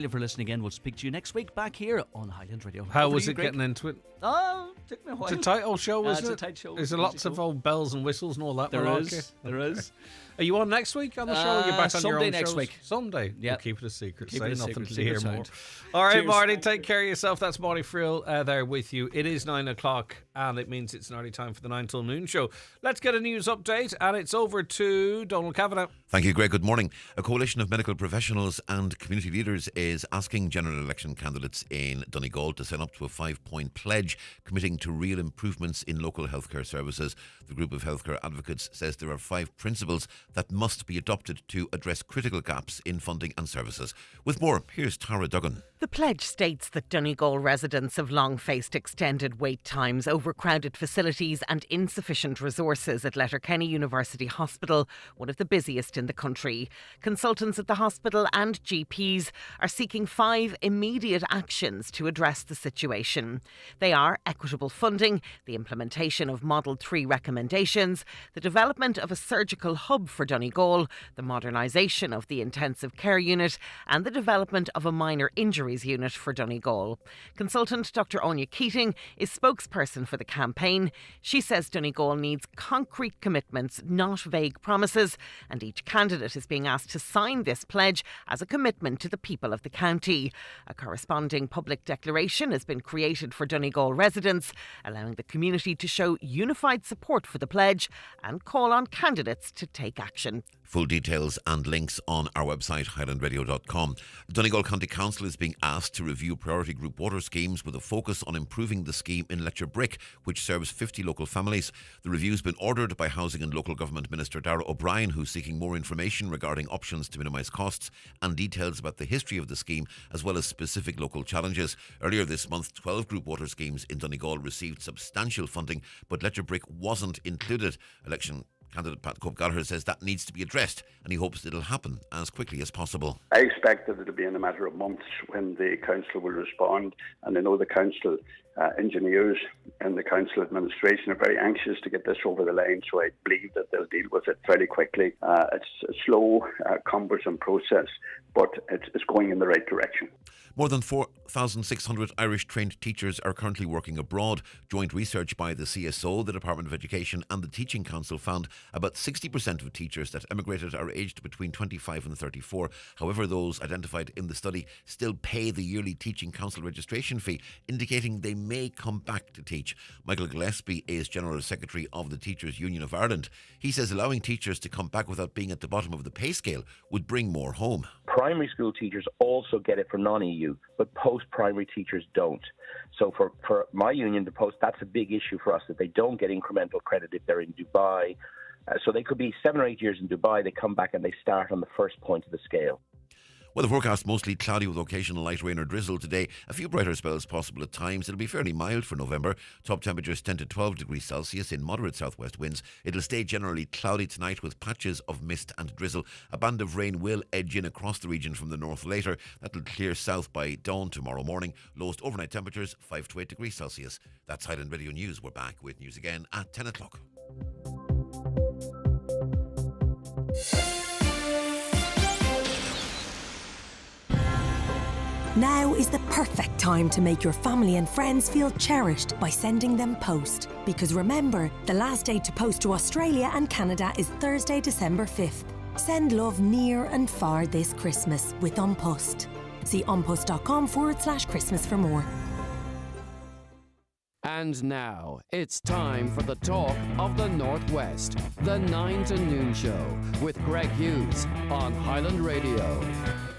For listening in. We'll speak to you next week back here on Highland Radio. How was it getting into it? Oh, took me a while. It's a tight old show, isn't it? It's a tight show. There's lots of old bells and whistles and all that. There is. Are you on next week on the show? Or are you back on your own Sunday next shows? week. Sunday. Yeah. We'll keep it a secret. Keep Say it a nothing secret. to hear more. Sound. All right, Cheers. Marty, take care of yourself. That's Marty Friel there with you. It is 9 o'clock and it means it's nearly time for the 9 till noon show. Let's get a news update and it's over to Donald Kavanagh. Thank you, Greg. Good morning. A coalition of medical professionals and community leaders is asking general election candidates in Donegal to sign up to a 5-point pledge committing to real improvements in local healthcare services. The group of healthcare advocates says there are 5 principles that must be adopted to address critical gaps in funding and services. With more, here's Tara Duggan. The pledge states that Donegal residents have long faced extended wait times, overcrowded facilities and insufficient resources at Letterkenny University Hospital, one of the busiest in the country. Consultants at the hospital and GPs are seeking 5 immediate actions to address the situation. They are equitable funding, the implementation of Model 3 recommendations, the development of a surgical hub for Donegal, the modernisation of the intensive care unit and the development of a minor injuries unit for Donegal. Consultant Dr Áine Keating is spokesperson for the campaign. She says Donegal needs concrete commitments, not vague promises, and each candidate is being asked to sign this pledge as a commitment to the people of the county. A corresponding public declaration has been created for Donegal residents, allowing the community to show unified support for the pledge and call on candidates to take action. Full details and links on our website, highlandradio.com. The Donegal County Council is being asked to review priority group water schemes with a focus on improving the scheme in Letterbrick, which serves 50 local families. The review has been ordered by Housing and Local Government Minister Darragh O'Brien, who's seeking more information regarding options to minimise costs and details about the history of the scheme, as well as specific local challenges. Earlier this month, 12 group water schemes in Donegal received substantial funding, but Letterbrick wasn't included. Election candidate Pat Cope Gallagher says that needs to be addressed and he hopes it'll happen as quickly as possible. I expect that it'll be in a matter of months when the council will respond, and I know the council engineers and the council administration are very anxious to get this over the line, so I believe that they'll deal with it fairly quickly. It's a slow, cumbersome process, but it's going in the right direction. More than 4,600 Irish trained teachers are currently working abroad. Joint research by the CSO, the Department of Education and the Teaching Council found about 60% of teachers that emigrated are aged between 25 and 34. However, those identified in the study still pay the yearly Teaching Council registration fee, indicating they may come back to teach. Michael Gillespie is General Secretary of the Teachers Union of Ireland. He says allowing teachers to come back without being at the bottom of the pay scale would bring more home. Primary school teachers also get it for non-EU, but post-primary teachers don't. So for my union, that's a big issue for us, that they don't get incremental credit if they're in Dubai. So they could be 7 or 8 years in Dubai, they come back and they start on the first point of the scale. Well, the forecast mostly cloudy with occasional light rain or drizzle today. A few brighter spells possible at times. It'll be fairly mild for November. Top temperatures 10 to 12 degrees Celsius in moderate southwest winds. It'll stay generally cloudy tonight with patches of mist and drizzle. A band of rain will edge in across the region from the north later. That'll clear south by dawn tomorrow morning. Lowest overnight temperatures 5 to 8 degrees Celsius. That's Highland Radio News. We're back with news again at 10 o'clock. Now is the perfect time to make your family and friends feel cherished by sending them post. Because remember, the last day to post to Australia and Canada is Thursday, December 5th. Send love near and far this Christmas with An Post. See onpost.com/Christmas for more. And now, it's time for the talk of the Northwest. The 9 to Noon Show with Greg Hughes on Highland Radio.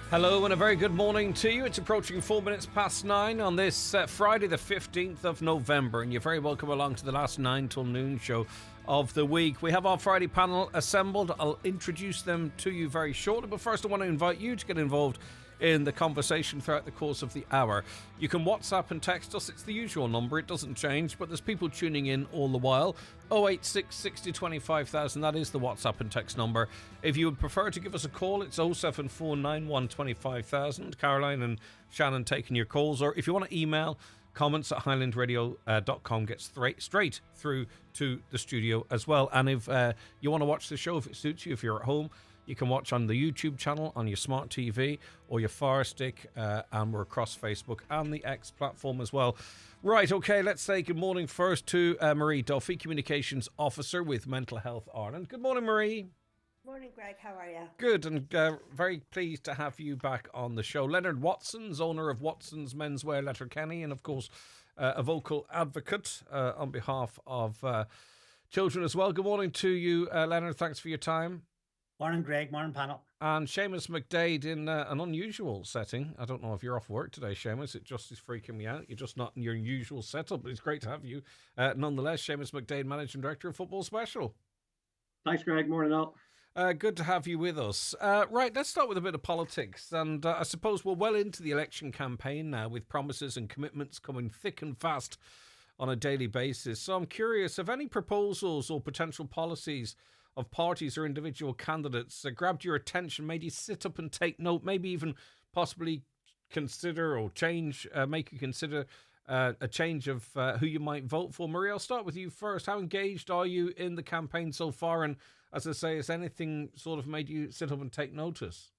Hello and a very good morning to you. It's approaching 4 minutes past 9 on this Friday the 15th of November, and you're very welcome along to the last 9 till noon show of the week. We have our Friday panel assembled. I'll introduce them to you very shortly, but first I want to invite you to get involved in the conversation throughout the course of the hour. You can WhatsApp and text us. It's the usual number. It doesn't change, but there's people tuning in all the while. 086 60 25,000. That is the WhatsApp and text number. If you would prefer to give us a call, it's 074 91 25,000. Caroline and Shannon taking your calls. Or if you want to email, comments at highlandradio.com gets straight through to the studio as well. And if you want to watch the show, if it suits you, if you're at home, You can watch on the YouTube channel, on your smart TV or your Fire Stick, and we're across Facebook and the X platform as well. Right, okay, let's say good morning first to Marie Duffy, Communications Officer with Mental Health Ireland. Good morning, Marie. Morning, Greg. How are you? Good, and very pleased to have you back on the show. Leonard Watson's owner of Watson's Menswear, Letterkenny, and of course a vocal advocate on behalf of children as well. Good morning to you, Leonard. Thanks for your time. Morning, Greg. Morning, panel. And Seamus McDade in an unusual setting. I don't know if you're off work today, Seamus. It just is freaking me out. You're just not in your usual setup, but it's great to have you. Nonetheless, Seamus McDade, Managing Director of Football Special. Thanks, Greg. Morning, all. Good to have you with us. Right, let's start with a bit of politics. And I suppose we're well into the election campaign now, with promises and commitments coming thick and fast on a daily basis. So I'm curious, have any proposals or potential policies of parties or individual candidates grabbed your attention, made you sit up and take note, maybe even possibly consider or change, make you consider a change of who you might vote for? Marie, I'll start with you first. How engaged are you in the campaign so far? And as I say, has anything sort of made you sit up and take notice?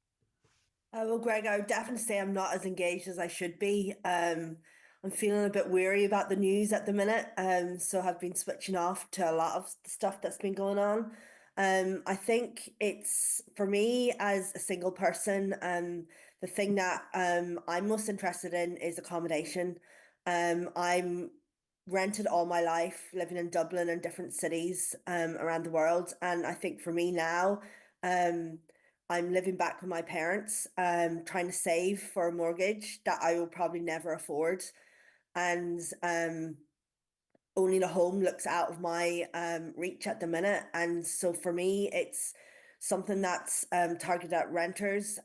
Well, Greg, I would definitely say I'm not as engaged as I should be. I'm feeling a bit weary about the news at the minute, so I've been switching off to a lot of the stuff that's been going on. I think it's, for me as a single person, the thing that I'm most interested in is accommodation. I'm rented all my life, living in Dublin and different cities around the world. And I think for me now, I'm living back with my parents, trying to save for a mortgage that I will probably never afford. And owning a home looks out of my reach at the minute. And so for me, it's something that's targeted at renters,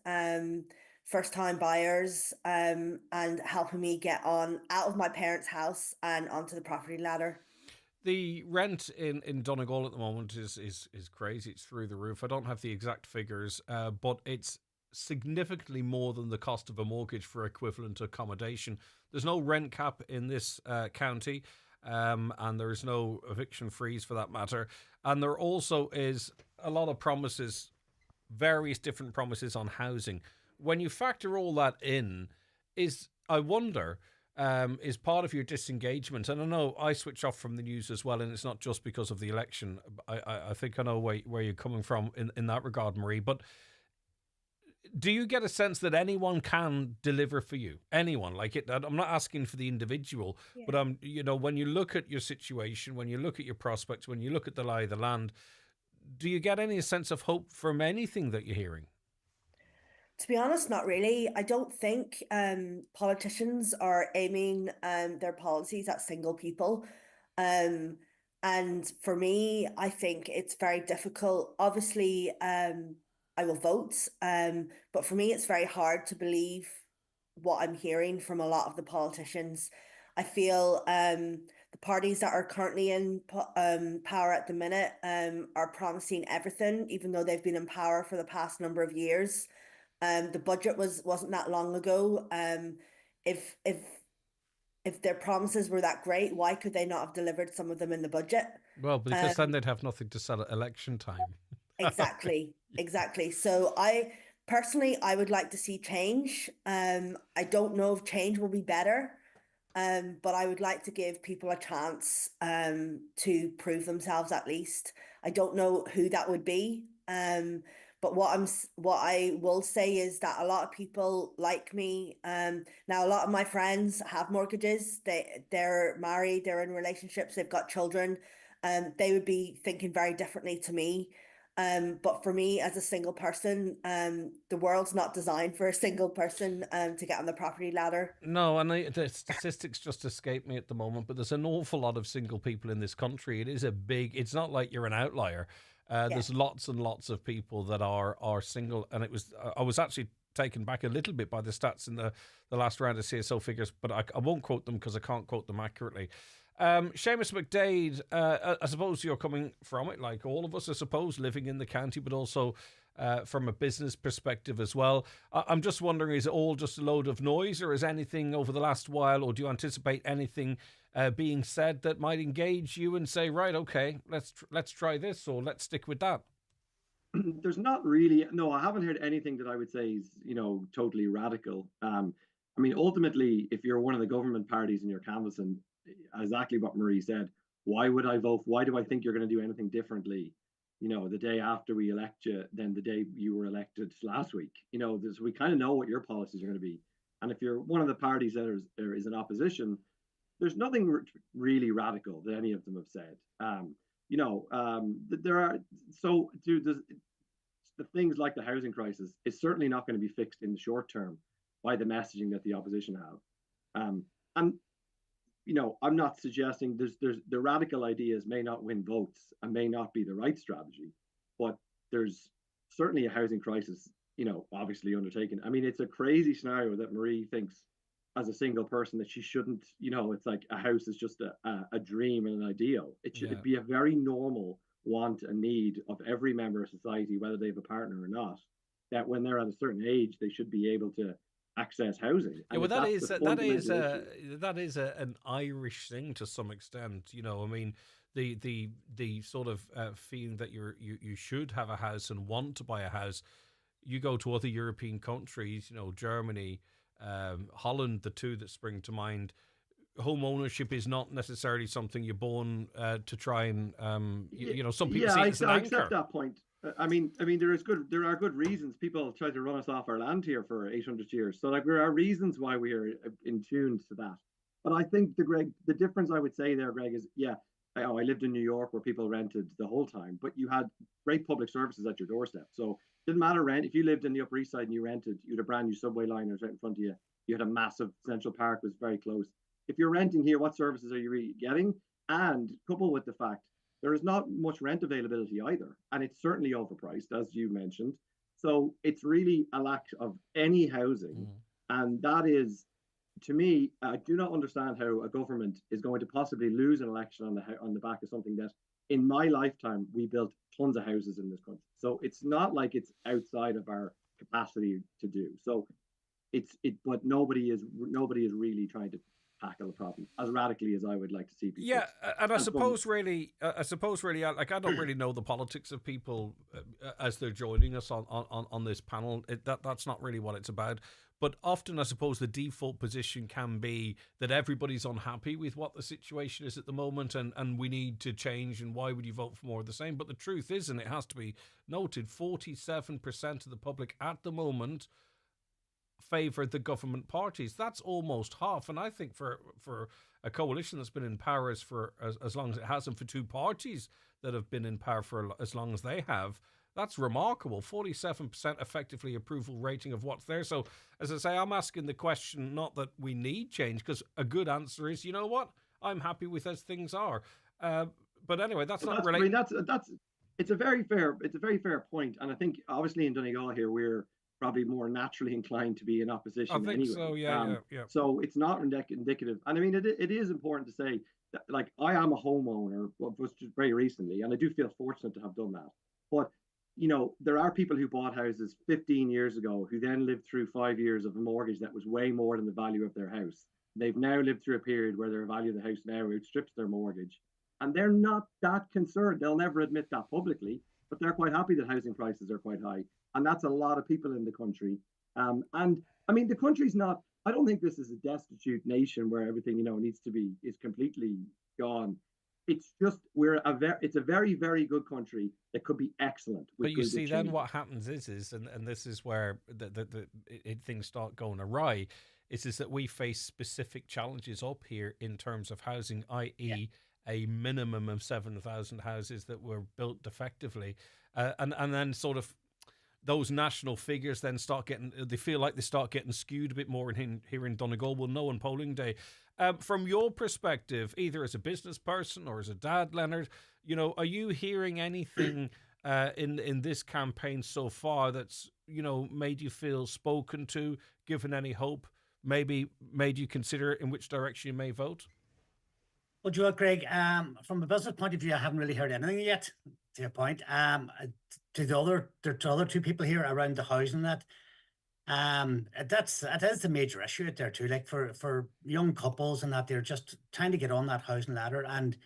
first-time buyers, and helping me get on out of my parents' house and onto the property ladder. The rent in Donegal at the moment is crazy. It's through the roof. I don't have the exact figures, but it's significantly more than the cost of a mortgage for equivalent accommodation. There's no rent cap in this county, and there's no eviction freeze for that matter. And there also is a lot of promises, various different promises on housing. When you factor all that in, I wonder, is part of your disengagement, and I know I switch off from the news as well, and it's not just because of the election. I think I know where you're coming from in that regard, Marie, but do you get a sense that anyone can deliver for you? Anyone? Like it? I'm not asking for the individual, but when you look at your situation, when you look at your prospects, when you look at the lie of the land, do you get any sense of hope from anything that you're hearing? To be honest, not really. I don't think politicians are aiming their policies at single people. And for me, I think it's very difficult. Obviously, I will vote, but for me, it's very hard to believe what I'm hearing from a lot of the politicians. I feel the parties that are currently in power at the minute are promising everything, even though they've been in power for the past number of years. The budget wasn't that long ago. If their promises were that great, why could they not have delivered some of them in the budget? Well, because then they'd have nothing to sell at election time. Exactly. So I would like to see change. I don't know if change will be better, but I would like to give people a chance to prove themselves at least. I don't know who that would be. But what I will say is that a lot of people like me, now a lot of my friends have mortgages. They're married, they're in relationships, they've got children. They would be thinking very differently to me. But for me as a single person, the world's not designed for a single person to get on the property ladder. No, and the statistics just escape me at the moment, but there's an awful lot of single people in this country. It's not like you're an outlier. There's lots and lots of people that are single, and I was actually taken back a little bit by the stats in the last round of CSO figures, but I won't quote them because I can't quote them accurately. Seamus McDade, I suppose you're coming from it, like all of us, I suppose, living in the county, but also from a business perspective as well. I'm just wondering, is it all just a load of noise, or is anything over the last while, or do you anticipate anything being said that might engage you and say, right, okay, let's try this, or let's stick with that? there's not really, no, I haven't heard anything that I would say is, totally radical. I mean, ultimately, if you're one of the government parties and you're canvassing, exactly what Marie said, why would I vote? Why do I think you're going to do anything differently, the day after we elect you than the day you were elected last week? We kind of know what your policies are going to be. And if you're one of the parties that is in opposition, there's nothing really radical that any of them have said. There are the things like the housing crisis is certainly not going to be fixed in the short term by the messaging that the opposition have. And I'm not suggesting there's the radical ideas may not win votes and may not be the right strategy, but there's certainly a housing crisis, obviously undertaken. I mean, it's a crazy scenario that Marie thinks as a single person that she shouldn't, it's like a house is just a dream and an ideal. It should be a very normal want and need of every member of society, whether they have a partner or not, that when they're at a certain age, they should be able to access housing. Yeah, well, that is an Irish thing to some extent. I mean, the sort of feeling that you should have a house and want to buy a house. You go to other European countries, Germany, Holland, the two that spring to mind. Home ownership is not necessarily something you're born to try and some people see it as an anchor. I accept that point. I mean, there are good reasons people try to run us off our land here for 800 years. So there are reasons why we are in tune to that. But I think the difference I would say there, Greg, is I lived in New York where people rented the whole time, but you had great public services at your doorstep. So it didn't matter rent. If you lived in the Upper East Side and you rented, you had a brand new subway line right in front of you. You had a massive Central Park was very close. If you're renting here, what services are you really getting? And coupled with the fact there is not much rent availability either. And it's certainly overpriced, as you mentioned. So it's really a lack of any housing. And that is, to me, I do not understand how a government is going to possibly lose an election on the back of something that in my lifetime, we built tons of houses in this country. So it's not like it's outside of our capacity to do. So but nobody is really trying to tackle the problem as radically as I would like to see people. Yeah, and I suppose really, like I don't really know the politics of people as they're joining us on this panel. That's not really what it's about. But often, I suppose the default position can be that everybody's unhappy with what the situation is at the moment, and we need to change. And why would you vote for more of the same? But the truth is, and it has to be noted, 47% of the public at the moment favour the government parties. That's almost half, and I think for a coalition that's been in power for as long as it has, and for two parties that have been in power for as long as they have, that's remarkable. 47% effectively approval rating of what's there. So, as I say, I'm asking the question not that we need change, because a good answer is, you know what, I'm happy with as things are. But anyway, that's it's a very fair point, and I think obviously in Donegal here we're probably more naturally inclined to be in opposition. I think anyway. So, yeah. So it's not indicative. And I mean, it is important to say that, like, I am a homeowner, was just very recently, and I do feel fortunate to have done that. But, there are people who bought houses 15 years ago who then lived through 5 years of a mortgage that was way more than the value of their house. They've now lived through a period where their value of the house now outstrips their mortgage. And they're not that concerned. They'll never admit that publicly, but they're quite happy that housing prices are quite high. And that's a lot of people in the country. And I mean, the country's not, I don't think this is a destitute nation where everything, is completely gone. It's just, it's a very, very good country that could be excellent. But you see, then what happens is, and this is where things start going awry, is that we face specific challenges up here in terms of housing, i.e., a minimum of 7,000 houses that were built defectively. And then sort of, those national figures then they feel like they start getting skewed a bit more here in Donegal. We'll know on polling day. From your perspective, either as a business person or as a dad, Leonard, are you hearing anything in this campaign so far that's, made you feel spoken to, given any hope, maybe made you consider in which direction you may vote? Well, do you know what, Greg? From a business point of view, I haven't really heard anything yet. To your point, to the other two people here around the housing that is the major issue out there too. Like for young couples and that, they're just trying to get on that housing ladder, and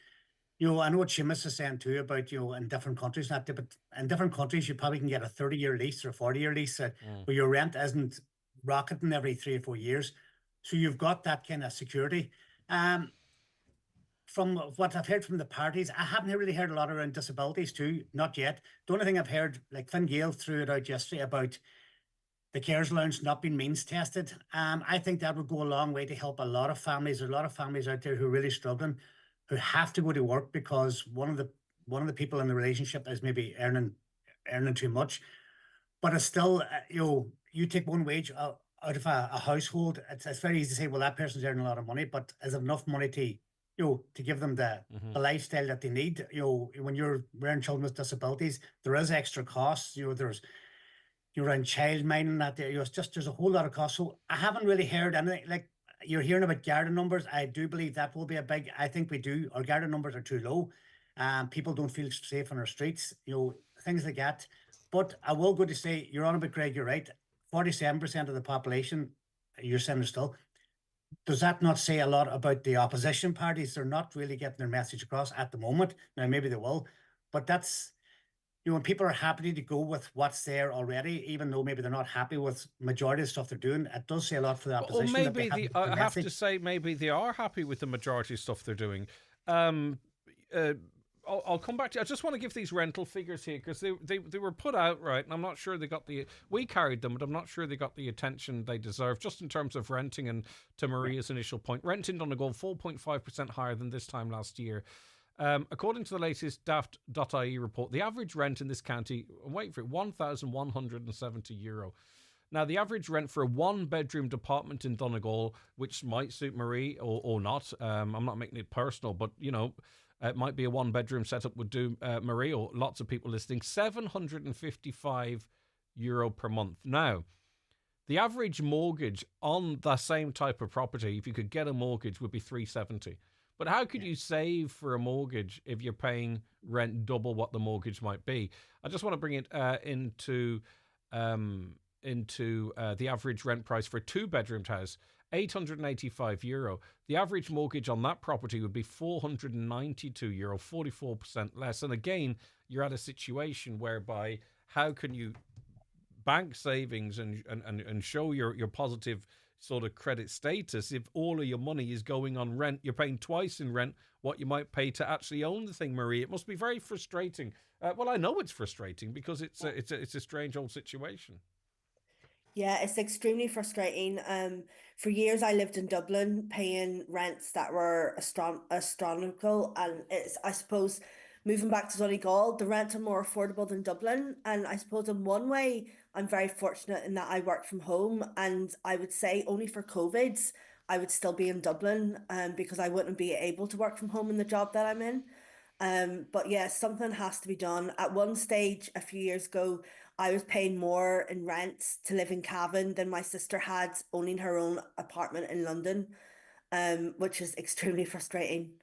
I know what Seamus is saying too about, in different countries, but in different countries, you probably can get a 30-year lease or a 40-year lease where your rent isn't rocketing every 3 or 4 years. So you've got that kind of security. From what I've heard from the parties, I haven't really heard a lot around disabilities too, not yet. The only thing I've heard, like Finn Gael threw it out yesterday about the carers allowance not being means tested. I think that would go a long way to help a lot of families. There's a lot of families out there who are really struggling, who have to go to work because one of the people in the relationship is maybe earning too much. But it's still, you take one wage out of a household. It's very easy to say, well, that person's earning a lot of money, but is it enough money to give them the lifestyle that they need? When you're wearing children with disabilities, there is extra costs. There's you're around child minding that there. It's just there's a whole lot of costs. So I haven't really heard anything. Like you're hearing about Garda numbers. I do believe that will be a big. I think we do. Our Garda numbers are too low. People don't feel safe on our streets. Things like that. But I will go to say you're on about, Greg. You're right. 47% of the population, you're saying still. Does that not say a lot about the opposition parties? They're not really getting their message across at the moment. Now maybe they will, but that's. When people are happy to go with what's there already, even though maybe they're not happy with majority of the stuff they're doing, it does say a lot for the opposition. Or maybe I have to say maybe they are happy with the majority of stuff they're doing. I'll come back to you. I just want to give these rental figures here because they were put out, right, and I'm not sure they got we carried them, but I'm not sure they got the attention they deserve, just in terms of renting. And to Maria's initial point, renting Donegal 4.5% higher than this time last year. According to the latest daft.ie report, the average rent in this county, wait for it, €1,170. Now, the average rent for a one-bedroom department in Donegal, which might suit Marie or not, I'm not making it personal, but, it might be a one-bedroom setup would do Marie or lots of people listening, €755 per month. Now, the average mortgage on the same type of property, if you could get a mortgage, would be $370. But how could you save for a mortgage if you're paying rent double what the mortgage might be? I just want to bring it into the average rent price for a two-bedroomed house, €885. The average mortgage on that property would be €492, 44% less. And again, you're at a situation whereby how can you bank savings and show your positive sort of credit status if all of your money is going on rent? You're paying twice in rent what you might pay to actually own the thing, Marie. It must be very frustrating. Well, I know it's frustrating because it's a strange old situation. Yeah, it's extremely frustrating. For years I lived in Dublin paying rents that were astronomical, and I suppose moving back to Donegal, the rents are more affordable than Dublin. And I suppose in one way, I'm very fortunate in that I work from home, and I would say only for COVID, I would still be in Dublin, because I wouldn't be able to work from home in the job that I'm in. But yeah, something has to be done. At one stage, a few years ago, I was paying more in rent to live in Cavan than my sister had owning her own apartment in London, which is extremely frustrating.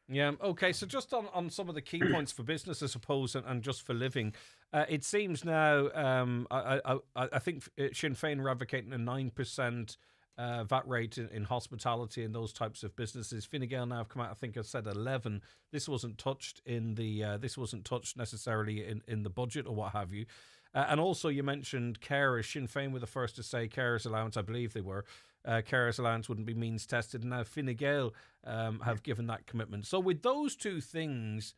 Yeah. Okay. So just on some of the key points for business, I suppose, and just for living, it seems now. I think Sinn Féin are advocating a 9% VAT rate in hospitality and those types of businesses. Fine Gael now have come out. I think I said 11. This wasn't touched in the. This wasn't touched necessarily in the budget or what have you. And also, you mentioned carers. Sinn Féin were the first to say carers allowance. I believe they were. Carers allowance wouldn't be means tested. And now Fine Gael have given that commitment. So with those two things,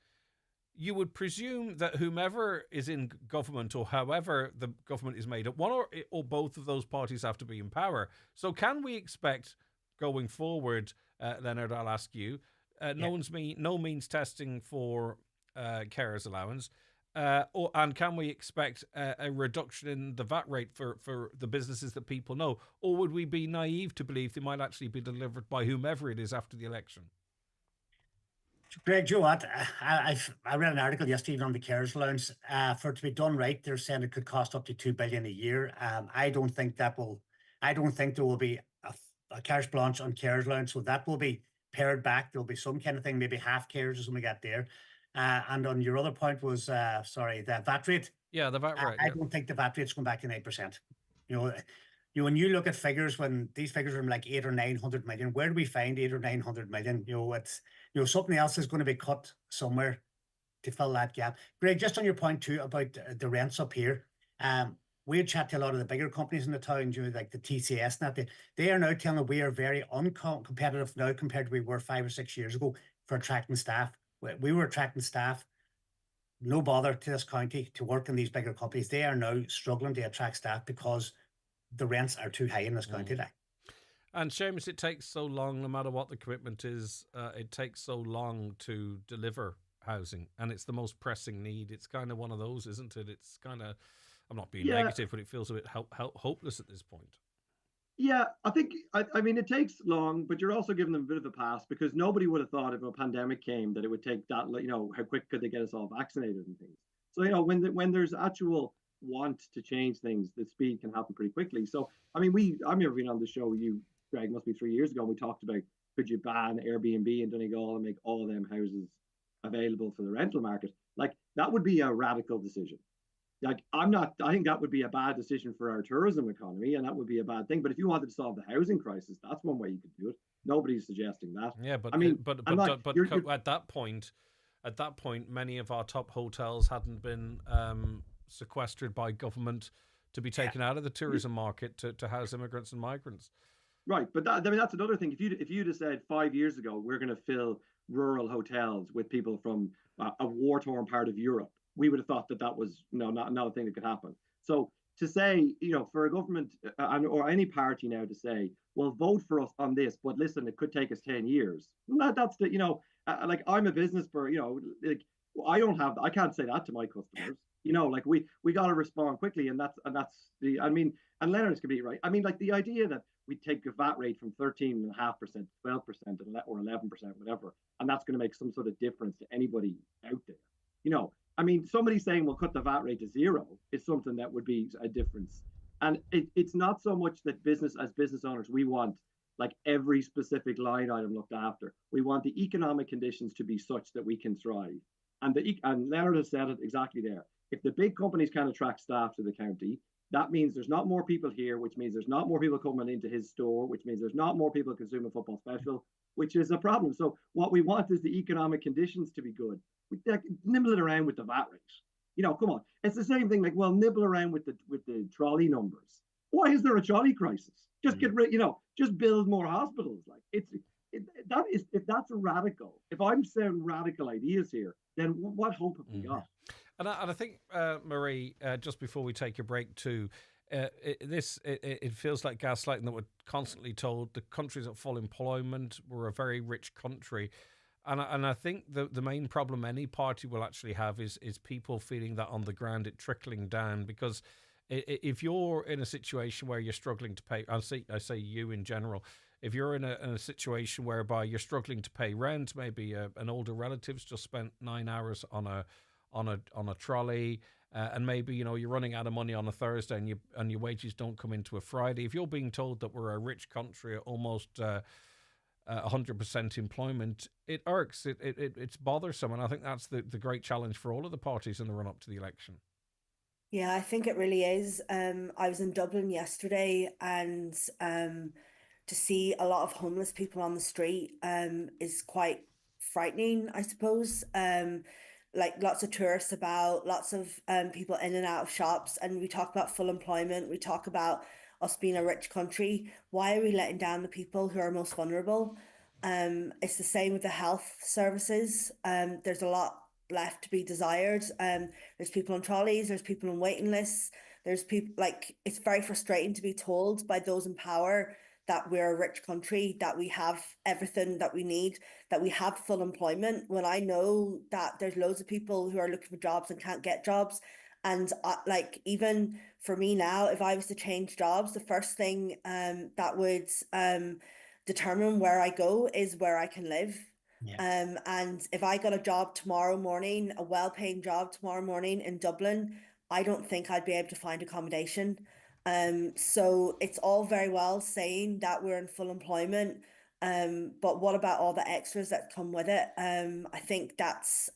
you would presume that whomever is in government or however the government is made up, one or both of those parties have to be in power. So can we expect going forward, Leonard, I'll ask you, no means testing for carers allowance? And can we expect a reduction in the VAT rate for the businesses that people know? Or would we be naive to believe they might actually be delivered by whomever it is after the election? Greg, you know what? I read an article yesterday on the carers allowance. For it to be done right, they're saying it could cost up to $2 billion a year. I don't think there will be a carte blanche on carers allowance, so that will be pared back. There'll be some kind of thing, maybe half carers or something like that there. And on your other point was, the VAT rate. Yeah, the VAT rate. I don't think the VAT rate's going back to 9%. when you look at figures, when these figures are like 800 or 900 million, where do we find 800 or 900 million? It's something else is going to be cut somewhere to fill that gap. Greg, just on your point too about the rents up here, we had chat to a lot of the bigger companies in the town, like the TCS and that. They are now telling us we are very uncompetitive now compared to we were 5 or 6 years ago for attracting staff. We were attracting staff, no bother to this county to work in these bigger companies. They are now struggling to attract staff because the rents are too high in this county. And Seamus, it takes so long, no matter what the commitment is, it takes so long to deliver housing, and it's the most pressing need. It's kind of one of those, isn't it? It's kind of, I'm not being negative, but it feels a bit hopeless at this point. Yeah, I think, I mean, it takes long, but you're also giving them a bit of a pass because nobody would have thought if a pandemic came that it would take that, how quick could they get us all vaccinated and things. So, when there's actual want to change things, the speed can happen pretty quickly. So, I mean, I remember being on the show, Greg, must be 3 years ago, and we talked about, could you ban Airbnb in Donegal and make all of them houses available for the rental market? Like, that would be a radical decision. Like, I think that would be a bad decision for our tourism economy, and that would be a bad thing. But if you wanted to solve the housing crisis, that's one way you could do it. Nobody's suggesting that. Yeah, but I mean, but at that point, many of our top hotels hadn't been sequestered by government to be taken out of the tourism market to house immigrants and migrants. Right, but that's another thing. If you'd have said 5 years ago we're going to fill rural hotels with people from a war-torn part of Europe, we would have thought that was not a thing that could happen. So to say, for a government or any party now to say, well, vote for us on this, but listen, it could take us 10 years. That's the, like, I'm a business person, like, I can't say that to my customers. Like, we got to respond quickly, and that's the, I mean, and Leonard's could be right. I mean, like, the idea that we take a VAT rate from 13.5% to 12% or 11%, whatever, and that's going to make some sort of difference to anybody out there. I mean, somebody saying we'll cut the VAT rate to zero is something that would be a difference. And it's not so much that as business owners, we want like every specific line item looked after. We want the economic conditions to be such that we can thrive. And Leonard has said it exactly there. If the big companies can attract staff to the county, that means there's not more people here, which means there's not more people coming into his store, which means there's not more people consuming football special, which is a problem. So what we want is the economic conditions to be good. We nibbling around with the VAT rate. Come on. It's the same thing. Like, well, nibble around with the trolley numbers. Why is there a trolley crisis? Just get rid. Just build more hospitals. Like, if that's radical. If I'm saying radical ideas here, then what hope have we got? And I think, Marie, just before we take a break too, it feels like gaslighting that we're constantly told the country's at full employment. We're a very rich country. And I think the main problem any party will actually have is people feeling that on the ground, it trickling down. Because if you're in a situation where you're struggling to pay, I say you in general, if you're in a situation whereby you're struggling to pay rent, maybe an older relative's just spent 9 hours on a trolley, and maybe you're running out of money on a Thursday and your wages don't come into a Friday. If you're being told that we're a rich country, almost 100% employment, it irks. It's bothersome, and I think that's the great challenge for all of the parties in the run up to the election. Yeah, I think it really is. I was in Dublin yesterday, and to see a lot of homeless people on the street is quite frightening, I suppose. Like, lots of tourists about, lots of people in and out of shops, and we talk about full employment. We talk about us being a rich country. Why are we letting down the people who are most vulnerable? It's the same with the health services. There's a lot left to be desired. There's people on trolleys, there's people on waiting lists, there's people, like, it's very frustrating to be told by those in power that we're a rich country, that we have everything that we need, that we have full employment, when I know that there's loads of people who are looking for jobs and can't get jobs. And like, even for me now, if I was to change jobs, the first thing that would determine where I go is where I can live. Yeah. And if I got a job tomorrow morning, a well-paying job tomorrow morning in Dublin, I don't think I'd be able to find accommodation. So it's all very well saying that we're in full employment, but what about all the extras that come with it? I think that's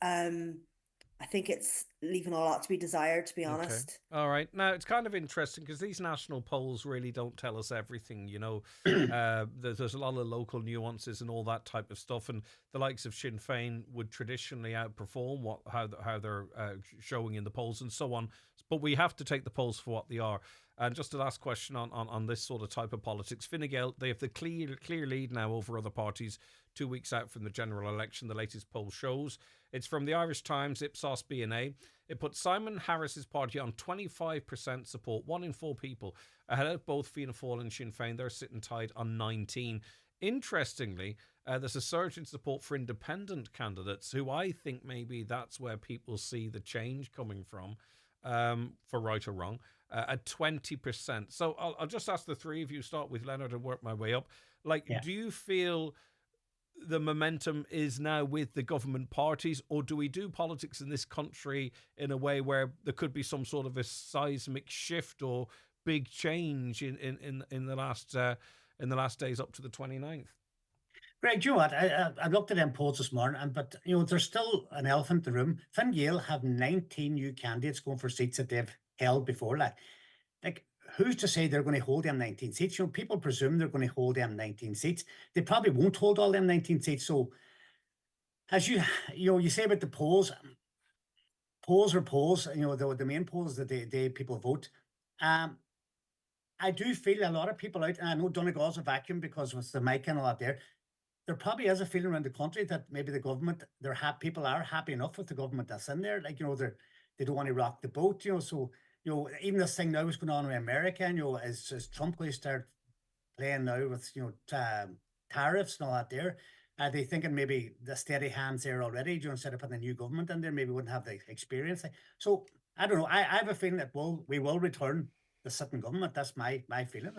I think it's leaving a lot to be desired, to be Okay. honest. All right. Now, it's kind of interesting because these national polls really don't tell us everything. There's a lot of local nuances and all that type of stuff. And the likes of Sinn Féin would traditionally outperform how they're showing in the polls and so on. But we have to take the polls for what they are. And just a last question on this sort of type of politics. Fine Gael, they have the clear lead now over other parties 2 weeks out from the general election, the latest poll shows. It's from the Irish Times, Ipsos BNA. It puts Simon Harris's party on 25% support, 1 in 4 people, ahead of both Fianna Fáil and Sinn Féin. They're sitting tied on 19. Interestingly, there's a surge in support for independent candidates, who I think maybe that's where people see the change coming from, for right or wrong, at 20%. So I'll just ask the three of you, start with Leonard and work my way up. Do you feel the momentum is now with the government parties, or do we do politics in this country in a way where there could be some sort of a seismic shift or big change in the last days up to the 29th? Greg, do you know what? I looked at them polls this morning, but there's still an elephant in the room. Fine Gael have 19 new candidates going for seats that they've held before. Like, who's to say they're going to hold them 19 seats? People presume they're going to hold them 19 seats. They probably won't hold all them 19 seats. So, as you say about the polls are polls. The main polls that they people vote. I do feel a lot of people out, and I know Donegal's a vacuum because with the mic and all that there probably is a feeling around the country that maybe the government, people are happy enough with the government that's in there. They don't want to rock the boat. So even this thing now is going on in America. As Trump going to start playing now with tariffs and all that there. Are they thinking maybe the steady hands there already? Instead of putting a new government in there, maybe wouldn't have the experience. So I don't know. I have a feeling that we will return the sitting government. That's my feeling.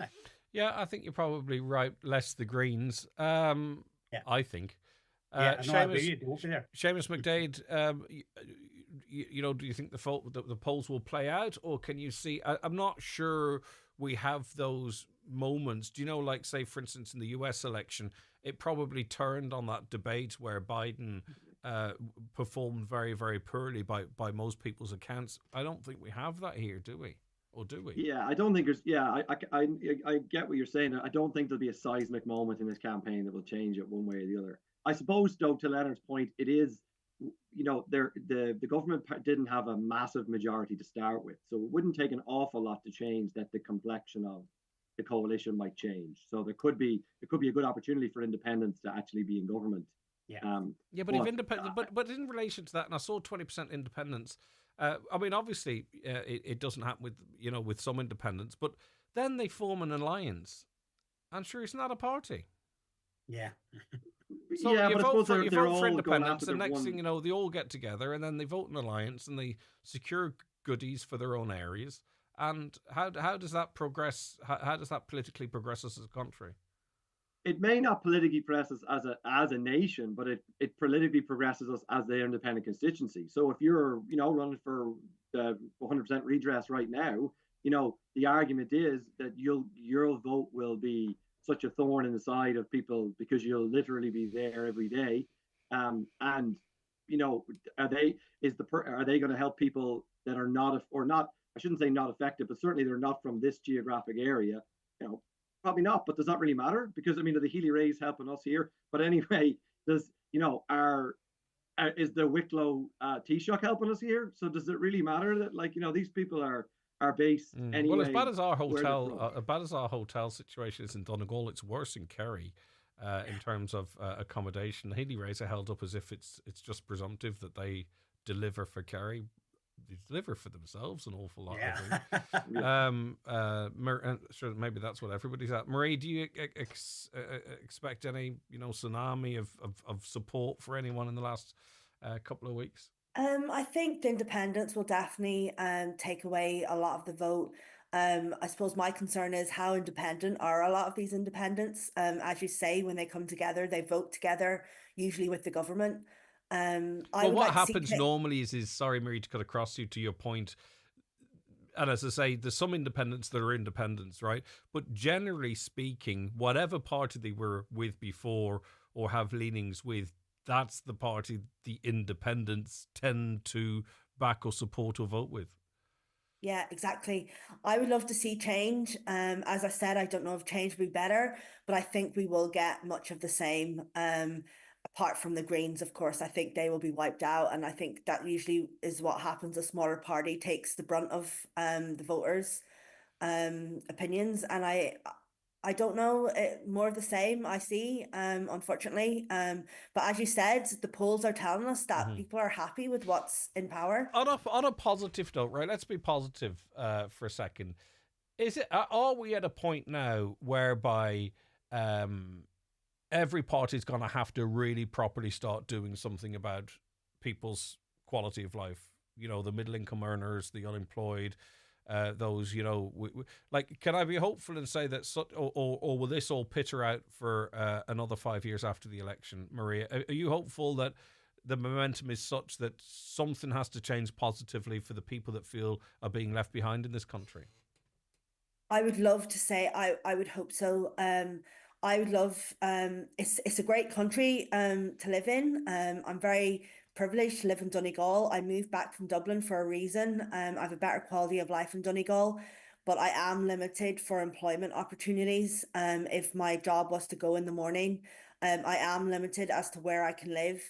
Yeah, I think you're probably right. Less the Greens. I think. Seamus McDade, do you think the polls will play out, or can you see? I'm not sure we have those moments. Do you know, like, say, for instance, in the US election, it probably turned on that debate where Biden performed very, very poorly by most people's accounts. I don't think we have that here, do we? Or do we? Yeah, I don't think there's. Yeah, I get what you're saying. I don't think there'll be a seismic moment in this campaign that will change it one way or the other. I suppose, though, to Leonard's point, it is, the government didn't have a massive majority to start with, so it wouldn't take an awful lot to change that the complexion of the coalition might change. So it could be a good opportunity for independents to actually be in government. Yeah. But if independent, but in relation to that, and I saw 20% independents. I mean, obviously, it doesn't happen with some independents, but then they form an alliance, and sure, it's not a party. Yeah. So you vote for independence, and next thing you know, they all get together, and then they vote in alliance, and they secure goodies for their own areas. And how does that progress? How does that politically progress us as a country? It may not politically progress us as a nation, but it politically progresses us as the independent constituency. So if you're running for the 100% redress right now, the argument is that your vote will be such a thorn in the side of people because you'll literally be there every day. And are they going to help people that are not, or not? I shouldn't say not affected, but certainly they're not from this geographic area. Probably not, but does that really matter? Because the Healy Rays helping us here. But anyway, is the Wicklow Taoiseach helping us here? So does it really matter that these people are based anyway? Well, as bad as our hotel situation is in Donegal, it's worse in Kerry in terms of accommodation. The Healy Rays are held up as if it's just presumptive that they deliver for Kerry. They deliver for themselves an awful lot. I think. Sure, maybe that's what everybody's at. Marie, do you expect any tsunami of support for anyone in the last couple of weeks? I think the independents will definitely take away a lot of the vote. I suppose my concern is how independent are a lot of these independents. As you say, when they come together, they vote together, usually with the government. What happens normally is sorry, Marie, to cut across you to your point. And as I say, there's some independents that are independents, right? But generally speaking, whatever party they were with before or have leanings with that's the party the independents tend to back or support or vote with. Yeah, exactly. I would love to see change. As I said, I don't know if change will be better, but I think we will get much of the same. Apart from the Greens, of course, I think they will be wiped out, and I think that usually is what happens. A smaller party takes the brunt of the voters' opinions, and I don't know, more of the same I see, unfortunately. But as you said, the polls are telling us that people are happy with what's in power. On a positive note, right? Let's be positive for a second. Are we at a point now whereby every party's going to have to really properly start doing something about people's quality of life? You know, the middle income earners, the unemployed, those, you know, like, can I be hopeful and say that, or will this all peter out for another 5 years after the election, Maria? Are you hopeful that the momentum is such that something has to change positively for the people that feel are being left behind in this country? I would love to say I would hope so. I would love it's a great country to live in. I'm very privileged to live in Donegal. I moved back from Dublin for a reason. I have a better quality of life in Donegal, but I am limited for employment opportunities. If my job was to go in the morning, I am limited as to where I can live.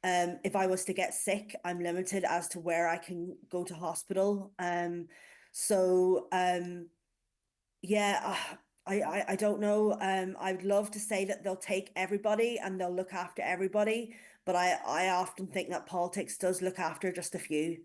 If I was to get sick, I'm limited as to where I can go to hospital. So yeah, I don't know. I would love to say that they'll take everybody and they'll look after everybody, but I often think that politics does look after just a few.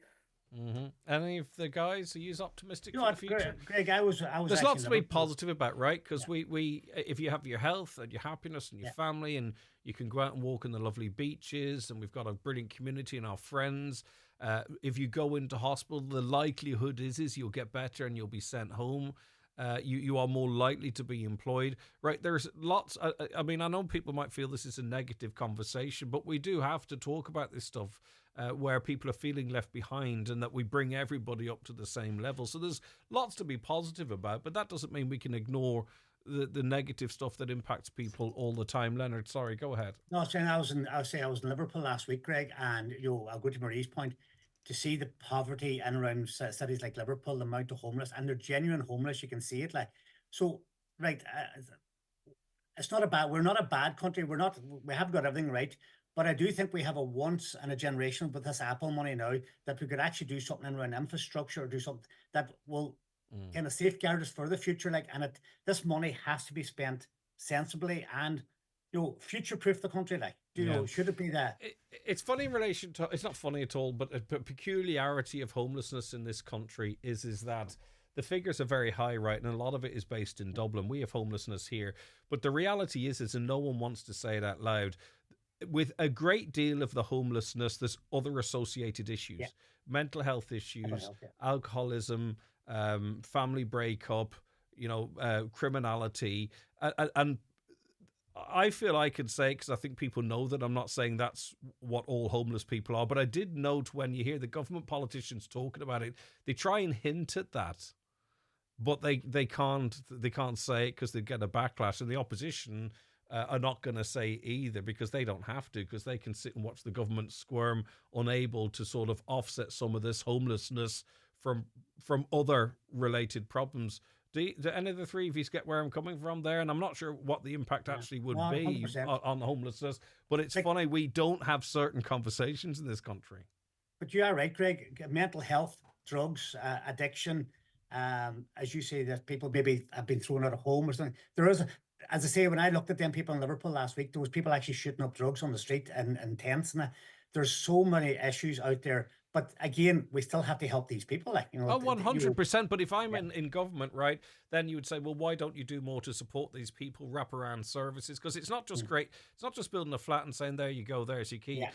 Mm-hmm. Any of the guys, are you optimistic You for know the future? Greg, I was. There's actually lots in to be Liverpool. positive about, right? Because we, if you have your health and your happiness and your family, and you can go out and walk in the lovely beaches, and we've got a brilliant community and our friends. If you go into hospital, the likelihood is you'll get better and you'll be sent home. You are more likely to be employed, right? There's lots. I mean, I know people might feel this is a negative conversation, but we do have to talk about this stuff where people are feeling left behind, and that we bring everybody up to the same level. So there's lots to be positive about, but that doesn't mean we can ignore the negative stuff that impacts people all the time. Leonard, sorry, go ahead. No, I was saying I was in Liverpool last week, Greg, and I'll go to Marie's point. To see the poverty in around cities like Liverpool, the amount of homeless, and they're genuine homeless, you can see it. Like, so, right, it's not a bad. We're not a bad country. We haven't got everything right, but I do think we have a once in a generation with this Apple money now that we could actually do something around infrastructure, or do something that will kind of safeguard us for the future. Like, and this money has to be spent sensibly and future-proof the country. Like, should it be that? It's funny in relation to, it's not funny at all, but a peculiarity of homelessness in this country is that the figures are very high, right? And a lot of it is based in Dublin. We have homelessness here, but the reality is and no one wants to say it out loud, with a great deal of the homelessness, there's other associated issues, mental health issues, alcoholism, family breakup, criminality, and I feel I can say, because I think people know that I'm not saying that's what all homeless people are, but I did note when you hear the government politicians talking about it, they try and hint at that, but they can't say it because they get a backlash, and the opposition are not going to say either, because they don't have to, because they can sit and watch the government squirm, unable to sort of offset some of this homelessness from other related problems. Do any of the three of you get where I'm coming from there? And I'm not sure what the impact actually would be on homelessness, but it's funny, we don't have certain conversations in this country. But you are right, Greg. Mental health, drugs, addiction, as you say, that people maybe have been thrown out of home or something. There is, as I say, when I looked at them people in Liverpool last week, there was people actually shooting up drugs on the street in tents. And there's so many issues out there. But again, we still have to help these people. 100%. But if I'm in government, right, then you would say, well, why don't you do more to support these people, wraparound services? Because it's not just great. It's not just building a flat and saying, there you go, there's your key.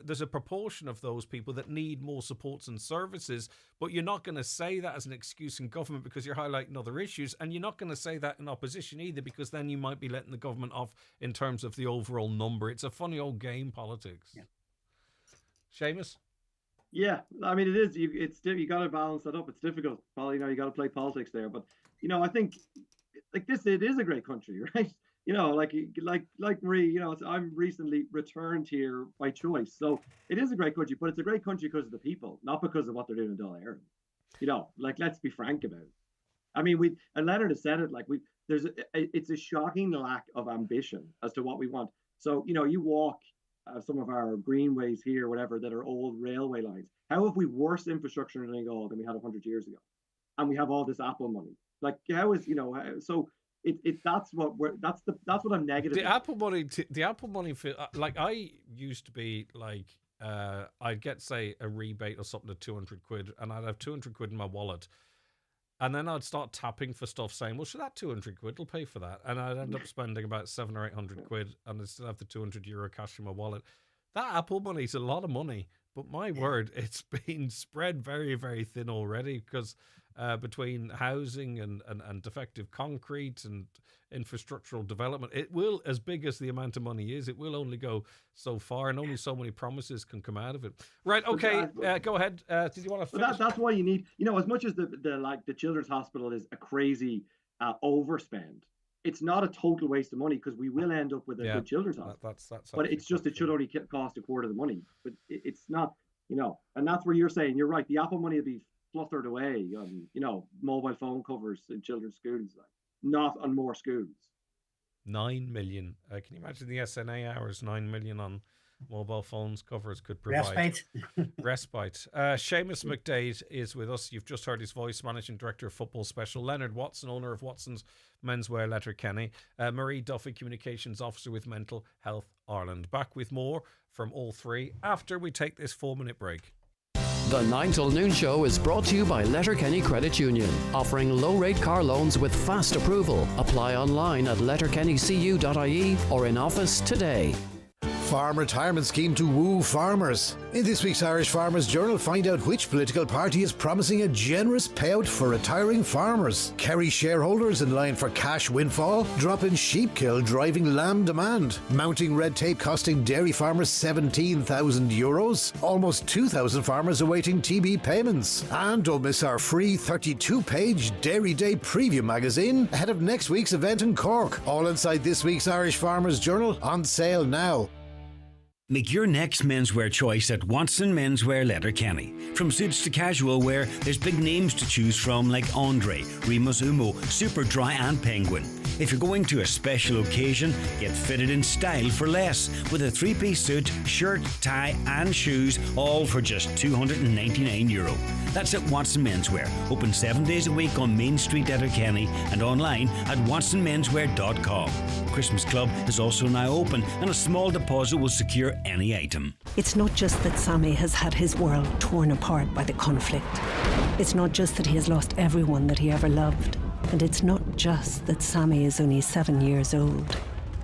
There's a proportion of those people that need more supports and services. But you're not going to say that as an excuse in government because you're highlighting other issues. And you're not going to say that in opposition either, because then you might be letting the government off in terms of the overall number. It's a funny old game, politics. Yeah. Seamus? Yeah, I mean, it is. You got to balance that up. It's difficult. Well, you got to play politics there. But I think like this, it is a great country, right? like Marie, I'm recently returned here by choice. So it is a great country, but it's a great country because of the people, not because of what they're doing in Dáil Éireann. Let's be frank about it. I mean, and Leonard has said it. It's a shocking lack of ambition as to what we want. So you walk some of our greenways here, whatever, that are old railway lines. How have we worse infrastructure in Donegal than we had 100 years ago? And we have all this Apple money. How is so? That's what I'm negative. The Apple money, I used to be I'd get say a rebate or something of 200 quid, and I'd have 200 quid in my wallet, and then I'd start tapping for stuff, saying, "Well, that 200 quid will pay for that," and I'd end up spending about 700 or 800 quid, and I'd still have the €200 cash in my wallet. That Apple money is a lot of money, but my word, it's been spread very, very thin already because. Between housing and defective concrete and infrastructural development, it will, as big as the amount of money is, it will only go so far, and only so many promises can come out of it. Right? Okay, go ahead. Did you want to finish? That's why you need, as much as the Children's Hospital is a crazy overspend. It's not a total waste of money because we will end up with a good children's hospital. That's but it's just it should only cost a quarter of the money. But it's not, and that's where you're saying you're right. The Apple money will be fluttered away on, mobile phone covers in children's schools, not on more schools. 9 million. Can you imagine the SNA hours? 9 million on mobile phones covers could provide respite. Seamus McDade is with us. You've just heard his voice, Managing Director of Football Special. Leonard Watson, owner of Watson's Menswear, Letterkenny. Marie Duffy, Communications Officer with Mental Health Ireland. Back with more from all three after we take this 4-minute break. The 9 till noon show is brought to you by Letterkenny Credit Union, offering low-rate car loans with fast approval. Apply online at letterkennycu.ie or in office today. Farm retirement scheme to woo farmers. In this week's Irish Farmers Journal, find out which political party is promising a generous payout for retiring farmers. Kerry shareholders in line for cash windfall. Drop in sheep kill driving lamb demand. Mounting red tape costing dairy farmers €17,000. Almost 2,000 farmers awaiting TB payments. And don't miss our free 32-page Dairy Day preview magazine ahead of next week's event in Cork. All inside this week's Irish Farmers Journal, on sale now. Make your next menswear choice at Watson Menswear Letterkenny. From suits to casual wear, there's big names to choose from like Andre, Remus Umo, Superdry and Penguin. If you're going to a special occasion, get fitted in style for less with a 3-piece suit, shirt, tie and shoes, all for just €299. That's at Watson Menswear, open 7 days a week on Main Street, Letterkenny, and online at watsonmenswear.com. Christmas Club is also now open, and a small deposit will secure any item. It's not just that Sammy has had his world torn apart by the conflict. It's not just that he has lost everyone that he ever loved. And it's not just that Sammy is only 7 years old.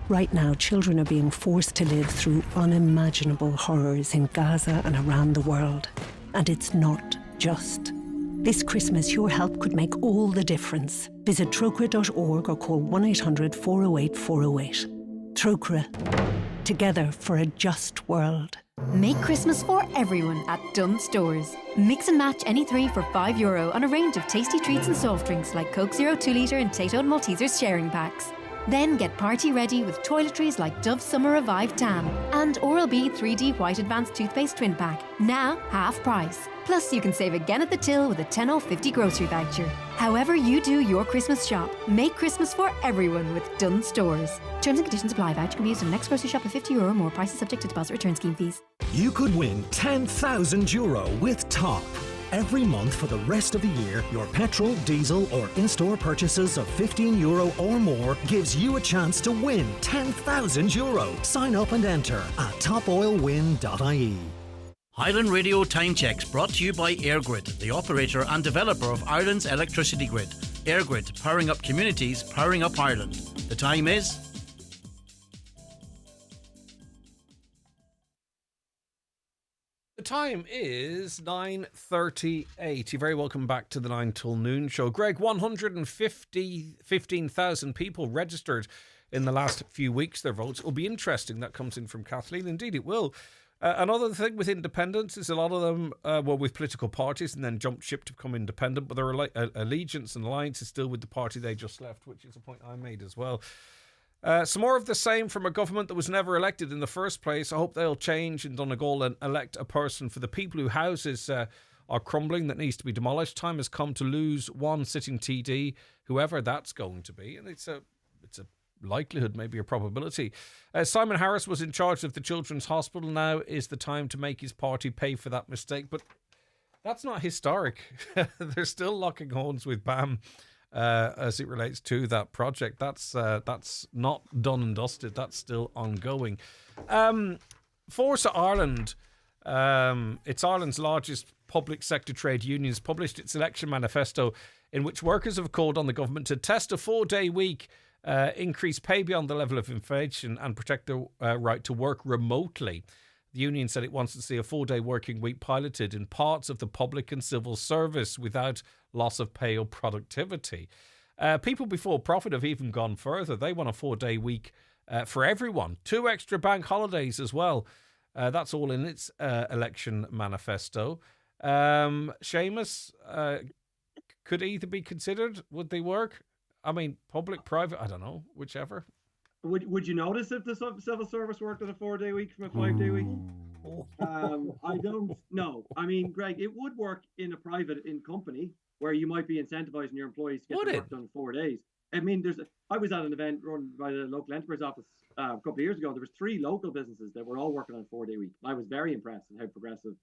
Right now, children are being forced to live through unimaginable horrors in Gaza and around the world. And it's not just. This Christmas, your help could make all the difference. Visit trocra.org or call 1-800-408-408. Trocra. Together for a just world. Make Christmas for everyone at Dunnes Stores. Mix and match any three for €5 on a range of tasty treats and soft drinks like Coke Zero 2 litre and Tayto and Maltesers sharing packs. Then get party ready with toiletries like Dove Summer Revive Tan and Oral-B 3D White Advanced Toothpaste Twin Pack, now half price. Plus you can save again at the till with a 10 off 50 grocery voucher. However you do your Christmas shop, make Christmas for everyone with Dunnes Stores. Terms and conditions apply. Voucher can be used on the next grocery shop of €50 or more. Prices subject to deposit return scheme fees. You could win €10,000 with Top. Every month for the rest of the year, your petrol, diesel or in-store purchases of €15 or more gives you a chance to win €10,000. Sign up and enter at topoilwin.ie. Highland Radio Time Checks brought to you by EirGrid, the operator and developer of Ireland's electricity grid. EirGrid, powering up communities, powering up Ireland. The time is... The time is 9:38. You're very welcome back to the 9 till noon show. Greg, 15,000 people registered in the last few weeks their votes. It will be interesting. That comes in from Kathleen. Indeed, it will. Another thing with independents is a lot of them were with political parties and then jumped ship to become independent, but their allegiance and alliance is still with the party they just left, which is a point I made as well. Some more of the same from a government that was never elected in the first place. I hope they'll change in Donegal and elect a person for the people whose houses are crumbling that needs to be demolished. Time has come to lose one sitting TD, whoever that's going to be. And it's a likelihood, maybe a probability. Simon Harris was in charge of the Children's Hospital. Now is the time to make his party pay for that mistake. But that's not historic. They're still locking horns with BAM as it relates to that project. That's not done and dusted. That's still ongoing. Forza Ireland, it's Ireland's largest public sector trade unions, published its election manifesto in which workers have called on the government to test a 4-day week, increase pay beyond the level of inflation and protect the right to work remotely. The union said it wants to see a 4-day working week piloted in parts of the public and civil service without loss of pay or productivity. People before profit have even gone further. They want a 4-day week for everyone. 2 extra bank holidays as well. That's all in its election manifesto. Seamus, could either be considered? Would they work? I mean, public, private, I don't know, whichever. Would you notice if the civil service worked on a 4-day week from a 5-day week? I don't know. I mean, Greg, it would work in a private company where you might be incentivizing your employees to get their work done in 4 days. I mean, I was at an event run by the local enterprise office a couple of years ago. There was 3 local businesses that were all working on a 4-day week. I was very impressed at how progressive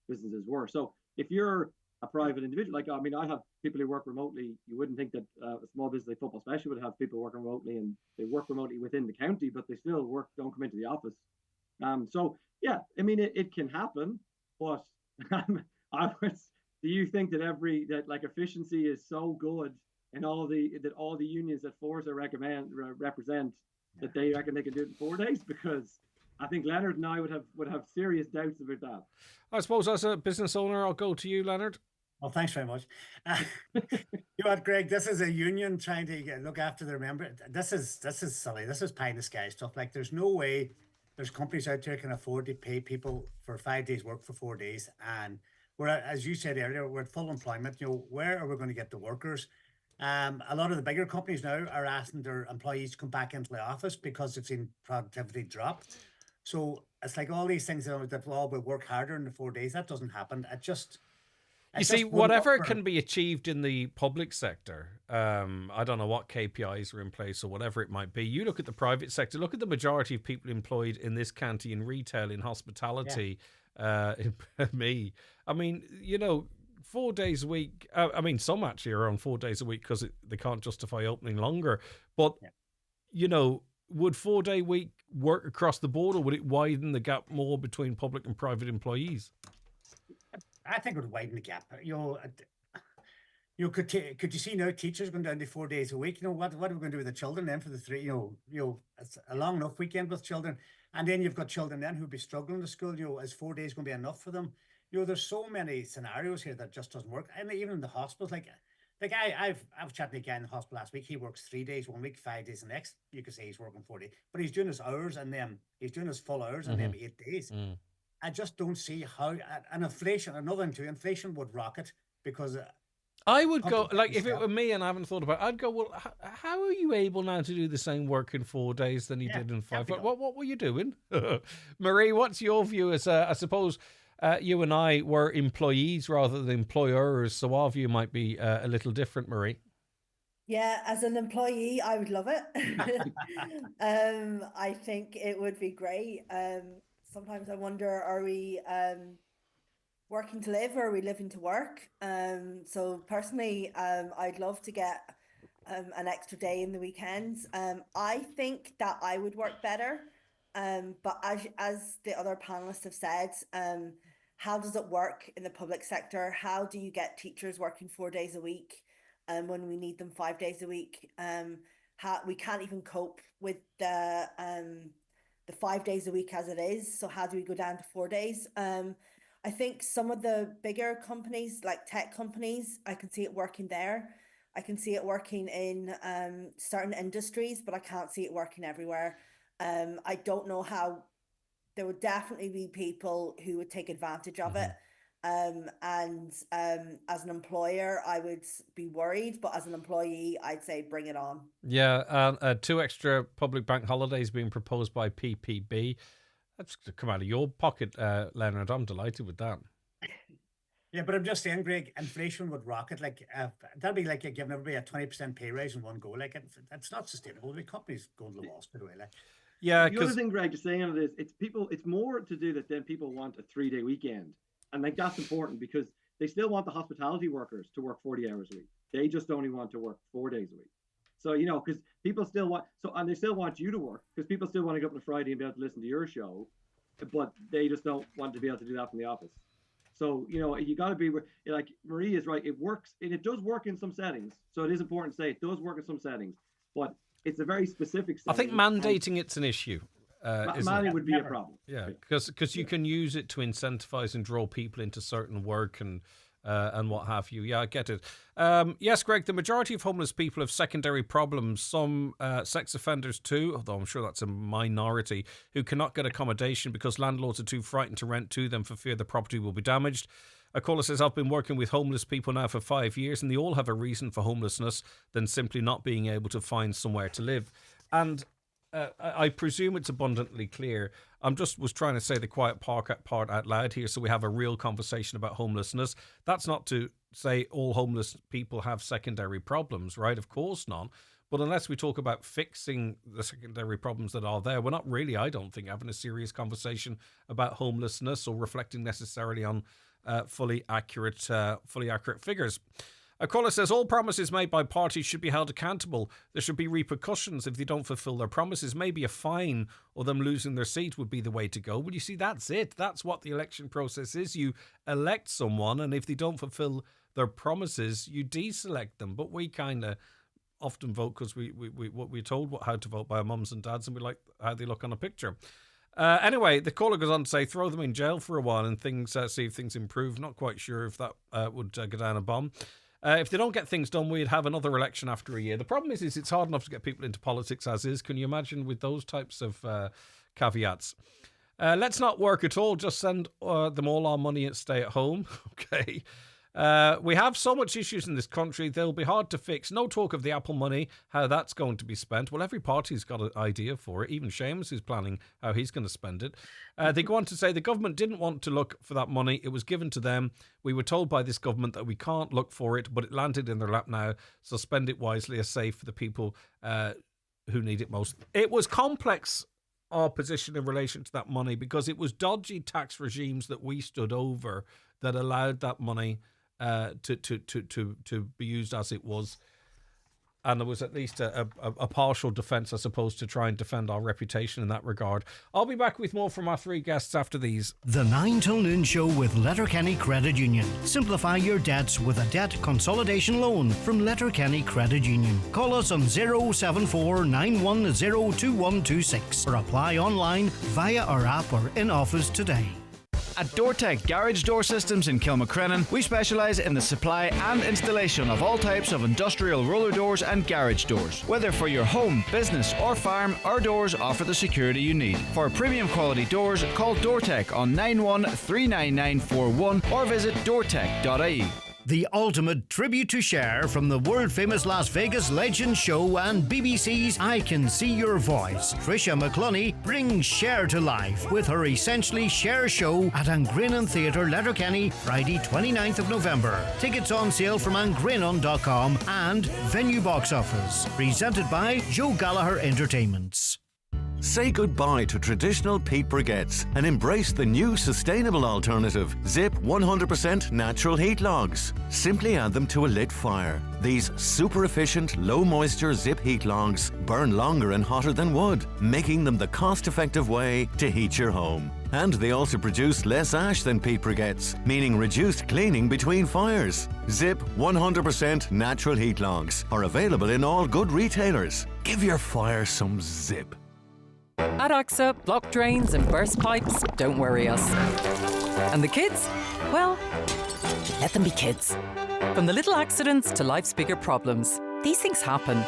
businesses were. So if you're a private individual, like, I mean, I have people who work remotely. You wouldn't think that a small business like Football Special would have people working remotely, and they work remotely within the county, but they still don't come into the office. So yeah, I mean, it can happen, but do you think that efficiency is so good and all the unions that Forza represent that they reckon they can do it in 4 days? Because I think Leonard and I would have serious doubts about that. I suppose as a business owner, I'll go to you, Leonard. Well, thanks very much. You know what, Greg? This is a union trying to look after their members. This is silly. This is pie in the sky stuff. Like, there's no way there's companies out there can afford to pay people for 5 days work for 4 days. And we're, as you said earlier, we're at full employment. You know, where are we going to get the workers? A lot of the bigger companies now are asking their employees to come back into the office because they've seen productivity drop. So it's like all these things that will work harder in the 4 days. That doesn't happen. You see, whatever can be achieved in the public sector, I don't know what KPIs are in place or whatever it might be. You look at the private sector, look at the majority of people employed in this county, in retail, in hospitality, in me. I mean, you know, 4 days a week. I mean, some actually are on 4 days a week because they can't justify opening longer. But, you know, would 4-day week work across the board, or would it widen the gap more between public and private employees? I think it would widen the gap. You know, could you see now teachers going down to 4 days a week? You know, what are we going to do with the children then for the 3? You know, it's a long enough weekend with children, and then you've got children then who'll be struggling to school. You know, is 4 days going to be enough for them? You know, there's so many scenarios here that just doesn't work. I mean, even in the hospitals, like I was chatting to a guy in the hospital last week. He works 3 days 1 week, 5 days the next. You could say he's working 4 days, but he's doing his hours and then he's doing his full hours and then 8 days. I just don't see how inflation would rocket because I would go, like, if it were me and I haven't thought about it, I'd go, well, how are you able now to do the same work in 4 days than you did in 5? What were you doing? Marie, what's your view? As I suppose you and I were employees rather than employers, so our view might be a little different, Marie. Yeah, as an employee, I would love it. I think it would be great. Sometimes I wonder, are we working to live or are we living to work? So personally, I'd love to get an extra day in the weekends. I think that I would work better. But as the other panelists have said, how does it work in the public sector? How do you get teachers working 4 days a week when we need them 5 days a week? We can't even cope with the 5 days a week as it is. So how do we go down to 4 days? I think some of the bigger companies, like tech companies, I can see it working there. I can see it working in certain industries, but I can't see it working everywhere. I don't know how. There would definitely be people who would take advantage of it. And as an employer, I would be worried, but as an employee, I'd say bring it on. Yeah, 2 extra public bank holidays being proposed by PPB. That's to come out of your pocket, Leonard. I'm delighted with that. Yeah, but I'm just saying, Greg, inflation would rocket. Like that'd be like giving everybody a 20% pay raise in one go. Like that's not sustainable. The company's going to the loss straight away. Like. Yeah, the other thing, Greg, is saying on it is it's more to do that then people want a 3-day weekend, and like that's important because they still want the hospitality workers to work 40 hours a week. They just only want to work 4 days a week. So because people still want and they still want you to work because people still want to get up on a Friday and be able to listen to your show, but they just don't want to be able to do that from the office. So, you got to be like Marie is right. It works and it does work in some settings. So it is important to say it does work in some settings, but it's a very specific setting. I think mandating it's an issue. Mandating would be a problem. Yeah, because you can use it to incentivize and draw people into certain work and what have you. Yeah, I get it. Yes, Greg, the majority of homeless people have secondary problems. Some sex offenders too, although I'm sure that's a minority, who cannot get accommodation because landlords are too frightened to rent to them for fear the property will be damaged. A caller says, I've been working with homeless people now for 5 years and they all have a reason for homelessness than simply not being able to find somewhere to live. And I presume it's abundantly clear. Was trying to say the quiet part out loud here so we have a real conversation about homelessness. That's not to say all homeless people have secondary problems, right? Of course not. But unless we talk about fixing the secondary problems that are there, we're not really, I don't think, having a serious conversation about homelessness or reflecting necessarily on fully accurate figures. A caller says all promises made by parties should be held accountable. There should be repercussions if they don't fulfil their promises. Maybe a fine or them losing their seat would be the way to go. Well, you see, that's it. That's what the election process is. You elect someone, and if they don't fulfil their promises, you deselect them. But we kind of often vote because we're told how to vote by our mums and dads, and we like how they look on a picture. Anyway, the caller goes on to say, throw them in jail for a while and see if things improve. Not quite sure if that would go down a bomb. If they don't get things done, we'd have another election after a year. The problem is it's hard enough to get people into politics as is. Can you imagine with those types of caveats? Let's not work at all. Just send them all our money and stay at home. Okay. We have so much issues in this country, they'll be hard to fix. No talk of the Apple money, how that's going to be spent. Well, every party's got an idea for it. Even Seamus is planning how he's going to spend it. They go on to say the government didn't want to look for that money. It was given to them. We were told by this government that we can't look for it, but it landed in their lap now. So spend it wisely as safe for the people who need it most. It was complex, our position in relation to that money, because it was dodgy tax regimes that we stood over that allowed that money to be used as it was, and there was at least a partial defence, I suppose, to try and defend our reputation in that regard. I'll be back with more from our 3 guests after these. The 9 till noon show with Letterkenny Credit Union. Simplify your debts with a debt consolidation loan from Letterkenny Credit Union. Call us on 074 910 2126 or apply online via our app or in office today. At DoorTech Garage Door Systems in Kilmacrennan, we specialise in the supply and installation of all types of industrial roller doors and garage doors. Whether for your home, business or farm, our doors offer the security you need. For premium quality doors, call DoorTech on 9139941 or visit doortech.ie. The ultimate tribute to Cher from the world-famous Las Vegas Legends show and BBC's I Can See Your Voice. Trisha McClunney brings Cher to life with her Essentially Cher show at Angrennan Theatre, Letterkenny, Friday 29th of November. Tickets on sale from angrennan.com and Venue Box Office. Presented by Joe Gallagher Entertainments. Say goodbye to traditional peat briquettes and embrace the new sustainable alternative, Zip 100% natural heat logs. Simply add them to a lit fire. These super efficient, low moisture Zip heat logs burn longer and hotter than wood, making them the cost-effective way to heat your home. And they also produce less ash than peat briquettes, meaning reduced cleaning between fires. Zip 100% natural heat logs are available in all good retailers. Give your fire some zip. At AXA, blocked drains and burst pipes don't worry us. And the kids? Well, let them be kids. From the little accidents to life's bigger problems, these things happen.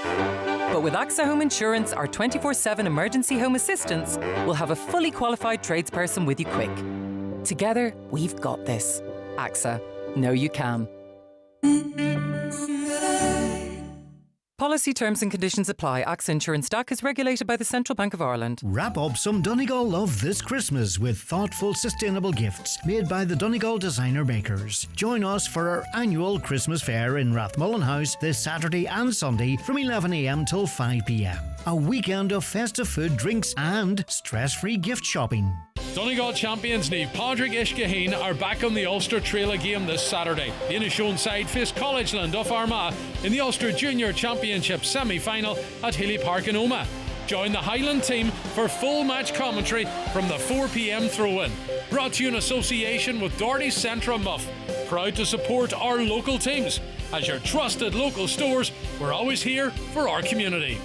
But with AXA Home Insurance, our 24/7 emergency home assistance will have a fully qualified tradesperson with you quick. Together, we've got this. AXA. Know you can. Policy terms and conditions apply. AXA Insurance DAC is regulated by the Central Bank of Ireland. Wrap up some Donegal love this Christmas with thoughtful, sustainable gifts made by the Donegal designer makers. Join us for our annual Christmas fair in Rathmullen House this Saturday and Sunday from 11 a.m. till 5 p.m. A weekend of festive food, drinks and stress-free gift shopping. Donegal champions Niamh Padraig Ishkaheen are back on the Ulster Trail again this Saturday. The Inishowen side face Collegeland of Armagh in the Ulster Junior Championship semi-final at Hilly Park in Omagh. Join the Highland team for full match commentary from the 4 p.m. throw-in. Brought to you in association with Doherty's Centra Muff. Proud to support our local teams. As your trusted local stores, we're always here for our community.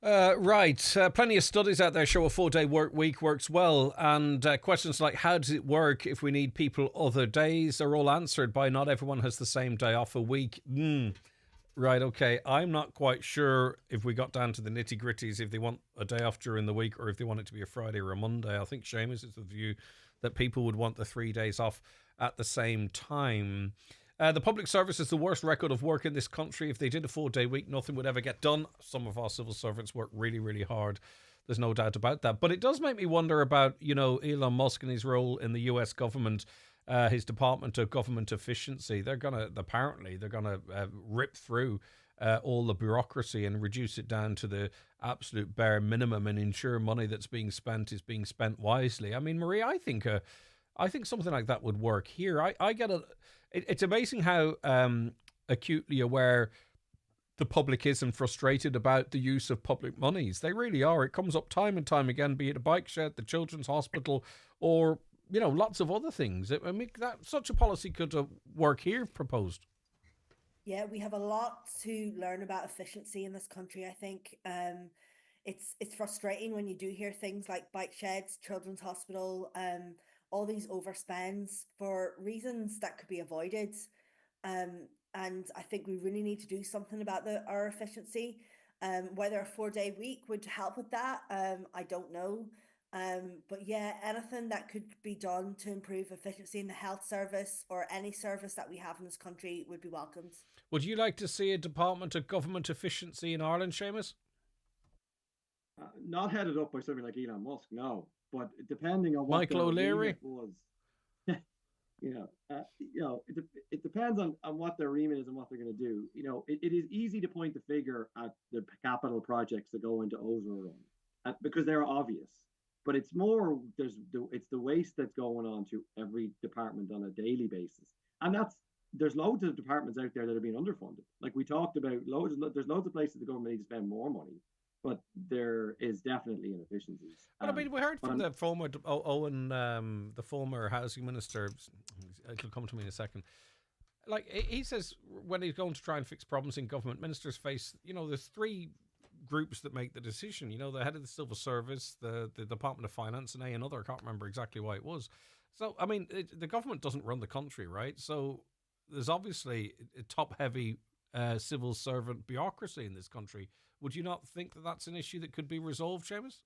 Plenty of studies out there show a 4-day work week works well, and questions like how does it work if we need people other days are all answered by not everyone has the same day off a week. Right, okay, I'm not quite sure if we got down to the nitty-gritties if they want a day off during the week or if they want it to be a Friday or a Monday. I think Seamus is the view that people would want the 3 days off at the same time. The public service is the worst record of work in this country. If they did a 4-day week, nothing would ever get done. Some of our civil servants work really, really hard. There's no doubt about that. But it does make me wonder about, Elon Musk and his role in the US government, his Department of Government Efficiency. They're going to rip through all the bureaucracy and reduce it down to the absolute bare minimum and ensure money that's being spent is being spent wisely. I mean, Marie, I think something like that would work here. It's amazing how acutely aware the public is and frustrated about the use of public monies. They really are. It comes up time and time again, be it a bike shed, the children's hospital, or lots of other things. I mean, that such a policy could work here if proposed. Yeah, we have a lot to learn about efficiency in this country. I think it's frustrating when you do hear things like bike sheds, children's hospital, all these overspends for reasons that could be avoided. And I think we really need to do something about our efficiency. Whether a 4-day week would help with that, I don't know. But yeah, anything that could be done to improve efficiency in the health service or any service that we have in this country would be welcomed. Would you like to see a Department of Government Efficiency in Ireland, Seamus? Not headed up by somebody like Elon Musk, no. But depending on what Michael O'Leary was, it depends on what their remit is and what they're going to do. It is easy to point the finger at the capital projects that go into overrun because they're obvious. But it's more it's the waste that's going on to every department on a daily basis, and there's loads of departments out there that are being underfunded. Like we talked about, there's loads of places the government needs to spend more money. But there is definitely inefficiencies. But I mean, we heard from the former Owen, the former housing minister. It'll come to me in a second. Like he says, when he's going to try and fix problems in government, ministers face, there's 3 groups that make the decision. The head of the civil service, the Department of Finance, and another. I can't remember exactly why it was. So I mean, the government doesn't run the country, right? So there's obviously a top-heavy civil servant bureaucracy in this country. Would you not think that that's an issue that could be resolved, Seamus?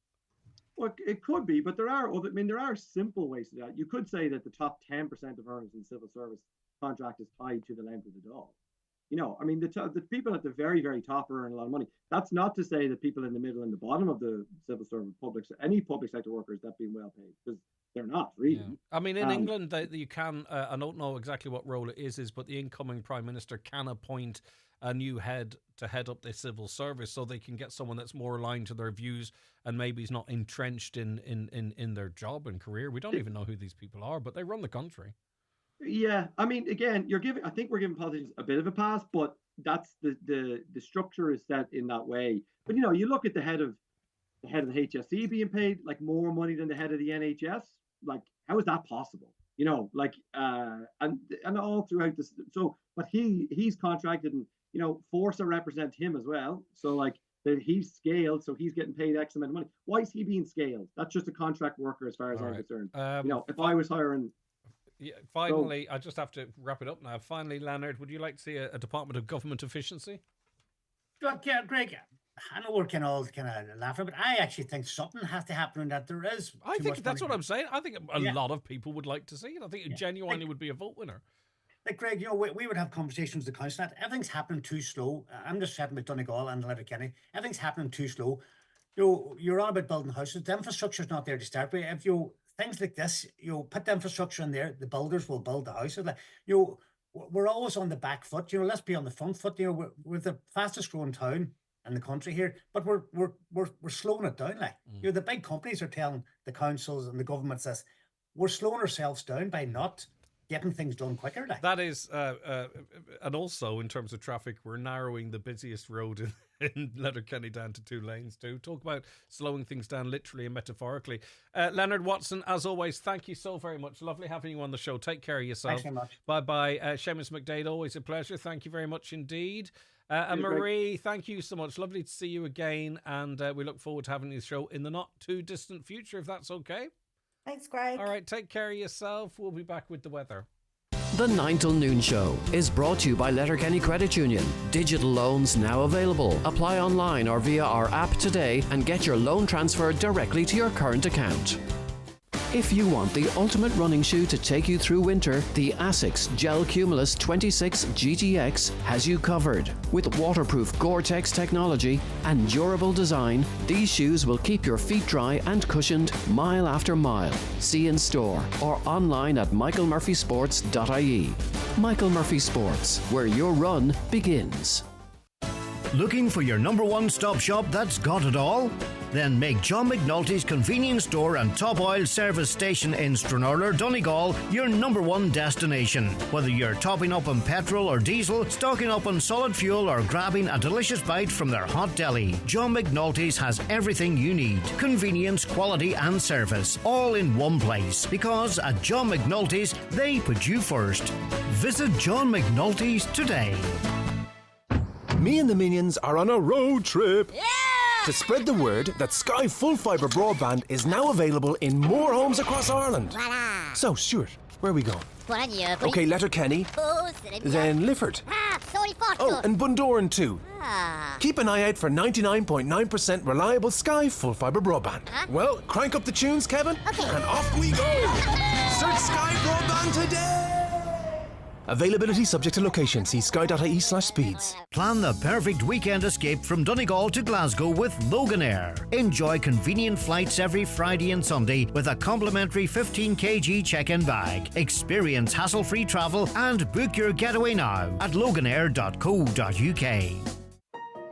Well, it could be, but there are simple ways to do that. You could say that the top 10% of earners in civil service contract is tied to the length of the job. The people at the very, very top earn a lot of money. That's not to say that people in the middle and the bottom of the civil service, any public sector workers, that being well paid, because they're not really. Yeah. I mean, in England, you can. I don't know exactly what role it is, but the incoming Prime Minister can appoint a new head to head up the civil service, so they can get someone that's more aligned to their views and maybe is not entrenched in their job and career. We don't even know who these people are, but they run the country. Yeah, I mean, again, I think we're giving politicians a bit of a pass, but that's the structure is set in that way. But you look at the head of the HSE being paid like more money than the head of the NHS. Like, how is that possible? And all throughout this. So, but he's contracted, and Forza represent him as well. So like he's scaled, so he's getting paid X amount of money. Why is he being scaled? That's just a contract worker as far as I'm concerned. If I was hiring. Yeah, finally, I just have to wrap it up now. Finally, Leonard, would you like to see a Department of Government Efficiency? Yeah, Greg, I know we're kind of laughing, but I actually think something has to happen, and that there is. I think that's what I'm saying. I think a lot of people would like to see it. I think it genuinely would be a vote winner. Like, Greg, we would have conversations with the council. Everything's happening too slow. I'm just chatting with Donegal and Letterkenny. Everything's happening too slow. You're on about building houses. The infrastructure's not there to start with. If things like this, put the infrastructure in there, the builders will build the houses. Like, we're always on the back foot. Let's be on the front foot. We're the fastest growing town in the country here, but we're slowing it down. Like, the big companies are telling the councils and the governments this. We're slowing ourselves down by not getting things done quicker. Like. That is, and also in terms of traffic, we're narrowing the busiest road in Letterkenny down to 2 lanes too. Talk about slowing things down literally and metaphorically. Leonard Watson, as always, thank you so very much. Lovely having you on the show. Take care of yourself. Thanks very much. Bye-bye. Seamus McDade, always a pleasure. Thank you very much indeed. And Marie, thank you so much. Lovely to see you again, and we look forward to having you on the show in the not too distant future, if that's okay. Thanks, Greg. All right, take care of yourself. We'll be back with the weather. The 9 till noon show is brought to you by Letterkenny Credit Union. Digital loans now available. Apply online or via our app today and get your loan transferred directly to your current account. If you want the ultimate running shoe to take you through winter, the Asics Gel Cumulus 26 GTX has you covered. With waterproof Gore-Tex technology and durable design, these shoes will keep your feet dry and cushioned mile after mile. See in store or online at michaelmurphysports.ie. Michael Murphy Sports, where your run begins. Looking for your number one stop shop that's got it all? Then make John McNulty's convenience store and top oil service station in Stranraer, Donegal your number one destination. Whether you're topping up on petrol or diesel, stocking up on solid fuel, or grabbing a delicious bite from their hot deli, John McNulty's has everything you need. Convenience, quality and service, all in one place. Because at John McNulty's, they put you first. Visit John McNulty's today. Me and the Minions are on a road trip. Yeah! To spread the word that Sky Full Fibre Broadband is now available in more homes across Ireland. Voila. So, Stuart, where are we going? Okay, Letterkenny. Then Lifford. Oh, and Bundoran too. Keep an eye out for 99.9% reliable Sky Full Fibre Broadband. Well, crank up the tunes, Kevin, and off we go. Search Sky Broadband today. Availability subject to location. See sky.ie/speeds. Plan the perfect weekend escape from Donegal to Glasgow with Loganair. Enjoy convenient flights every Friday and Sunday with a complimentary 15 kg check-in bag. Experience hassle-free travel and book your getaway now at loganair.co.uk.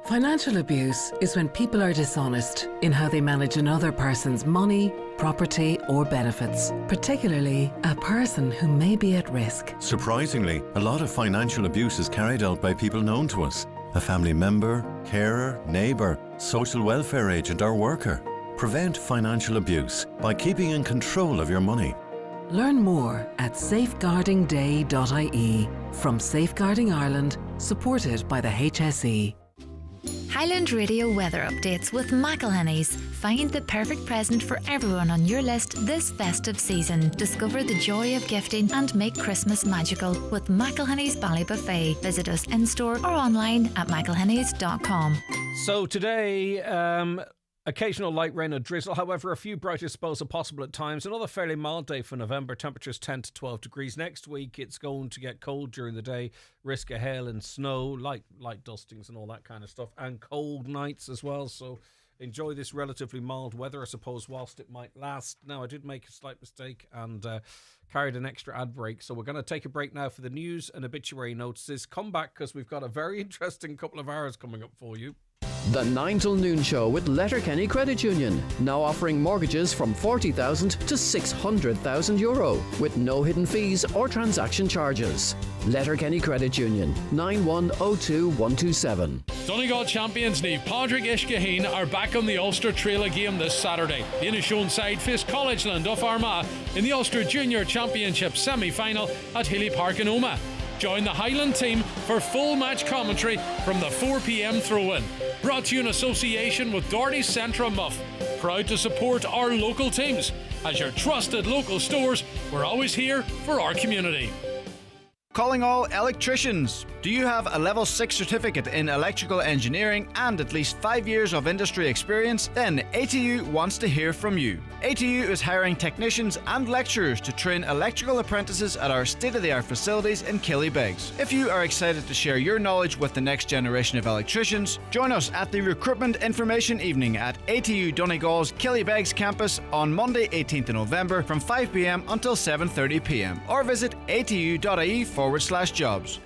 Financial abuse is when people are dishonest in how they manage another person's money, property or benefits, particularly a person who may be at risk. Surprisingly, a lot of financial abuse is carried out by people known to us. A family member, carer, neighbour, social welfare agent or worker. Prevent financial abuse by keeping in control of your money. Learn more at safeguardingday.ie from Safeguarding Ireland, supported by the HSE. Highland Radio weather updates with McElhenny's. Find the perfect present for everyone on your list this festive season. Discover the joy of gifting and make Christmas magical with McElhenny's Ballybuffet. Visit us in-store or online at mcelhennys.com. So today, occasional light rain or drizzle. However, a few brighter spells are possible at times. Another fairly mild day for November. Temperatures 10 to 12 degrees. Next week, it's going to get cold during the day. Risk of hail and snow, light dustings and all that kind of stuff. And cold nights as well. So enjoy this relatively mild weather, I suppose, whilst it might last. Now, I did make a slight mistake and carried an extra ad break. So we're going to take a break now for the news and obituary notices. Come back because we've got a very interesting couple of hours coming up for you. The 9 till noon show with Letterkenny Credit Union, now offering mortgages from €40,000 to €600,000 with no hidden fees or transaction charges. Letterkenny Credit Union, 9102127. Donegal champions Niamh Padraig Ishkaheen are back on the Ulster Trail game this Saturday. The Inishowen side face Collegeland of Armagh in the Ulster Junior Championship semi-final at Hilly Park in Omagh. Join the Highland team for full match commentary from the 4 p.m. throw-in. Brought to you in association with Doherty's Centra Muff. Proud to support our local teams. As your trusted local stores, we're always here for our community. Calling all electricians. Do you have a level 6 certificate in electrical engineering and at least 5 years of industry experience? Then ATU wants to hear from you. ATU is hiring technicians and lecturers to train electrical apprentices at our state-of-the-art facilities in Killybegs. If you are excited to share your knowledge with the next generation of electricians, join us at the Recruitment Information Evening at ATU Donegal's Killybegs campus on Monday 18th of November from 5 p.m. until 7:30 p.m. or visit atu.ie/jobs.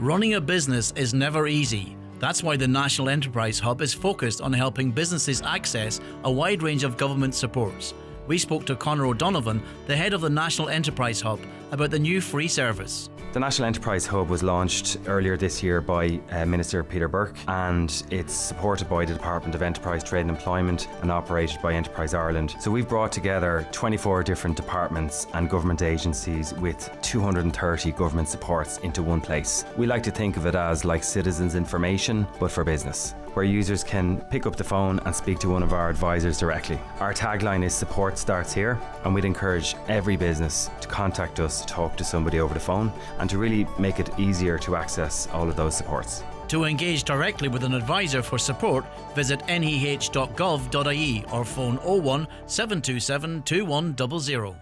Running a business is never easy. That's why the National Enterprise Hub is focused on helping businesses access a wide range of government supports. We spoke to Conor O'Donovan, the head of the National Enterprise Hub, about the new free service. The National Enterprise Hub was launched earlier this year by Minister Peter Burke, and it's supported by the Department of Enterprise, Trade and Employment and operated by Enterprise Ireland. So we've brought together 24 different departments and government agencies with 230 government supports into one place. We like to think of it as like citizens' information, but for business, where users can pick up the phone and speak to one of our advisors directly. Our tagline is "Support starts here," and we'd encourage every business to contact us to talk to somebody over the phone and to really make it easier to access all of those supports. To engage directly with an advisor for support, visit neh.gov.ie or phone 01 727 2100.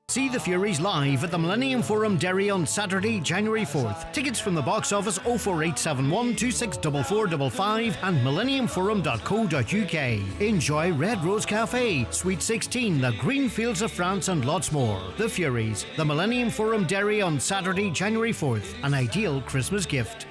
See the Furies live at the Millennium Forum Derry on Saturday, January 4th. Tickets from the box office 04871 264455 and millenniumforum.co.uk. Enjoy Red Rose Cafe, Suite 16, the Green Fields of France and lots more. The Furies, the Millennium Forum Derry on Saturday, January 4th. An ideal Christmas gift.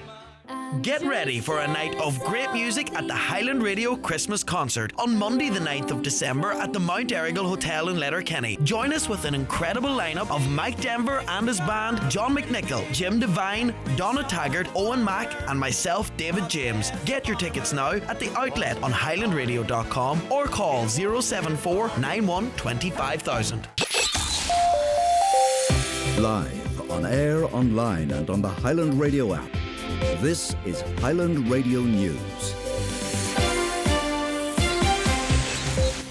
Get ready for a night of great music at the Highland Radio Christmas Concert on Monday the 9th of December at the Mount Errigal Hotel in Letterkenny. Join us with an incredible lineup of Mike Denver and his band, John McNichol, Jim Devine, Donna Taggart, Owen Mack and myself, David James. Get your tickets now at the outlet on highlandradio.com or call 074 91 25000. Live, on air, online and on the Highland Radio app. This is Highland Radio News.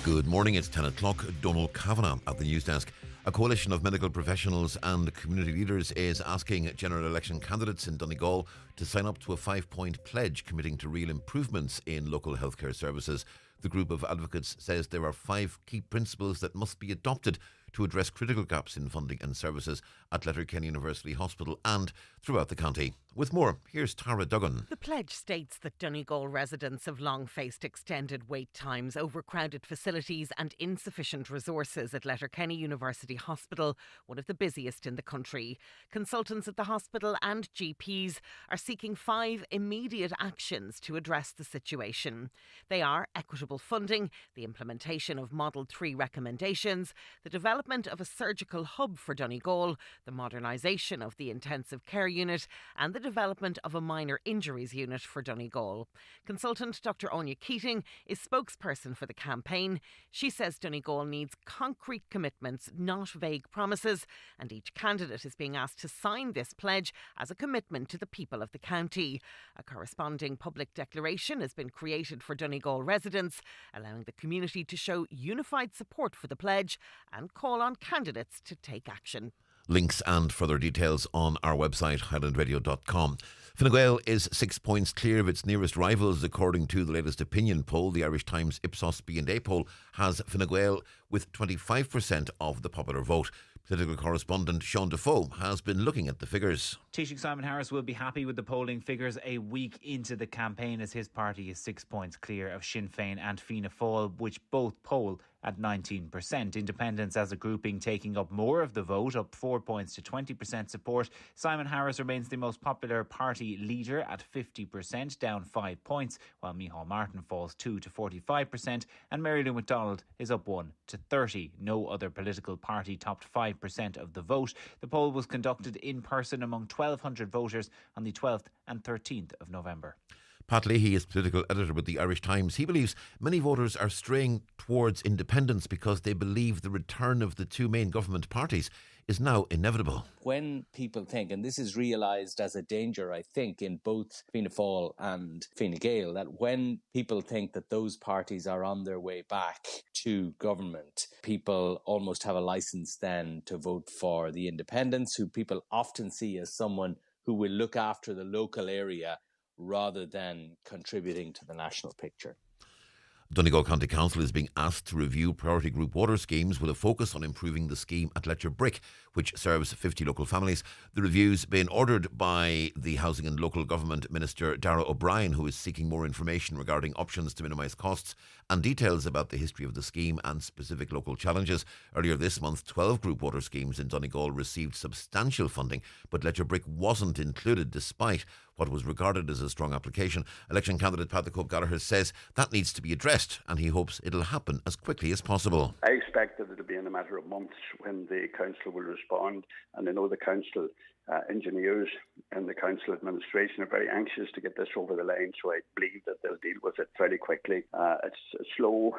Good morning, it's 10 o'clock. Donald Kavanagh at the news desk. A coalition of medical professionals and community leaders is asking general election candidates in Donegal to sign up to a 5-point pledge committing to real improvements in local healthcare services. The group of advocates says there are 5 key principles that must be adopted to address critical gaps in funding and services at Letterkenny University Hospital and throughout the county. With more, here's Tara Duggan. The pledge states that Donegal residents have long faced extended wait times, overcrowded facilities and insufficient resources at Letterkenny University Hospital, one of the busiest in the country. Consultants at the hospital and GPs are seeking 5 immediate actions to address the situation. They are equitable funding, the implementation of Model 3 recommendations, the development of a surgical hub for Donegal, the modernisation of the intensive care unit and the development of a minor injuries unit for Donegal. Consultant Dr Anya Keating is spokesperson for the campaign. She says Donegal needs concrete commitments, not vague promises, and each candidate is being asked to sign this pledge as a commitment to the people of the county. A corresponding public declaration has been created for Donegal residents, allowing the community to show unified support for the pledge and call on candidates to take action. Links and further details on our website, highlandradio.com. Fine Gael is 6 points clear of its nearest rivals, according to the latest opinion poll. The Irish Times Ipsos B&A poll has Fine Gael with 25% of the popular vote. Political correspondent Sean Defoe has been looking at the figures. Taoiseach Simon Harris will be happy with the polling figures a week into the campaign, as his party is 6 points clear of Sinn Féin and Fianna Fáil, which both poll at 19%. Independents as a grouping taking up more of the vote, up 4 points to 20% support. Simon Harris remains the most popular party leader at 50%, down 5 points, while Micheál Martin falls 2 to 45%, and Mary Lou McDonald is up 1 to 30. No other political party topped 5% of the vote. The poll was conducted in person among 1,200 voters on the 12th and 13th of November. Pat Leahy is political editor with the Irish Times. He believes many voters are straying towards independence because they believe the return of the two main government parties is now inevitable. When people think, and this is realised as a danger, I think, in both Fianna Fáil and Fine Gael, that when people think that those parties are on their way back to government, people almost have a licence then to vote for the independents, who people often see as someone who will look after the local area rather than contributing to the national picture. Donegal County Council is being asked to review priority group water schemes with a focus on improving the scheme at Letcher Brick, which serves 50 local families. The review's been ordered by the Housing and Local Government Minister Darragh O'Brien, who is seeking more information regarding options to minimise costs and details about the history of the scheme and specific local challenges. Earlier this month, 12 group water schemes in Donegal received substantial funding, but Letcher Brick wasn't included despite what was regarded as a strong application. Election candidate Pat the Cope Gallagher says that needs to be addressed, and he hopes it'll happen as quickly as possible. I expect that it'll be in a matter of months when the council will respond, and I know the council engineers and the council administration are very anxious to get this over the line, so I believe that they'll deal with it fairly quickly. It's a slow,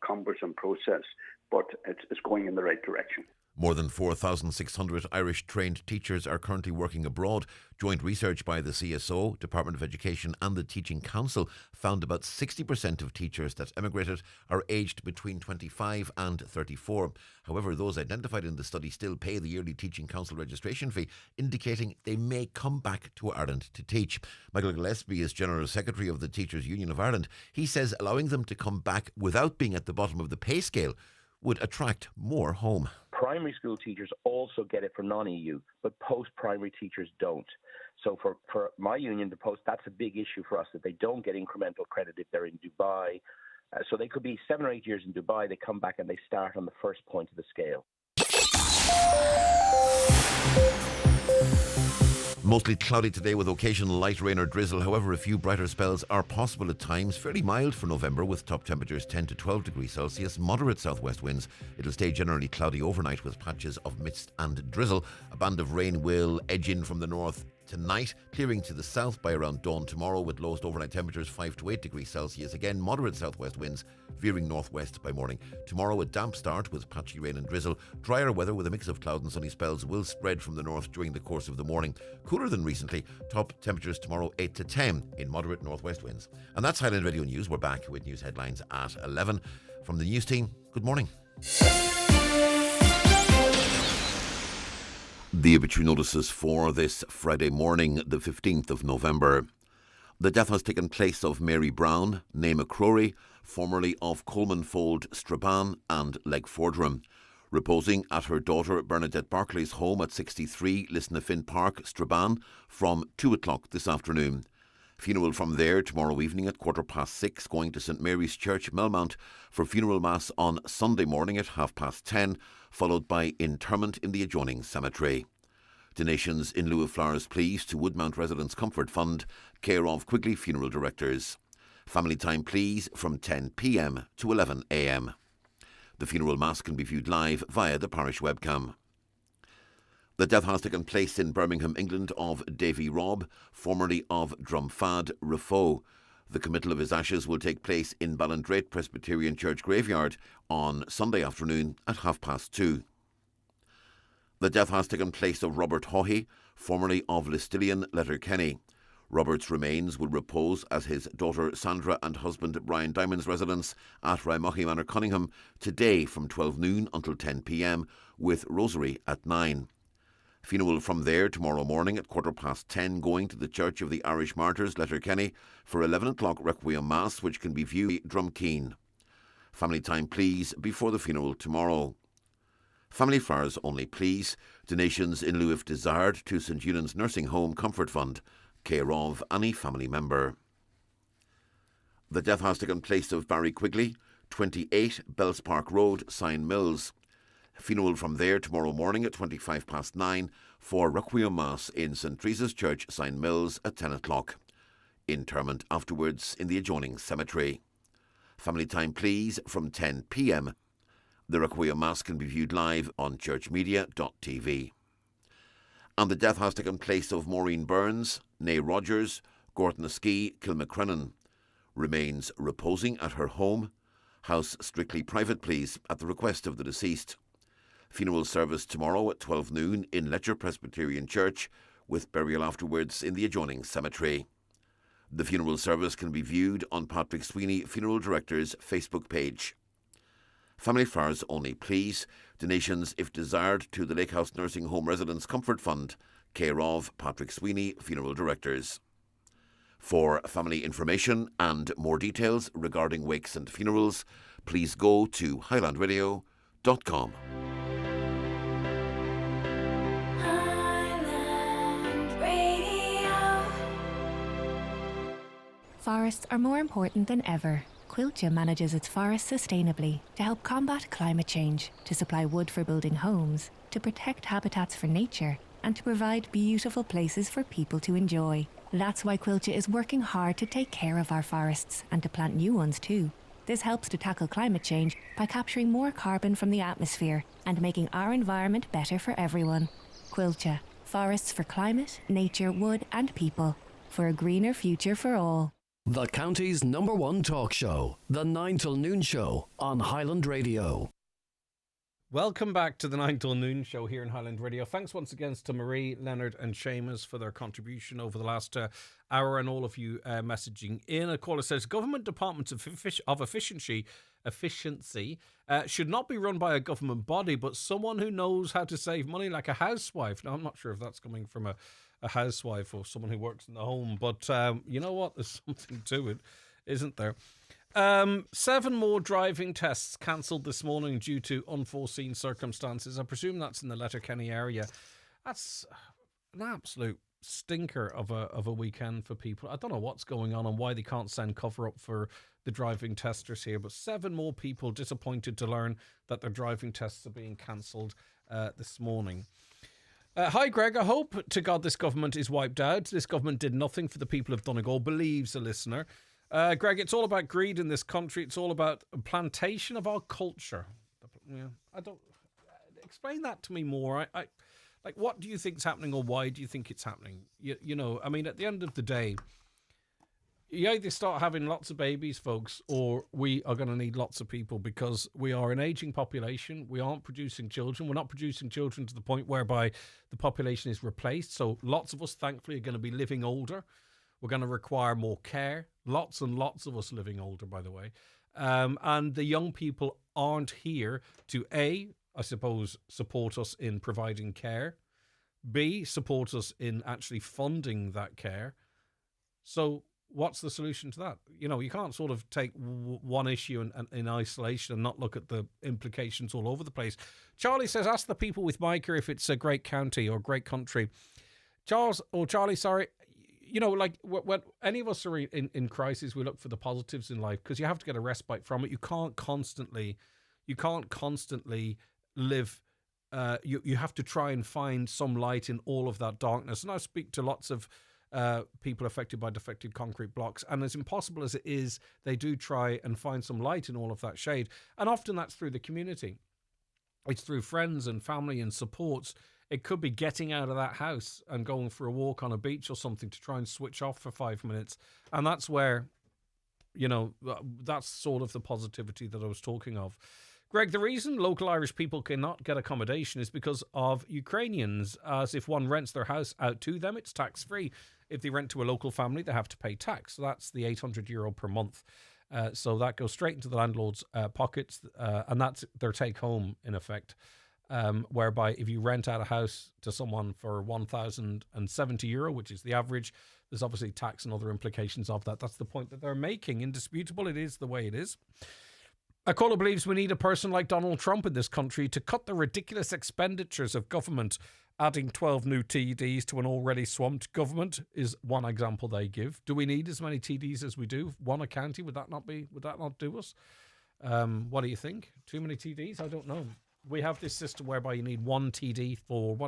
cumbersome process, but it's going in the right direction. More than 4,600 Irish-trained teachers are currently working abroad. Joint research by the CSO, Department of Education and the Teaching Council found about 60% of teachers that emigrated are aged between 25 and 34. However, those identified in the study still pay the yearly Teaching Council registration fee, indicating they may come back to Ireland to teach. Michael Gillespie is General Secretary of the Teachers Union of Ireland. He says allowing them to come back without being at the bottom of the pay scale would attract more home. Primary school teachers also get it for non-EU, but post-primary teachers don't. So for my union, that's a big issue for us, that they don't get incremental credit if they're in Dubai. So they could be 7 or 8 years in Dubai, they come back and they start on the first point of the scale. Mostly cloudy today with occasional light rain or drizzle. However, a few brighter spells are possible at times. Fairly mild for November with top temperatures 10 to 12 degrees Celsius. Moderate southwest winds. It'll stay generally cloudy overnight with patches of mist and drizzle. A band of rain will edge in from the north tonight, clearing to the south by around dawn tomorrow with lowest overnight temperatures 5 to 8 degrees Celsius. Again, moderate southwest winds veering northwest by morning. Tomorrow a damp start with patchy rain and drizzle. Drier weather with a mix of cloud and sunny spells will spread from the north during the course of the morning. Cooler than recently. Top temperatures tomorrow 8 to 10 in moderate northwest winds. And that's Highland Radio News. We're back with news headlines at 11. From the news team, good morning. The obituary notices for this Friday morning, the 15th of November. The death has taken place of Mary Brown, née McCrory, formerly of Colemanfold, Strabane and Legfordrum, reposing at her daughter Bernadette Barclay's home at 63 Lisnafin Park, Strabane, from 2 o'clock this afternoon. Funeral from there tomorrow evening at 6:15, going to St Mary's Church, Melmount, for funeral mass on Sunday morning at 10:30, followed by interment in the adjoining cemetery. Donations in lieu of flowers, please, to Woodmount Residents Comfort Fund, care of Quigley Funeral Directors. Family time, please, from 10 p.m. to 11 a.m. The funeral mass can be viewed live via the parish webcam. The death has taken place in Birmingham, England, of Davy Robb, formerly of Drumfad Rafo. The committal of his ashes will take place in Ballindrate Presbyterian Church Graveyard on Sunday afternoon at 2:30. The death has taken place of Robert Haughey, formerly of Listillion, Letterkenny. Robert's remains will repose at his daughter Sandra and husband Brian Diamond's residence at Raimochi Manor, Cunningham, today from 12 noon until 10 p.m, with rosary at 9. Funeral from there tomorrow morning at 10:15, going to the Church of the Irish Martyrs, Letterkenny, for 11 o'clock Requiem Mass, which can be viewed Drumkeen. Family time, please, before the funeral tomorrow. Family flowers only, please. Donations in lieu if desired to St Eunan's Nursing Home Comfort Fund, care of any family member. The death has taken place of Barry Quigley, 28 Bells Park Road, Sign Mills. Funeral from there tomorrow morning at 9:25 for Requiem Mass in St Teresa's Church, Sign Mills, at 10 o'clock. Interment afterwards in the adjoining cemetery. Family time, please, from 10 p.m. The Requiem Mass can be viewed live on churchmedia.tv. And the death has taken place of Maureen Burns, née Rogers, Gortnaski Kilmacrennan remains reposing at her home. House strictly private, please, at the request of the deceased. Funeral service tomorrow at 12 noon in Letcher Presbyterian Church, with burial afterwards in the adjoining cemetery. The funeral service can be viewed on Patrick Sweeney Funeral Director's Facebook page. Family flowers only, please. Donations, if desired, to the Lake House Nursing Home Residents Comfort Fund, care of Patrick Sweeney Funeral Directors. For family information and more details regarding wakes and funerals, please go to highlandradio.com. Forests are more important than ever. Quilcha manages its forests sustainably to help combat climate change, to supply wood for building homes, to protect habitats for nature, and to provide beautiful places for people to enjoy. That's why Quilcha is working hard to take care of our forests and to plant new ones too. This helps to tackle climate change by capturing more carbon from the atmosphere and making our environment better for everyone. Quilcha, forests for climate, nature, wood and people. For a greener future for all. The county's #1 talk show, the 9 till noon show on Highland Radio. Welcome back to the 9 till noon show here in Highland Radio. Thanks once again to Marie, Leonard and Seamus for their contribution over the last hour, and all of you messaging in. A caller says, government departments of efficiency should not be run by a government body, but someone who knows how to save money, like a housewife. Now, I'm not sure if that's coming from a housewife or someone who works in the home, but you know what? There's something to it, isn't there? 7 more driving tests cancelled this morning due to unforeseen circumstances. I presume that's in the Letterkenny area. That's an absolute stinker of a weekend for people. I don't know what's going on and why they can't send cover up for the driving testers here, but 7 more people disappointed to learn that their driving tests are being cancelled this morning. Hi, Greg. I hope to God this government is wiped out. This government did nothing for the people of Donegal, believes a listener. Greg, it's all about greed in this country. It's all about plantation of our culture. Yeah, I don't... Explain that to me more. I like, what do you think's happening, or why do you think it's happening? You know, I mean, at the end of the day, you either start having lots of babies, folks, or we are going to need lots of people, because we are an aging population. We aren't producing children. We're not producing children to the point whereby the population is replaced. So lots of us, thankfully, are going to be living older. We're going to require more care. Lots and lots of us living older, by the way. And the young people aren't here to, A, I suppose, support us in providing care. B, support us in actually funding that care. So what's the solution to that? You know, you can't sort of take one issue in isolation and not look at the implications all over the place. Charlie says, ask the people with Micah if it's a great county or great country. Charlie, sorry. You know, like when any of us are in crisis, we look for the positives in life, because you have to get a respite from it. You can't constantly live. You have to try and find some light in all of that darkness. And I speak to lots of people affected by defective concrete blocks, and as impossible as it is, they do try and find some light in all of that shade. And often that's through the community. It's through friends and family and supports. It could be getting out of that house and going for a walk on a beach or something to try and switch off for 5 minutes. And that's where, you know, that's sort of the positivity that I was talking of. Greg, the reason local Irish people cannot get accommodation is because of Ukrainians, as if one rents their house out to them, it's tax-free. If they rent to a local family, they have to pay tax. So that's the €800 per month. So that goes straight into the landlord's pockets, and that's their take-home, in effect. Whereby if you rent out a house to someone for €1,070, which is the average, there's obviously tax and other implications of that. That's the point that they're making. Indisputable, it is the way it is. A caller believes we need a person like Donald Trump in this country to cut the ridiculous expenditures of government. Adding 12 new TDs to an already swamped government is one example they give. Do we need as many TDs as we do? One a county, would that not do us? What do you think? Too many TDs? I don't know. We have this system whereby you need one TD for,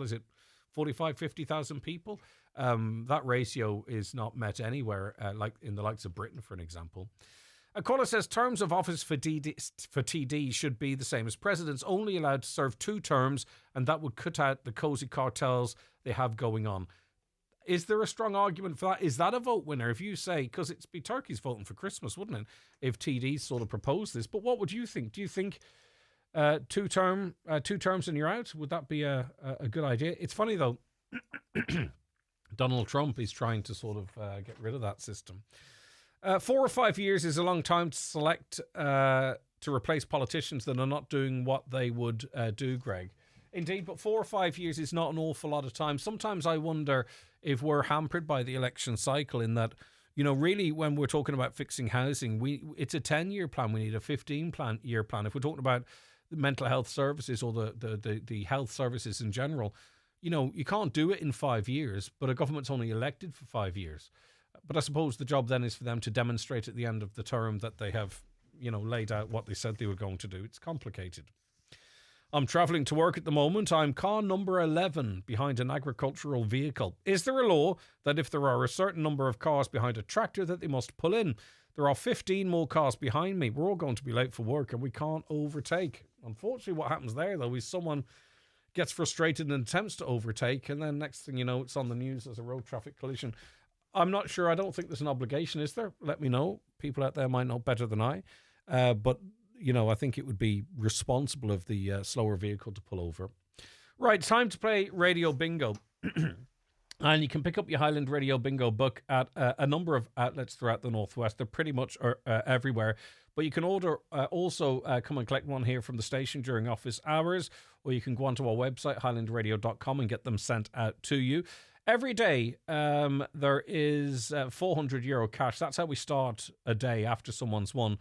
50,000 people? That ratio is not met anywhere, like in the likes of Britain, for an example. A caller says terms of office for TD should be the same as presidents, only allowed to serve 2 terms, and that would cut out the cosy cartels they have going on. Is there a strong argument for that? Is that a vote winner? If you say, because it'd be Turkey's voting for Christmas, wouldn't it? If TDs sort of proposed this. But what would you think? Do you think two terms and you're out? Would that be a good idea? It's funny though. Donald Trump is trying to sort of get rid of that system. 4 or 5 years is a long time to select to replace politicians that are not doing what they would do, Greg. Indeed, but 4 or 5 years is not an awful lot of time. Sometimes I wonder if we're hampered by the election cycle in that, you know, really when we're talking about fixing housing, it's a 10-year plan. We need a 15-year plan. If we're talking about the mental health services or the health services in general, you know, you can't do it in 5 years, but a government's only elected for 5 years. But I suppose the job then is for them to demonstrate at the end of the term that they have, you know, laid out what they said they were going to do. It's complicated. I'm travelling to work at the moment. I'm car number 11 behind an agricultural vehicle. Is there a law that if there are a certain number of cars behind a tractor that they must pull in? There are 15 more cars behind me. We're all going to be late for work and we can't overtake. Unfortunately, what happens there, though, is someone gets frustrated and attempts to overtake, and then next thing you know, it's on the news as a road traffic collision. I'm not sure. I don't think there's an obligation, is there? Let me know. People out there might know better than I. But you know, I think it would be responsible of the slower vehicle to pull over. Right, time to play Radio Bingo. And you can pick up your Highland Radio Bingo book at a number of outlets throughout the Northwest. They're pretty much everywhere. But you can also come and collect one here from the station during office hours, or you can go onto our website, highlandradio.com, and get them sent out to you. Every day, there is €400 cash. That's how we start a day after someone's won.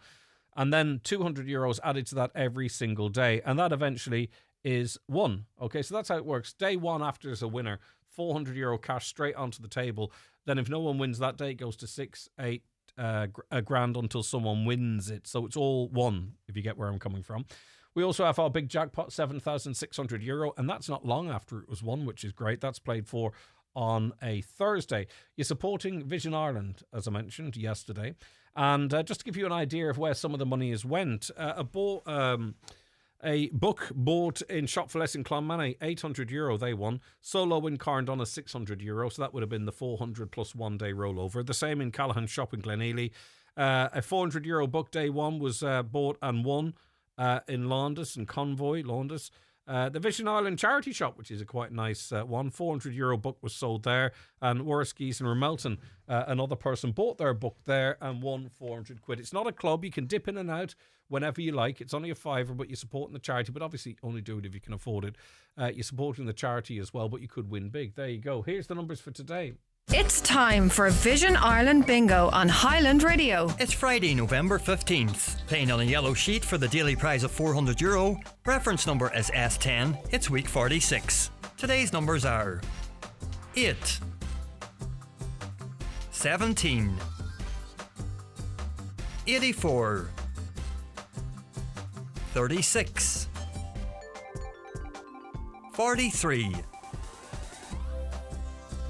And then €200 added to that every single day. And that eventually is won. Okay, so that's how it works. Day one after there's a winner, €400 cash straight onto the table. Then if no one wins that day, it goes to 6, 8 grand until someone wins it. So it's all won, if you get where I'm coming from. We also have our big jackpot, €7,600. And that's not long after it was won, which is great. That's played for on a Thursday. You're supporting Vision Ireland, as I mentioned yesterday. And just to give you an idea of where some of the money has went, a book bought in Shop for Less in Clonmany, €800 they won. Solo in Carndonna, €600. So that would have been the 400 plus 1 day rollover. The same in Callahan Shop in Glenealy. A €400 book day one was bought and won in Laundus and Convoy, Laundus. The Vision Ireland charity shop, which is a quite nice one, €400 book was sold there, and Worskies and Ramelton, another person bought their book there and won £400. It's not a club, you can dip in and out whenever you like. It's only a £5, but you're supporting the charity, but obviously only do it if you can afford it. You're supporting the charity as well, but you could win big. There you go. Here's the numbers for today. It's time for Vision Ireland Bingo on Highland Radio. It's Friday, November 15th. Playing on a yellow sheet for the daily prize of €400. Reference number is S10. It's week 46. Today's numbers are 8, 17, 84, 36, 43,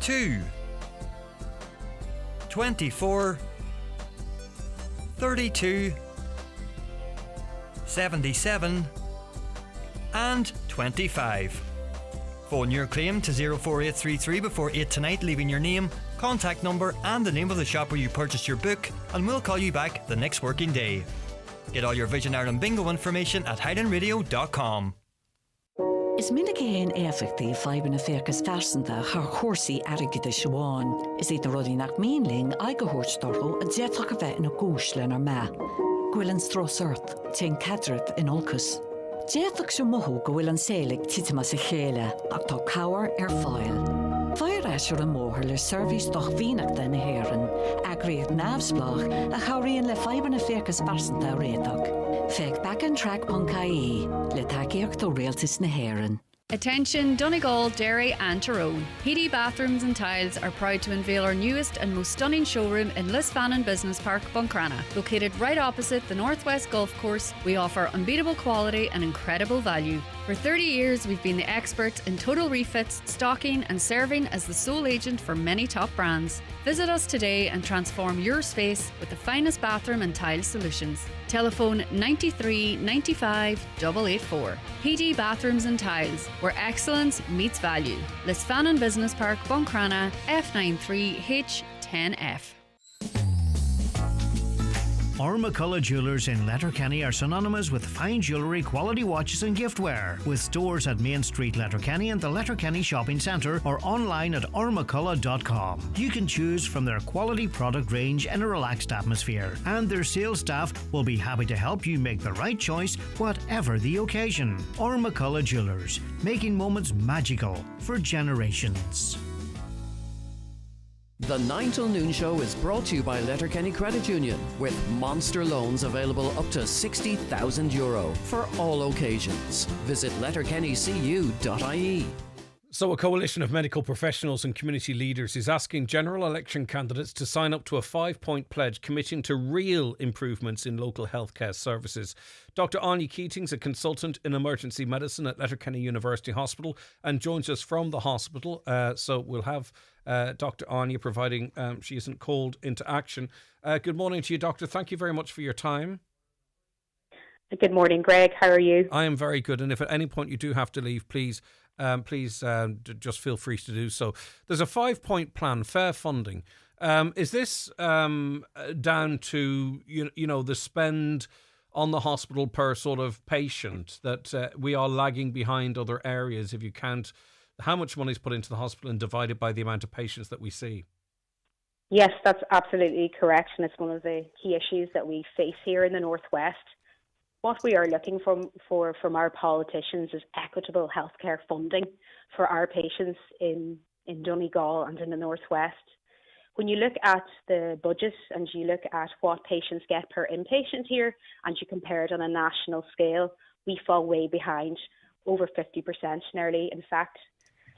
2, 24, 32, 77 and 25. Phone your claim to 04833 before 8 tonight, leaving your name, contact number and the name of the shop where you purchased your book, and we'll call you back the next working day. Get all your Vision Ireland Bingo information at highlandradio.com. Is minic héin éfachtaí feibanna féchas fersanta haar chórsaí airgid a siobháin. Is éidir rudí nach míonling aige thuirtearthu a déadach a bheith ina gúislein ar mea. Gwyl an strosart, tein cadrad in olcus. Déadach se mothú go bhfuil an saolig titama sa chéile, ach tá cabhar ar fáil. Fáir eisiir an móthir le service doch bhíonachta na hÉireann, agréad neamhsplach a chairíonn le feibanna féchas fersanta a réadach. Feich backandtrack.ie le takeíocht ó réaltas na hÉireann. Attention Donegal, Derry and Tyrone. Heady Bathrooms and Tiles are proud to unveil our newest and most stunning showroom in Lisfannon Business Park, Buncrana. Located right opposite the Northwest Golf Course, we offer unbeatable quality and incredible value. For 30 years, we've been the experts in total refits, stocking, and serving as the sole agent for many top brands. Visit us today and transform your space with the finest bathroom and tile solutions. Telephone 93 95 884. PD Bathrooms and Tiles, where excellence meets value. Lisfannon Business Park, Buncrana, F93H10F. McCullough Jewellers in Letterkenny are synonymous with fine jewellery, quality watches and giftware. With stores at Main Street, Letterkenny and the Letterkenny Shopping Centre, or online at ormccullough.com. You can choose from their quality product range in a relaxed atmosphere, and their sales staff will be happy to help you make the right choice, whatever the occasion. McCullough Jewellers, making moments magical for generations. The 9 till noon show is brought to you by Letterkenny Credit Union, with monster loans available up to €60,000 for all occasions. Visit letterkennycu.ie. So a coalition of medical professionals and community leaders is asking general election candidates to sign up to a 5-point pledge committing to real improvements in local healthcare services. Dr. Anya Keating's a consultant in emergency medicine at Letterkenny University Hospital and joins us from the hospital. So we'll have Dr. Anya providing she isn't called into action. Good morning to you, Doctor. Thank you very much for your time. Good morning, Greg. How are you? I am very good. And if at any point you do have to leave, please just feel free to do so. There's a 5-point plan, fair funding. Is this down to you know the spend on the hospital per sort of patient that we are lagging behind other areas? If you count how much money is put into the hospital and divided by the amount of patients that we see. Yes, that's absolutely correct, and it's one of the key issues that we face here in the Northwest. What we are looking from our politicians is equitable healthcare funding for our patients in Donegal and in the Northwest. When you look at the budget and you look at what patients get per inpatient here and you compare it on a national scale, we fall way behind, over 50% nearly, in fact.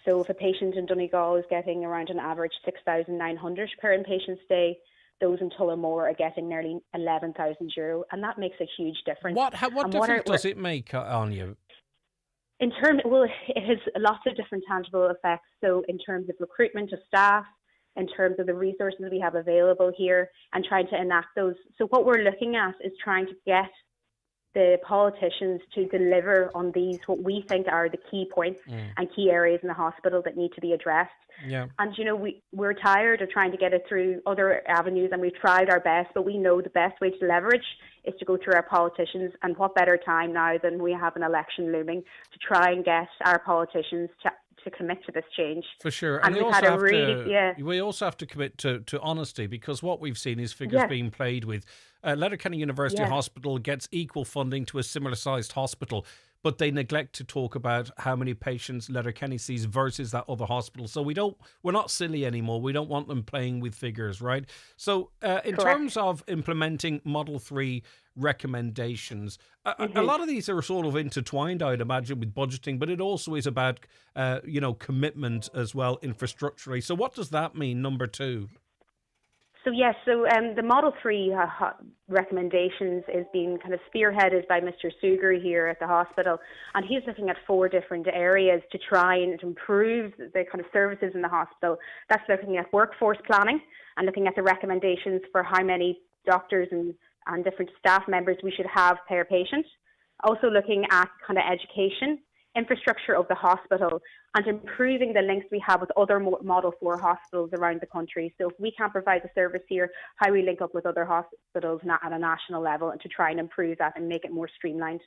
So if a patient in Donegal is getting around an average 6,900 per inpatient stay, those in Tullamore are getting nearly €11,000, and that makes a huge difference. What difference does it make on you? It has lots of different tangible effects. So in terms of recruitment of staff, in terms of the resources we have available here, and trying to enact those. So what we're looking at is trying to get the politicians to deliver on these, what we think are the key points and key areas in the hospital that need to be addressed. Yeah. And, we're tired of trying to get it through other avenues, and we've tried our best, but we know the best way to leverage is to go through our politicians. And what better time now than we have an election looming to try and get our politicians to commit to this change. For sure. And we also have to commit to honesty, because what we've seen is figures being played with. Letterkenny University Hospital gets equal funding to a similar sized hospital, but they neglect to talk about how many patients Letterkenny sees versus that other hospital. So we're not silly anymore. We don't want them playing with figures, right? So in terms of implementing Model 3 recommendations, a lot of these are sort of intertwined, I'd imagine, with budgeting, but it also is about, commitment as well, infrastructurally. So what does that mean, number 2? So the Model 3 recommendations is being kind of spearheaded by Mr. Sugar here at the hospital, and he's looking at 4 different areas to try and improve the kind of services in the hospital. That's looking at workforce planning and looking at the recommendations for how many doctors and different staff members we should have per patient. Also looking at kind of education, infrastructure of the hospital, and improving the links we have with other Model 4 hospitals around the country. So if we can't provide the service here, how we link up with other hospitals at a national level, and to try and improve that and make it more streamlined.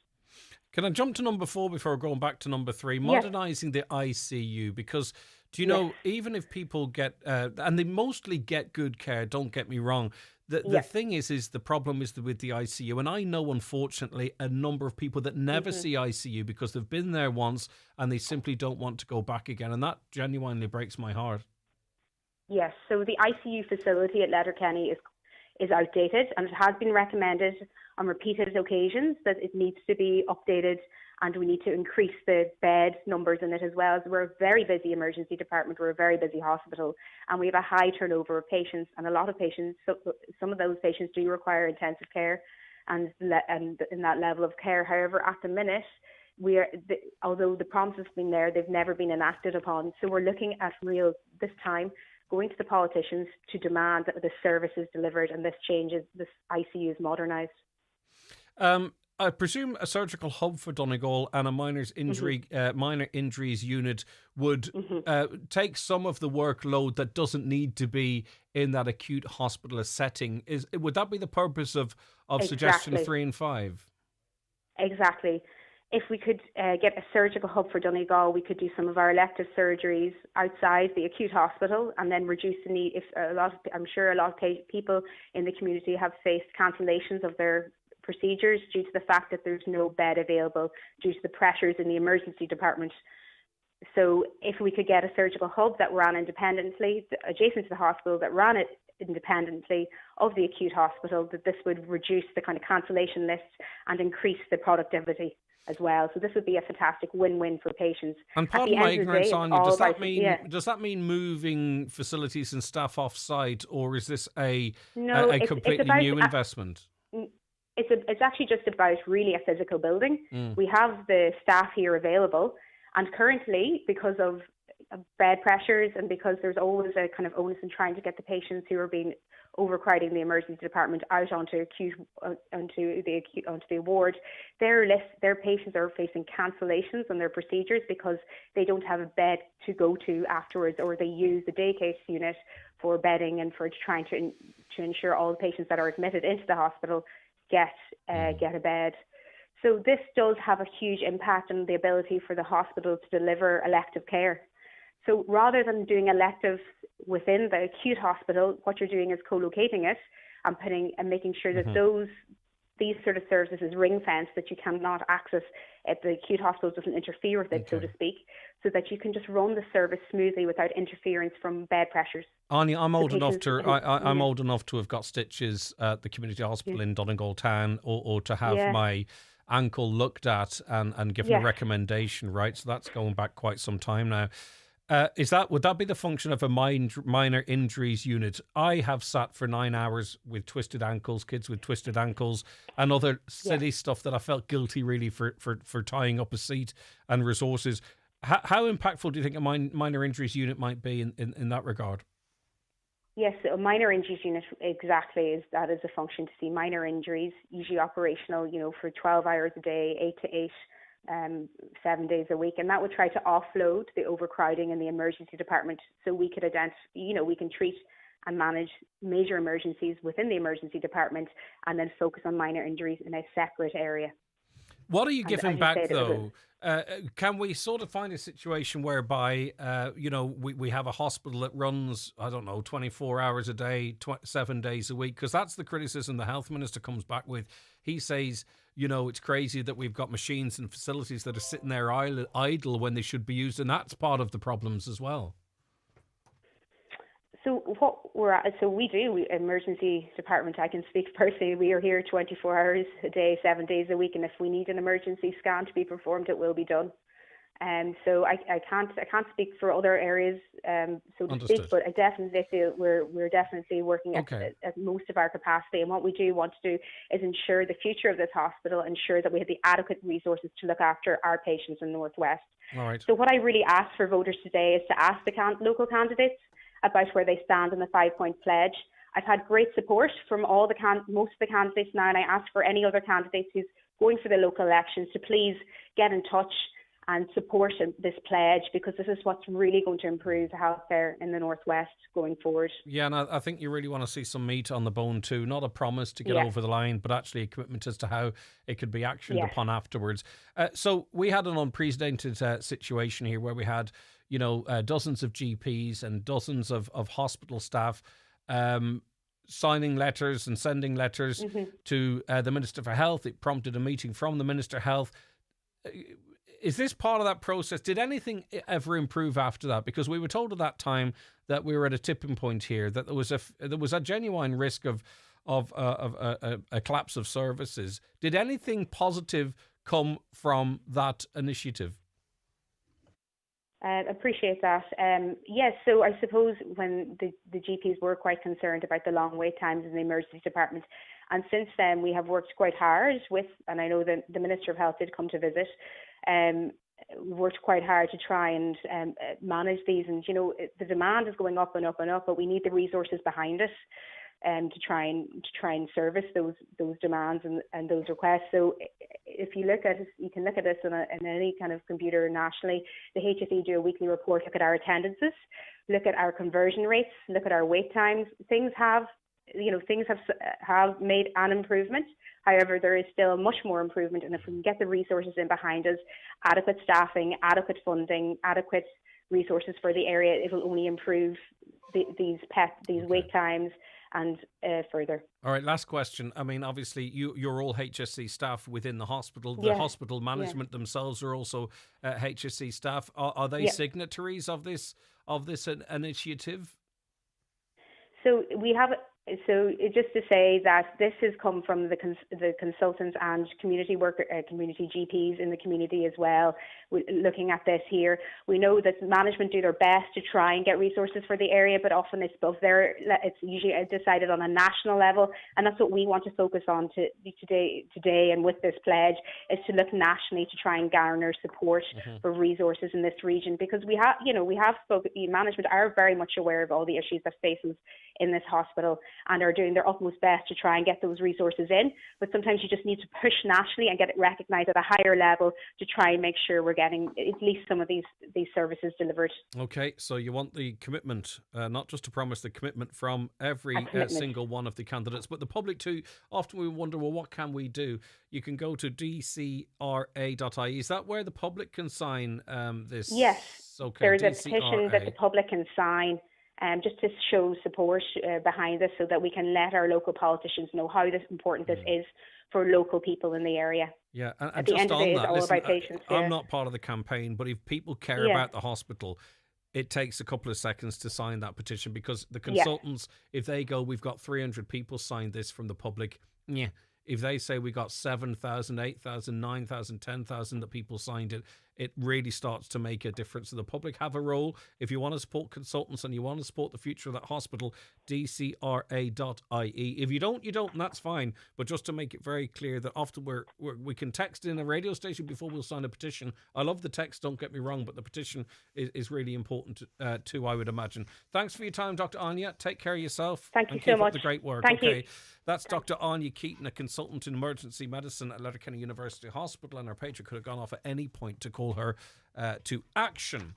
Can I jump to number 4 before going back to number 3? Modernising the ICU, because even if people get, and they mostly get good care, don't get me wrong, the thing is the problem is with the ICU. And I know, unfortunately, a number of people that never see ICU because they've been there once and they simply don't want to go back again. And that genuinely breaks my heart. Yes, so the ICU facility at Letterkenny is outdated, and it has been recommended on repeated occasions that it needs to be updated, and we need to increase the bed numbers in it as well. As we're a very busy emergency department, we're a very busy hospital, and we have a high turnover of patients, and a lot of patients, some of those patients do require intensive care and in that level of care. However, at the minute, although the promises have been there, they've never been enacted upon. So we're looking at this time going to the politicians to demand that the service is delivered and this changes, this ICU is modernised. I presume a surgical hub for Donegal and a minor injuries unit would take some of the workload that doesn't need to be in that acute hospitalist setting. Would that be the purpose of suggestion 3 and 5? Exactly. If we could get a surgical hub for Donegal, we could do some of our elective surgeries outside the acute hospital and then reduce the need. I'm sure a lot of people in the community have faced cancellations of their procedures due to the fact that there's no bed available due to the pressures in the emergency department. So if we could get a surgical hub that ran independently, adjacent to the hospital, that ran it independently of the acute hospital, that this would reduce the kind of cancellation lists and increase the productivity as well. So this would be a fantastic win-win for patients. And pardon my ignorance, Anya, does that mean moving facilities and staff off-site, or is this a completely new investment? It's actually just about really a physical building. We have the staff here available, and currently, because of bed pressures and because there's always a kind of onus in trying to get the patients who are being overcrowding the emergency department out onto the ward, their patients are facing cancellations on their procedures because they don't have a bed to go to afterwards, or they use the day case unit for bedding and for trying to ensure all the patients that are admitted into the hospital get a bed. So this does have a huge impact on the ability for the hospital to deliver elective care. So rather than doing electives within the acute hospital, what you're doing is co-locating it and making sure that these sort of services ring-fenced, that you cannot access at the acute hospital, doesn't interfere with it, so to speak, so that you can just run the service smoothly without interference from bed pressures. Anya, I'm old enough to have got stitches at the community hospital in Donegal town, or to have my ankle looked at and given a recommendation, right? So that's going back quite some time now. Would that be the function of a minor injuries unit? I have sat for 9 hours with twisted ankles, kids with twisted ankles, and other silly stuff that I felt guilty really for tying up a seat and resources. How impactful do you think a minor injuries unit might be in that regard? Yes, a minor injuries unit exactly that is a function to see minor injuries, usually operational, for 12 hours a day, 8 to 8. 7 days a week, and that would try to offload the overcrowding in the emergency department, so we could we can treat and manage major emergencies within the emergency department and then focus on minor injuries in a separate area. What are you giving back, though? Can we sort of find a situation whereby, we have a hospital that runs, 24 hours a day, 7 days a week? Because that's the criticism the health minister comes back with. He says, it's crazy that we've got machines and facilities that are sitting there idle when they should be used, and that's part of the problems as well. So we do emergency department. I can speak personally. We are here 24 hours a day, 7 days a week, and if we need an emergency scan to be performed, it will be done. So I can't speak for other areas, so to speak, but I definitely feel we're definitely working at most of our capacity. And what we do want to do is ensure the future of this hospital, ensure that we have the adequate resources to look after our patients in North West. All right. So what I really ask for voters today is to ask the local candidates about where they stand in the 5-point pledge. I've had great support from most of the candidates now, and I ask for any other candidates who's going for the local elections to please get in touch and support this pledge, because this is what's really going to improve healthcare in the Northwest going forward. Yeah, and I think you really want to see some meat on the bone too, not a promise to get over the line, but actually a commitment as to how it could be actioned upon afterwards. So we had an unprecedented situation here where we had, dozens of GPs and dozens of hospital staff signing letters and sending letters to the Minister for Health. It prompted a meeting from the Minister for Health. Is this part of that process? Did anything ever improve after that? Because we were told at that time that we were at a tipping point here, that there was a genuine risk of a collapse of services. Did anything positive come from that initiative? Appreciate that. Yes, so I suppose when the GPs were quite concerned about the long wait times in the emergency department, And since then, we have worked quite hard with, and I know that the Minister of Health did come to visit, we've worked quite hard to try and manage these. And, you know, the demand is going up and up and up, but we need the resources behind it to try and service those demands and those requests. So if you look at it, you can look at this in any kind of computer nationally. The HSE do a weekly report, look at our attendances, look at our conversion rates, look at our wait times. Things have made an improvement. However, there is still much more improvement, and if we can get the resources in behind us, adequate staffing, adequate funding, adequate resources for the area, it will only improve these wait times and further. All right, last question. I mean, obviously, you're all HSE staff within the hospital. The hospital management themselves are also HSE staff. Are they signatories of this initiative? So we have. So just to say that this has come from the consultants and community GPs in the community as well. Looking at this here, we know that management do their best to try and get resources for the area, but often it's above there. It's usually decided on a national level, and that's what we want to focus on today. And with this pledge, is to look nationally to try and garner support for resources in this region, because we have spoken. Management are very much aware of all the issues that faces in this hospital, and are doing their utmost best to try and get those resources in. But sometimes you just need to push nationally and get it recognised at a higher level to try and make sure we're getting at least some of these services delivered. Okay, so you want the commitment, not just to promise, the commitment from every single one of the candidates, but the public too. Often we wonder, well, what can we do? You can go to dcra.ie. Is that where the public can sign this? Yes, okay, there's a petition that the public can sign. Just to show support behind this, so that we can let our local politicians know how important this is for local people in the area. Yeah, and at the end of the day, it's all about patients. I'm not part of the campaign, but if people care about the hospital, it takes a couple of seconds to sign that petition, because the consultants, if they go, we've got 300 people signed this from the public, if they say we got 7,000, 8,000, 9,000, 10,000 that people signed it, it really starts to make a difference. So the public have a role. If you want to support consultants and you want to support the future of that hospital, dcra.ie. If you don't, you don't, and that's fine. But just to make it very clear that often we can text in a radio station before we'll sign a petition. I love the text, don't get me wrong, but the petition is really important too, I would imagine. Thanks for your time, Dr. Anya. Take care of yourself. Thank you so much. Keep up the great work. Thank you. That's Dr. Anya Keaton, a consultant in emergency medicine at Letterkenny University Hospital, and our patron could have gone off at any point to call her to action.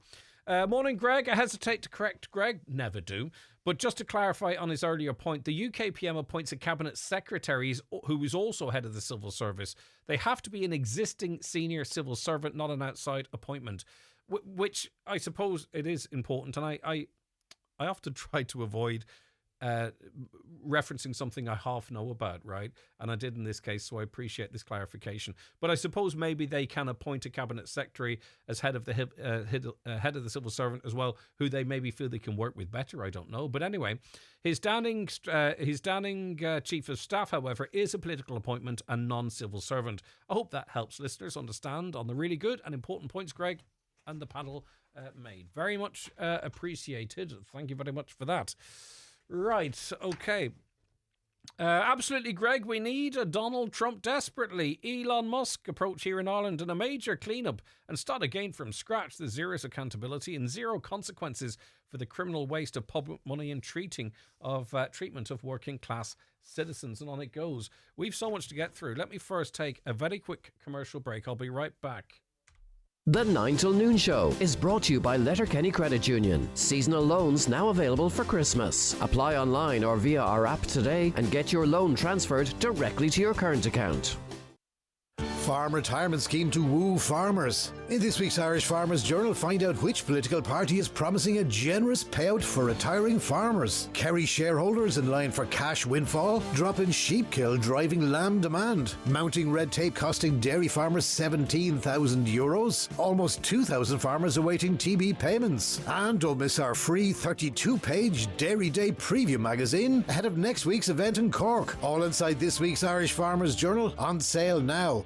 Morning, Greg. I hesitate to correct Greg. Never do. But just to clarify on his earlier point, the UKPM appoints a cabinet secretary who is also head of the civil service. They have to be an existing senior civil servant, not an outside appointment, which I suppose it is important. And I often try to avoid referencing something I half know about, right? And I did in this case, so I appreciate this clarification. But I suppose maybe they can appoint a cabinet secretary as head of the head of the civil servant as well, who they maybe feel they can work with better. I don't know. But anyway, his Downing chief of staff, however, is a political appointment and non-civil servant. I hope that helps listeners understand on the really good and important points Greg and the panel made. Very much appreciated. Thank you very much for that. Right, okay. Absolutely, Greg, we need a Donald Trump desperately. Elon Musk approach here in Ireland and a major cleanup and start again from scratch. There's zero accountability and zero consequences for the criminal waste of public money and treatment of working class citizens. And on it goes. We've so much to get through. Let me first take a very quick commercial break. I'll be right back. The 9 till noon show is brought to you by Letterkenny Credit Union. Seasonal loans now available for Christmas. Apply online or via our app today and get your loan transferred directly to your current account. Farm retirement scheme to woo farmers. In this week's Irish Farmers Journal, find out which political party is promising a generous payout for retiring farmers. Kerry shareholders in line for cash windfall. Drop in sheep kill driving lamb demand. Mounting red tape costing dairy farmers €17,000. Almost 2,000 farmers awaiting TB payments. And don't miss our free 32-page Dairy Day preview magazine ahead of next week's event in Cork. All inside this week's Irish Farmers Journal, on sale now.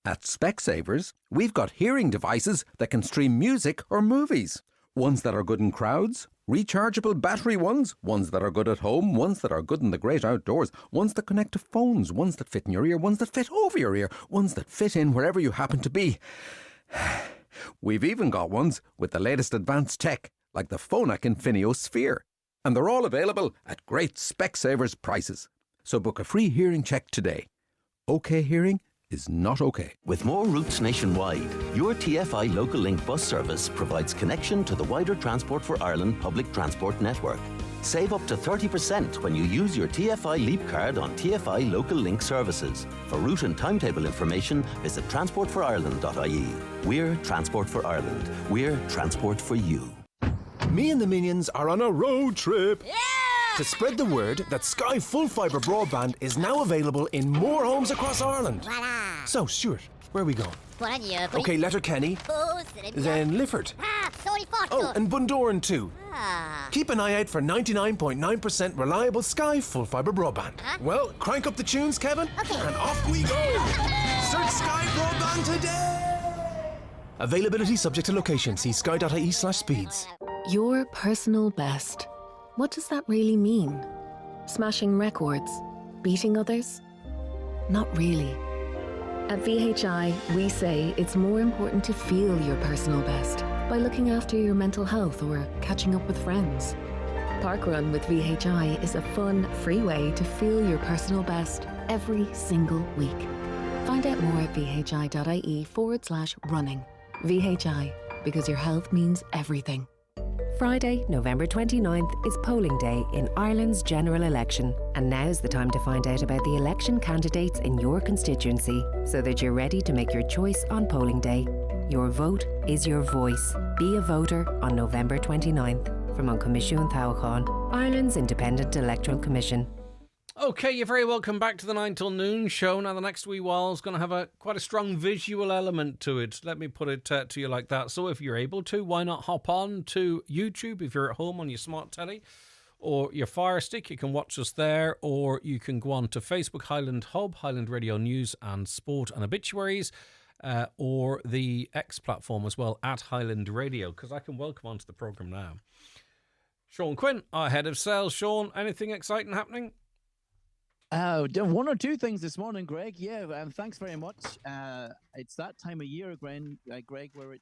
At Specsavers, we've got hearing devices that can stream music or movies. Ones that are good in crowds, rechargeable battery ones that are good at home, ones that are good in the great outdoors, ones that connect to phones, ones that fit in your ear, ones that fit over your ear, ones that fit in wherever you happen to be. We've even got ones with the latest advanced tech, like the Phonak Infinio Sphere. And they're all available at great Specsavers prices. So book a free hearing check today. OK Hearing is not okay. With more routes nationwide, your TFI Local Link bus service provides connection to the wider Transport for Ireland public transport network. Save up to 30% when you use your TFI Leap card on TFI Local Link services. For route and timetable information, visit transportforireland.ie. We're Transport for Ireland. We're Transport for you. Me and the Minions are on a road trip. Yeah! To spread the word that Sky Full Fibre Broadband is now available in more homes across Ireland. Voilà. So, Stuart, where are we going? Voilà. Okay, Letterkenny. Then Lifford. Oh, and Bundoran too. Keep an eye out for 99.9% reliable Sky Full Fibre Broadband. Well, crank up the tunes, Kevin, and off we go. Search Sky Broadband today. Availability subject to location. See sky.ie/speeds. Your personal best. What does that really mean? Smashing records? Beating others? Not really. At VHI, we say it's more important to feel your personal best by looking after your mental health or catching up with friends. Parkrun with VHI is a fun, free way to feel your personal best every single week. Find out more at vhi.ie/running. VHI, because your health means everything. Friday, November 29th is polling day in Ireland's general election, and now's the time to find out about the election candidates in your constituency so that you're ready to make your choice on polling day. Your vote is your voice. Be a voter on November 29th. From An Comisiún Tábhachtán, Ireland's Independent Electoral Commission. Okay, you're very welcome back to the 9 till noon show. Now, the next wee while is going to have quite a strong visual element to it. Let me put it to you like that. So if you're able to, why not hop on to YouTube if you're at home on your smart telly or your Fire Stick. You can watch us there, or you can go on to Facebook, Highland Hub, Highland Radio News and Sport and Obituaries, or the X platform as well, at Highland Radio, because I can welcome onto the programme now Sean Quinn, our head of sales. Sean, anything exciting happening? One or two things this morning, Greg. Yeah, thanks very much. It's that time of year, Greg, where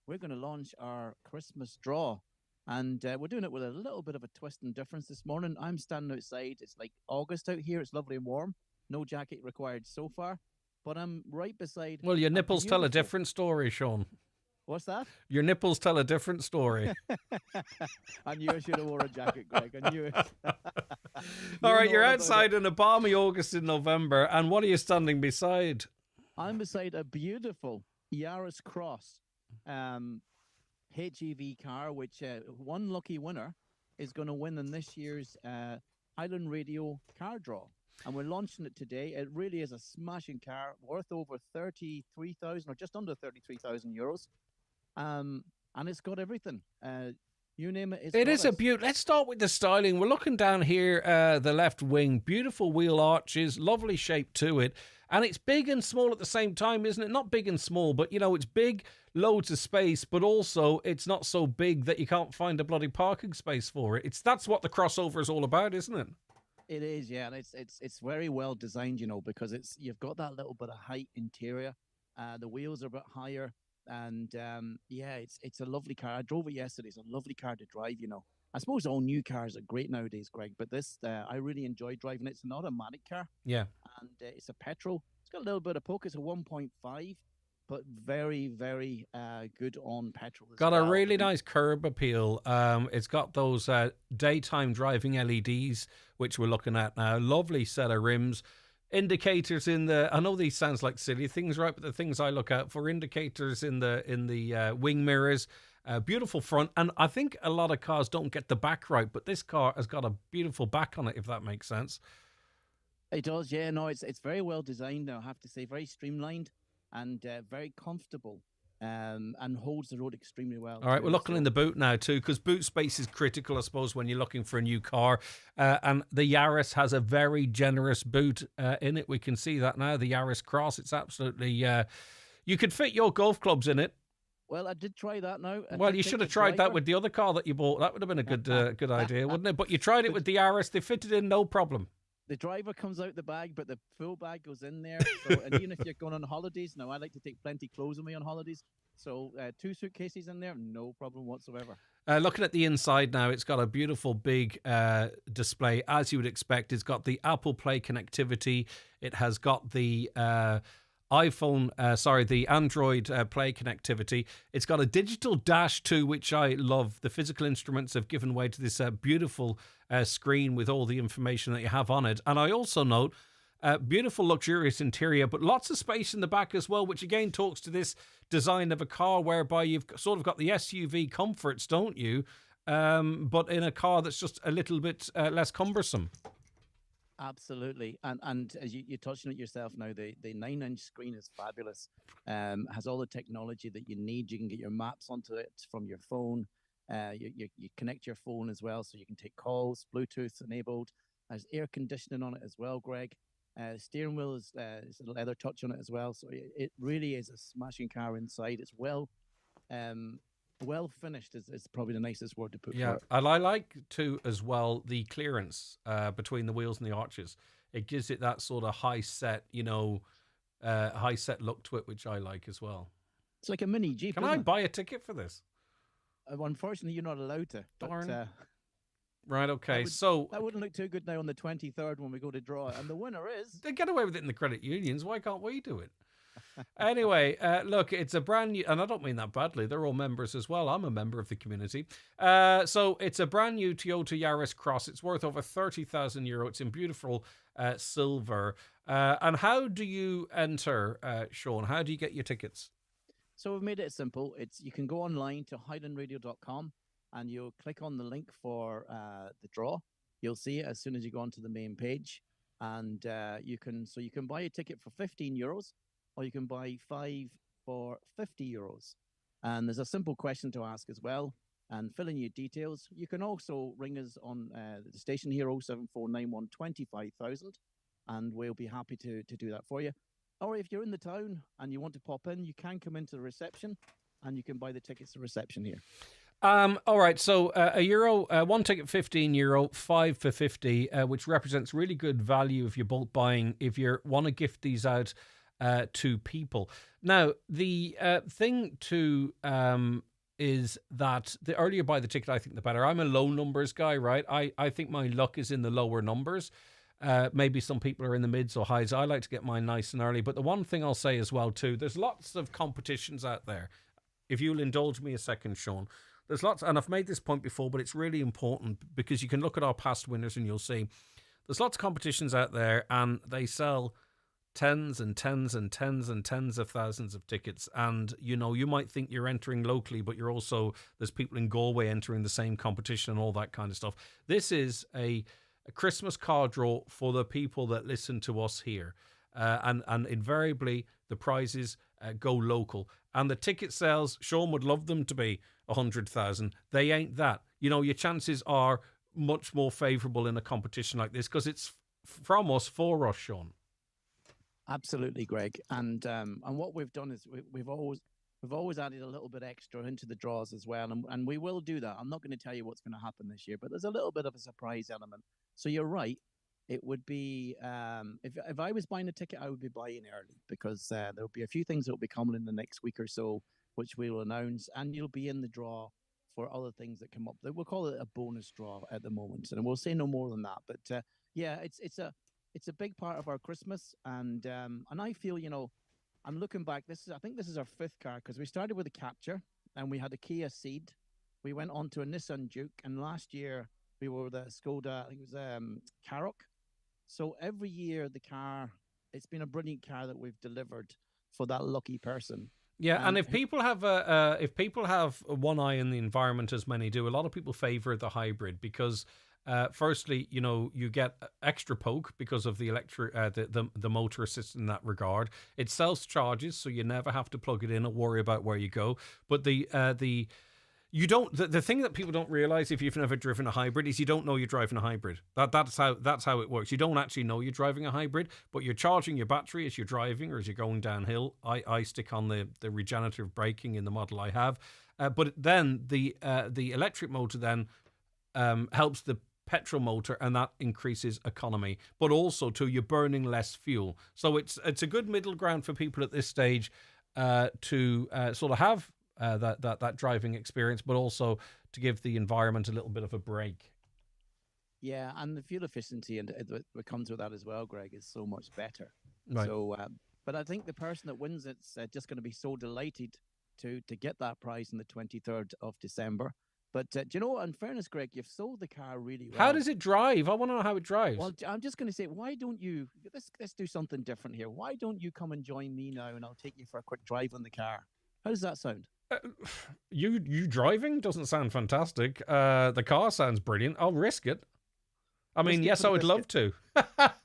we're going to launch our Christmas draw, and we're doing it with a little bit of a twist and difference this morning. I'm standing outside. It's like August out here. It's lovely and warm. No jacket required so far, but I'm right beside. Well, your nipples tell a different story, Sean. What's that? Your nipples tell a different story. I knew I should have worn a jacket, Greg. I knew it. All right, you're outside in a balmy August in November, and what are you standing beside? I'm beside a beautiful Yaris Cross HEV car, which one lucky winner is going to win in this year's Highland Radio car draw. And we're launching it today. It really is a smashing car, worth over 33,000 or just under 33,000 euros. And it's got everything. You name it. It is a beaut. Let's start with the styling. We're looking down here, the left wing, beautiful wheel arches, lovely shape to it. And it's big and small at the same time, isn't it? Not big and small, but, it's big, loads of space, but also it's not so big that you can't find a bloody parking space for it. That's what the crossover is all about, isn't it? It is, yeah, and it's very well designed, because you've got that little bit of height interior. The wheels are a bit higher, and it's a lovely car. I drove it yesterday. It's a lovely car to drive. I suppose all new cars are great nowadays, Greg, but this I really enjoy driving. It's an automatic car, yeah, and it's a petrol. It's got a little bit of poke. It's a 1.5. But very, very good on petrol. Got a really nice curb appeal. It's got those daytime driving LEDs, which we're looking at now. Lovely set of rims. Indicators in I know these sounds like silly things, right? But the things I look out for, indicators in the wing mirrors. Beautiful front. And I think a lot of cars don't get the back right, but this car has got a beautiful back on it, if that makes sense. It does, yeah. No, it's very well designed, I have to say. Very streamlined. And very comfortable and holds the road extremely well. All right, we're looking in the boot now too, because boot space is critical, I suppose, when you're looking for a new car. And the Yaris has a very generous boot in it. We can see that now, the Yaris Cross. It's absolutely... you could fit your golf clubs in it. Well, I did try that now. Well, you should have tried that with the other car that you bought. That would have been a good idea, wouldn't it? But you tried it with the Yaris. They fitted in no problem. The driver comes out the bag, but the full bag goes in there. So, and even if you're going on holidays, now I like to take plenty of clothes with me on holidays. So 2 suitcases in there, no problem whatsoever. Looking at the inside now, it's got a beautiful big display, as you would expect. It's got the Apple Play connectivity. It has got the the Android Play connectivity. It's got a digital dash too, which I love. The physical instruments have given way to this beautiful screen with all the information that you have on it. And I also note beautiful, luxurious interior, but lots of space in the back as well, which again talks to this design of a car whereby you've sort of got the SUV comforts, don't you? But in a car that's just a little bit less cumbersome. Absolutely. And as you touched on it yourself now, the 9-inch screen is fabulous. Has all the technology that you need. You can get your maps onto it from your phone. You connect your phone as well, so you can take calls, Bluetooth enabled. There's air conditioning on it as well, Greg. Steering wheel is a leather touch on it as well. So it really is a smashing car inside. It's well finished is probably the nicest word to put for it. And I like too as well the clearance between the wheels and the arches. It gives it that sort of high set look to it, which I like as well. It's like a mini Jeep. Can I buy a ticket for this? Unfortunately, you're not allowed to. Darn. Right, okay. That wouldn't look too good now on the 23rd when we go to draw it. And the winner is... They get away with it in the credit unions. Why can't we do it? Anyway, look, it's a brand new, and I don't mean that badly, they're all members as well. I'm a member of the community. So it's a brand new Toyota Yaris Cross. It's worth over €30,000. It's in beautiful silver. And how do you enter, Sean? How do you get your tickets? So we've made it simple. You can go online to highlandradio.com and you'll click on the link for the draw. You'll see it as soon as you go onto the main page. And you can buy a ticket for €15, or you can buy 5 for €50. And there's a simple question to ask as well, and fill in your details. You can also ring us on the station here, 07491 25,000, and we'll be happy to do that for you. Or if you're in the town and you want to pop in, you can come into the reception and you can buy the tickets at reception here. All right, so €1, one ticket €15, 5 for 50, which represents really good value if you're bulk buying, if you want to gift these out to people. Now, the thing to is that the earlier you buy the ticket, I think the better. I'm a low numbers guy, right? I think my luck is in the lower numbers. Maybe some people are in the mids or highs. I like to get mine nice and early. But the one thing I'll say as well, too, there's lots of competitions out there. If you'll indulge me a second, Sean, there's lots, and I've made this point before, but it's really important because you can look at our past winners and you'll see there's lots of competitions out there and they sell tens and tens and tens and tens of thousands of tickets. And, you know, you might think you're entering locally, but there's people in Galway entering the same competition and all that kind of stuff. This is a Christmas card draw for the people that listen to us here. And invariably the prizes go local. And the ticket sales, Sean would love them to be 100,000. They ain't that. You know, your chances are much more favourable in a competition like this because it's from us for us, Sean. Absolutely, Greg. And what we've done is we've always added a little bit extra into the draws as well, and we will do that. I'm not going to tell you what's going to happen this year, but there's a little bit of a surprise element. So you're right. It would be if I was buying a ticket, I would be buying early because there will be a few things that will be coming in the next week or so, which we will announce, and you'll be in the draw for other things that come up. We'll call it a bonus draw at the moment, and we'll say no more than that. But yeah, it's a big part of our Christmas, and I feel, you know, I'm looking back. I think this is our 5th car because we started with a Capture and we had a Kia Ceed. We went on to a Nissan Juke, and last year we were the Skoda. I think it was Karoq. So every year it's been a brilliant car that we've delivered for that lucky person. Yeah, and if people have one eye in the environment, as many do, a lot of people favour the hybrid because, firstly, you know, you get extra poke because of the electric, the motor assist in that regard. It self-charges, so you never have to plug it in or worry about where you go. But You don't. The thing that people don't realize if you've never driven a hybrid is you don't know you're driving a hybrid. That's how it works. You don't actually know you're driving a hybrid, but you're charging your battery as you're driving or as you're going downhill. I stick on the regenerative braking in the model I have, but then the electric motor then helps the petrol motor, and that increases economy, but also too you're burning less fuel. So it's a good middle ground for people at this stage to sort of have that driving experience, but also to give the environment a little bit of a break. Yeah, and the fuel efficiency and what comes with that as well, Greg, is so much better. Right. So, but I think the person that wins it's just going to be so delighted to get that prize on the 23rd of December. But do you know, in fairness, Greg, you've sold the car really well. How does it drive? I want to know how it drives. Well, I'm just going to say, why don't you, let's do something different here. Why don't you come and join me now and I'll take you for a quick drive on the car? How does that sound? You driving doesn't sound fantastic. The car sounds brilliant. I'll risk it. I mean, yes, I would love to.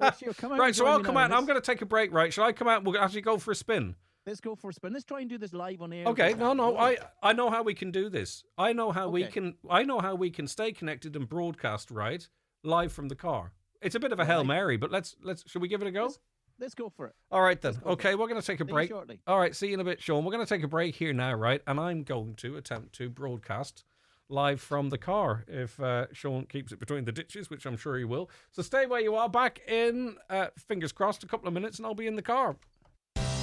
Right, so I'll come out. I'm going to take a break, right? Shall I come out and we'll actually go for a spin? Let's go for a spin. Let's try and do this live on air. Okay, no. I know how we can do this. I know how we can stay connected and broadcast right live from the car. It's a bit of a Hail Mary, but let's should we give it a go? Let's go for it. All right then. Okay, we're going to take a break. Shortly. All right, see you in a bit, Sean. We're going to take a break here now, right? And I'm going to attempt to broadcast live from the car if Sean keeps it between the ditches, which I'm sure he will. So stay where you are. Back in, fingers crossed, a couple of minutes, and I'll be in the car.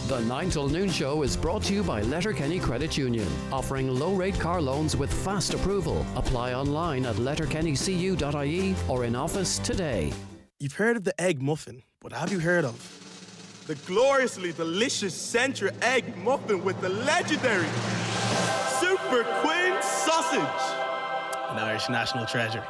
The 9 till noon show is brought to you by Letterkenny Credit Union, offering low-rate car loans with fast approval. Apply online at letterkennycu.ie or in office today. You've heard of the egg muffin, but have you heard of the gloriously delicious Centra egg muffin with the legendary Super Queen sausage? An Irish national treasure.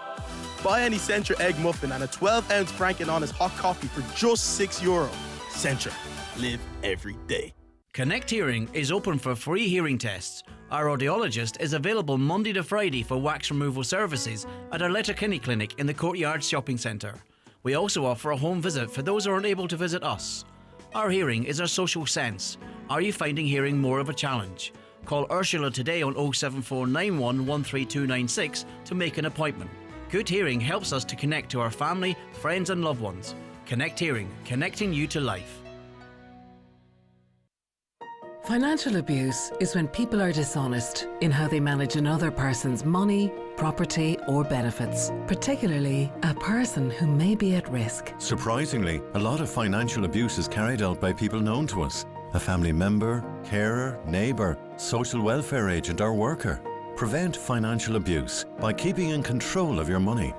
Buy any Centra egg muffin and a 12-ounce Franken Honest hot coffee for just €6. Centra. Live every day. Connect Hearing is open for free hearing tests. Our audiologist is available Monday to Friday for wax removal services at our Letterkenny clinic in the Courtyard Shopping Centre. We also offer a home visit for those who aren't able to visit us. Our hearing is our social sense. Are you finding hearing more of a challenge? Call Ursula today on 07491 13296 to make an appointment. Good hearing helps us to connect to our family, friends and loved ones. Connect Hearing, connecting you to life. Financial abuse is when people are dishonest in how they manage another person's money, property, or benefits, particularly a person who may be at risk. Surprisingly, a lot of financial abuse is carried out by people known to us. A family member, carer, neighbour, social welfare agent or worker. Prevent financial abuse by keeping in control of your money.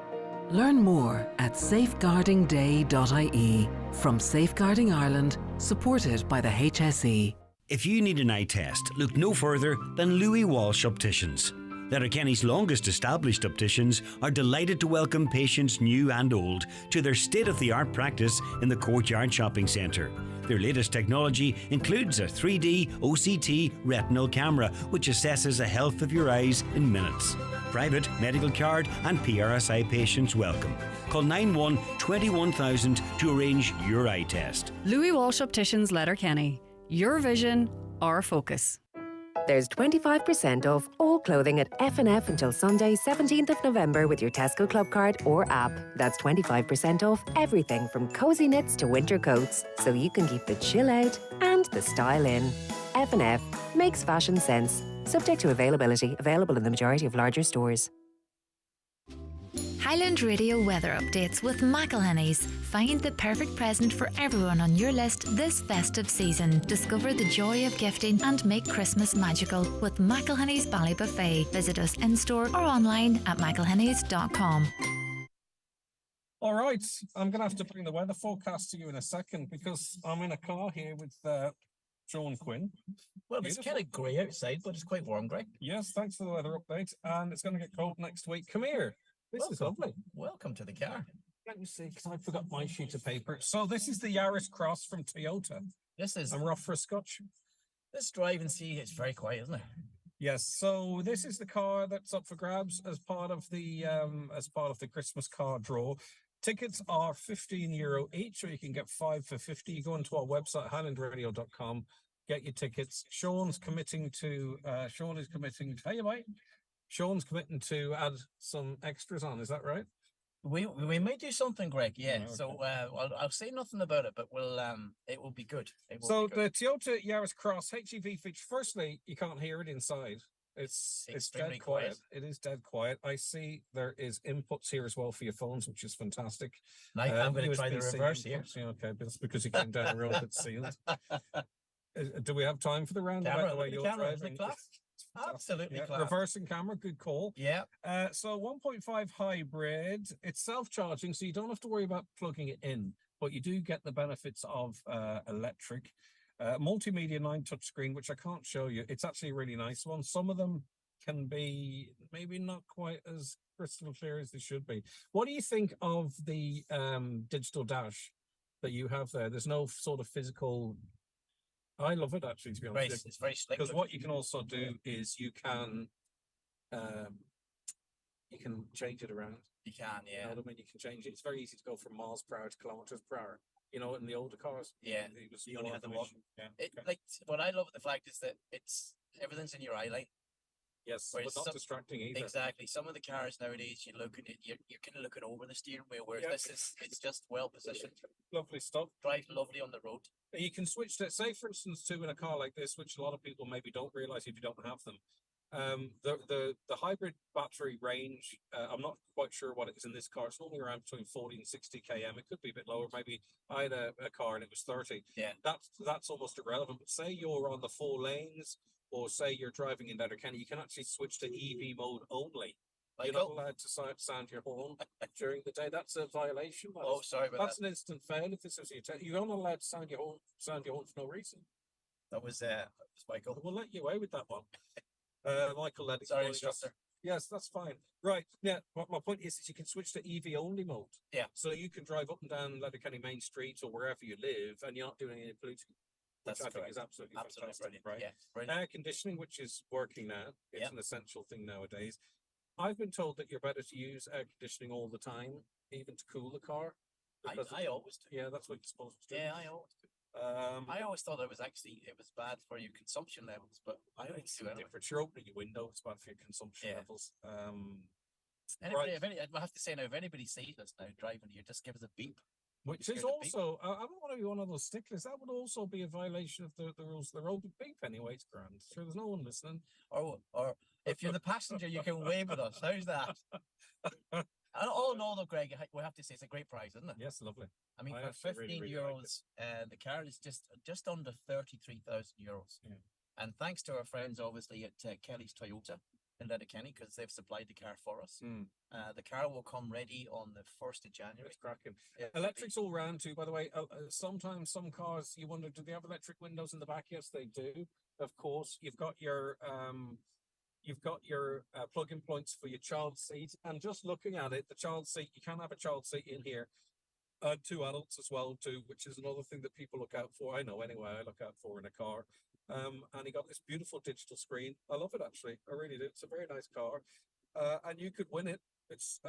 Learn more at safeguardingday.ie from Safeguarding Ireland, supported by the HSE. If you need an eye test, look no further than Louis Walsh Opticians. Letterkenny's longest established opticians are delighted to welcome patients new and old to their state-of-the-art practice in the Courtyard Shopping Centre. Their latest technology includes a 3D OCT retinal camera which assesses the health of your eyes in minutes. Private, medical card and PRSI patients welcome. Call 91 21000 to arrange your eye test. Louis Walsh Opticians, Letterkenny. Your vision, our focus. There's 25% off all clothing at F&F until Sunday, 17th of November with your Tesco Club card or app. That's 25% off everything from cosy knits to winter coats, so you can keep the chill out and the style in. F&F makes fashion sense. Subject to availability. Available in the majority of larger stores. Highland Radio weather updates with McElhenney's. Find the perfect present for everyone on your list this festive season. Discover the joy of gifting and make Christmas magical with McElhenney's Ballybuffet. Visit us in-store or online at mcelhenneys.com. All right, I'm going to have to bring the weather forecast to you in a second because I'm in a car here with Sean Quinn. Well, it's kind of grey outside, but it's quite warm, Greg. Yes, thanks for the weather update. And it's going to get cold next week. Come here. This is lovely. Welcome to the car. Let me see, because I forgot my sheet of paper. So this is the Yaris Cross from Toyota. This is. I'm off for a scotch. Let's drive and see. It's very quiet, isn't it? Yes. So this is the car that's up for grabs as part of the Christmas car draw. Tickets are €15 each, or you can get 5 for 50. You go onto our website, highlandradio.com, get your tickets. Sean is committing to. How you mate? Sean's committing to add some extras on. Is that right? We may do something, Greg. Yeah. Oh, okay. So I'll say nothing about it, but we'll it will be good. So the Toyota Yaris Cross HEV feature. Firstly, you can't hear it inside. It's extremely dead quiet. quiet. It is dead quiet. I see there is inputs here as well for your phones, which is fantastic. I'm going to try the USB-C reverse here. inputs. Yeah, okay, but it's because you came down a road that's sealed. Do we have time for the round? Camera, The way look at the you're camera. driving? Isn't it class? Absolutely Yeah, class. reversing camera, good call. Yeah. So 1.5 hybrid, it's self-charging, so you don't have to worry about plugging it in, but you do get the benefits of electric. Multimedia 9 touchscreen, which I can't show you. It's actually a really nice one. Some of them can be maybe not quite as crystal clear as they should be. What do you think of the digital dash that you have there? There's no sort of physical... I love it, actually, to be honest. It's very slick. Because what you can also do is you can change it around. You can, yeah. You know what I mean? You can change it. It's very easy to go from miles per hour to kilometers per hour. You know, in the older cars. Yeah. You only had the one. Yeah. Like what I love the fact is that everything's in your eye line. Yes, Whereas but not distracting either. Exactly. Some of the cars nowadays, you look at it, you're kind of looking over the steering wheel, whereas it's just well positioned. Lovely stuff. Drives lovely on the road. You can switch to, say, for instance, in a car like this, which a lot of people maybe don't realize if you don't have them. The hybrid battery range, I'm not quite sure what it is in this car. It's normally around between 40 and 60 km. It could be a bit lower. Maybe I had a car and it was 30. Yeah. That's almost irrelevant. But say you're on the 4 lanes, or say you're driving in Letterkenny, you can actually switch to EV mode only. You're not allowed to sound your horn during the day. That's a violation. Sorry about That's an instant fail. If this is you're not allowed to sound your horn for no reason. That was Michael. We'll let you away with that one. Michael, let it Sorry, go. instructor. Yes, that's fine. Right. Yeah. My point is that you can switch to EV only mode. Yeah. So you can drive up and down Letterkenny Main Street or wherever you live, and you're not doing any polluting. Which I think is absolutely fantastic, brilliant. right? Yeah, Air conditioning, which is working now, it's an essential thing nowadays. I've been told that you're better to use air conditioning all the time, even to cool the car. I always do. Yeah, that's what you're supposed to do. Yeah, I always do. I always thought it was bad for your consumption levels, but I don't do it. Different. You're opening your window, it's bad for your consumption levels. I have to say now, if anybody sees us now driving here, just give us a beep. Which is also, I don't want to be one of those sticklers. That would also be a violation of the rules of the road. But beep anyway, it's grand. Sure, there's no one listening. Or if you're the passenger, you can wave at us. How's that? And all in all, though, Greg, we have to say it's a great price, isn't it? Yes, lovely. I mean, for 15 euros, the car is just under 33,000 euros. Yeah. And thanks to our friends, obviously, at Kelly's Toyota in Letterkenny, because they've supplied the car for us. The car will come ready on the 1st of January. It's cracking. Electric's all round too, by the way. Sometimes some cars, you wonder, do they have electric windows in the back? Yes, they do. Of course, you've got your plug-in points for your child seat. And just looking at it, the child seat, you can have a child seat in here. 2 adults as well too, which is another thing that people look out for. I know anyway, I look out for in a car. And he got this beautiful digital screen. I love it, actually. I really do. It's a very nice car. And you could win it. It's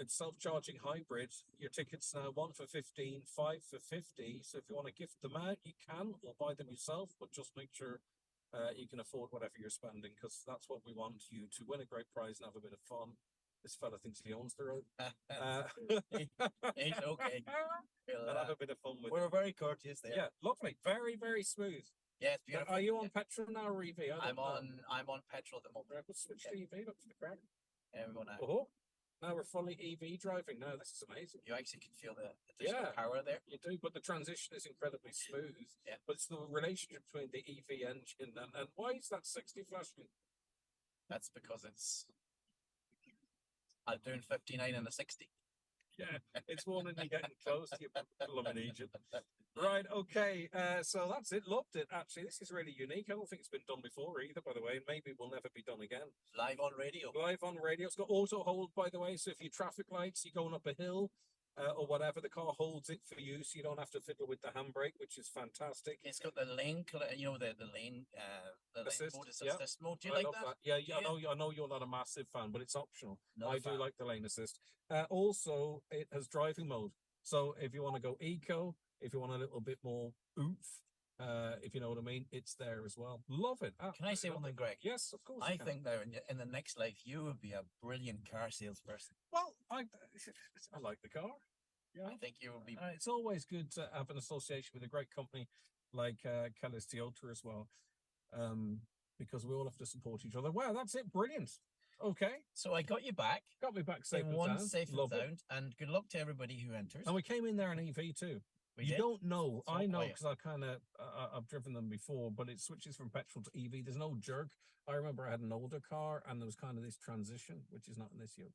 self-charging hybrid. Your tickets now 1 for 15, 5 for 50. So if you want to gift them out, you can, or buy them yourself, but just make sure you can afford whatever you're spending, because that's what we want you to win, a great prize and have a bit of fun. This fella thinks he owns the road. He's okay. We'll have a bit of fun with We're it. very courteous there. Yeah, lovely. Very, very smooth. Yeah, it's beautiful. Are you on petrol now or EV? I'm on petrol at the moment. Let's switch to EV. Look for the crowd. Yeah, we want to. Oh, now we're fully EV driving. Now this is amazing. You actually can feel the additional power there. You do, but the transition is incredibly smooth. Yeah. But it's the relationship between the EV engine and why is that 60 flashing? That's because I'm doing 59 and a 60. Yeah, it's one and you're getting close to your blooming Egypt. Right, okay, so that's it. Loved it, actually. This is really unique. I don't think it's been done before either, by the way, and maybe it will never be done again. Live on radio. Live on radio. It's got auto hold, by the way, so if you traffic lights, you're going up a hill or whatever, the car holds it for you, so you don't have to fiddle with the handbrake, which is fantastic. It's got the lane, the lane assist, mode, assist mode. Do you like that? Yeah, I know you're not a massive fan, but it's optional. Not I a fan. do like the lane assist. Also, it has driving mode. So if you want to go eco, if you want a little bit more oomph, if you know what I mean, it's there as well. Love it. Can I say one thing, Greg? Yes, of course. I think now in the next life, you would be a brilliant car salesperson. Well, I like the car. Yeah, I think you would be. It's always good to have an association with a great company like Kelly's Toyota as well, because we all have to support each other. Wow, that's it. Brilliant. Okay. So I got you back. Got me back safe and sound. Safe and sound. And good luck to everybody who enters. And we came in there in EV too. You don't know. I know because I've driven them before, but it switches from petrol to EV. There's no jerk. I remember I had an older car and there was kind of this transition, which is not in this year.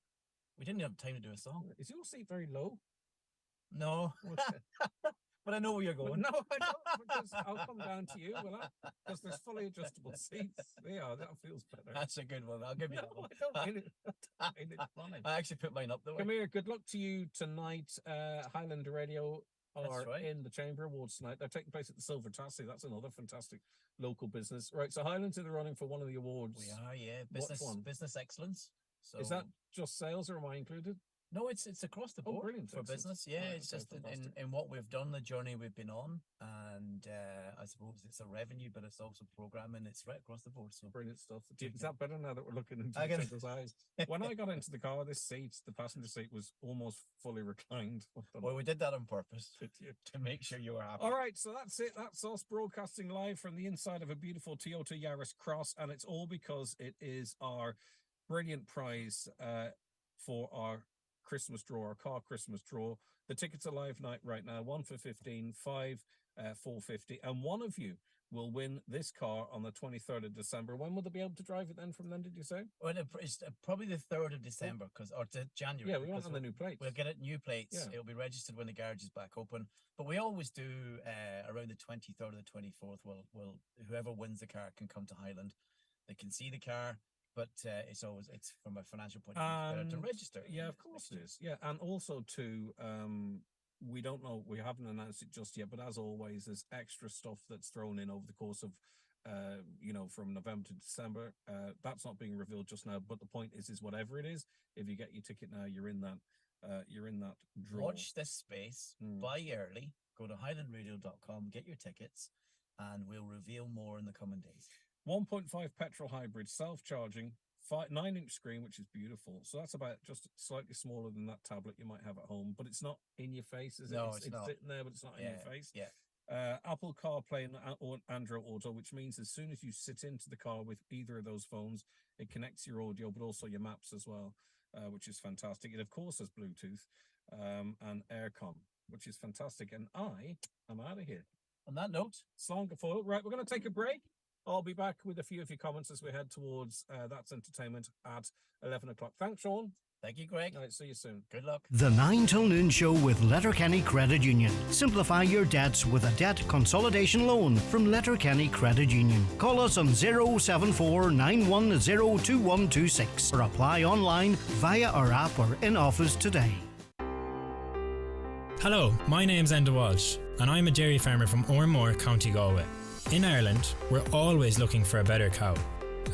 We didn't have time to do a song. Is your seat very low? No. But I know where you're going. No, I don't, because I'll come down to you, will I? Because there's fully adjustable seats. Yeah, that feels better. That's a good one. I'll give you that one. I don't mean it funny. I actually put mine up the way. Come here. Good luck to you tonight. Highland Radio are in the Chamber Awards tonight. They're taking place at the Silver Tassie. That's another fantastic local business. Right, so Highland's in the running for one of the awards. We are, yeah. Business excellence. So is that just sales or am I included? No, it's across the board brilliant, for business. Yeah, it's just in what we've done, the journey we've been on, and I suppose it's a revenue, but it's also programming. It's right across the board. So brilliant stuff. Is that better now that we're looking into each other's eyes? When I got into the car, the passenger seat was almost fully reclined. Well, we did that on purpose to make sure you were happy. All right, so that's it. That's us broadcasting live from the inside of a beautiful Toyota Yaris Cross, and it's all because it is our brilliant prize for our Christmas draw, our car Christmas draw. The tickets are live right now, 1 for 15, 5 450, and one of you will win this car on the 23rd of December. When will they be able to drive it then from then, did you say? Well, it's probably the 3rd of December, or January. Yeah, we want on the new plates. We'll get it new plates. Yeah. It'll be registered when the garage is back open. But we always do around the 23rd or the 24th. We'll whoever wins the car can come to Highland. They can see the car. But it's from a financial point of view better to register. Yeah, of course it is. Yeah, and also too, we don't know, we haven't announced it just yet, but as always, there's extra stuff that's thrown in over the course of, from November to December. That's not being revealed just now, but the point is whatever it is, if you get your ticket now, you're in that draw. Watch this space, buy early, go to highlandradio.com, get your tickets, and we'll reveal more in the coming days. 1.5 petrol hybrid, self-charging, 9-inch screen, which is beautiful. So that's about just slightly smaller than that tablet you might have at home, but it's not in your face, is it? No, it's not. sitting there, but it's not in your face. Yeah. Apple CarPlay and Android Auto, which means as soon as you sit into the car with either of those phones, it connects your audio, but also your maps as well, which is fantastic. It, of course, has Bluetooth and AirCom, which is fantastic. And I am out of here. On that note, Slongafoil. Right, we're going to take a break. I'll be back with a few of your comments as we head towards That's Entertainment at 11 o'clock. Thanks, Sean. Thank you, Greg. All right, see you soon. Good luck. The 9 till noon show with Letterkenny Credit Union. Simplify your debts with a debt consolidation loan from Letterkenny Credit Union. Call us on 074 910 2126 or apply online via our app or in office today. Hello, my name's Enda Walsh and I'm a dairy farmer from Ormore, County Galway. In Ireland, we're always looking for a better cow.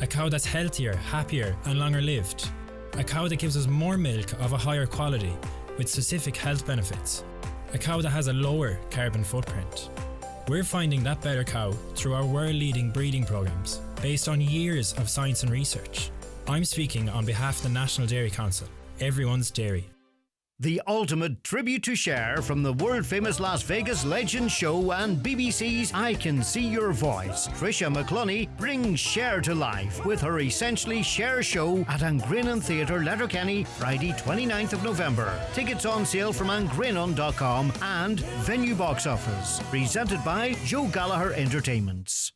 A cow that's healthier, happier and longer lived. A cow that gives us more milk of a higher quality with specific health benefits. A cow that has a lower carbon footprint. We're finding that better cow through our world-leading breeding programs based on years of science and research. I'm speaking on behalf of the National Dairy Council, everyone's dairy. The ultimate tribute to Cher from the world-famous Las Vegas Legends show and BBC's I Can See Your Voice. Trisha McClunney brings Cher to life with her essentially Cher show at Angrinon Theatre, Letterkenny, Friday 29th of November. Tickets on sale from angrinon.com and Venue Box Office. Presented by Joe Gallagher Entertainments.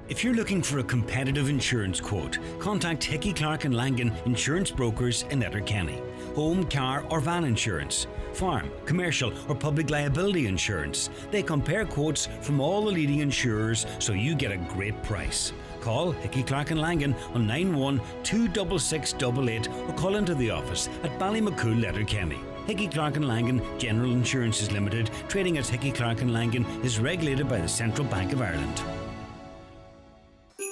If you're looking for a competitive insurance quote, contact Hickey Clark and Langan Insurance Brokers in Letterkenny. Home, car or van insurance, farm, commercial or public liability insurance. They compare quotes from all the leading insurers so you get a great price. Call Hickey Clark and Langan on 91 26688 or call into the office at Ballymacool, Letterkenny. Hickey Clark and Langan General Insurances Limited, trading as Hickey Clark and Langan, is regulated by the Central Bank of Ireland.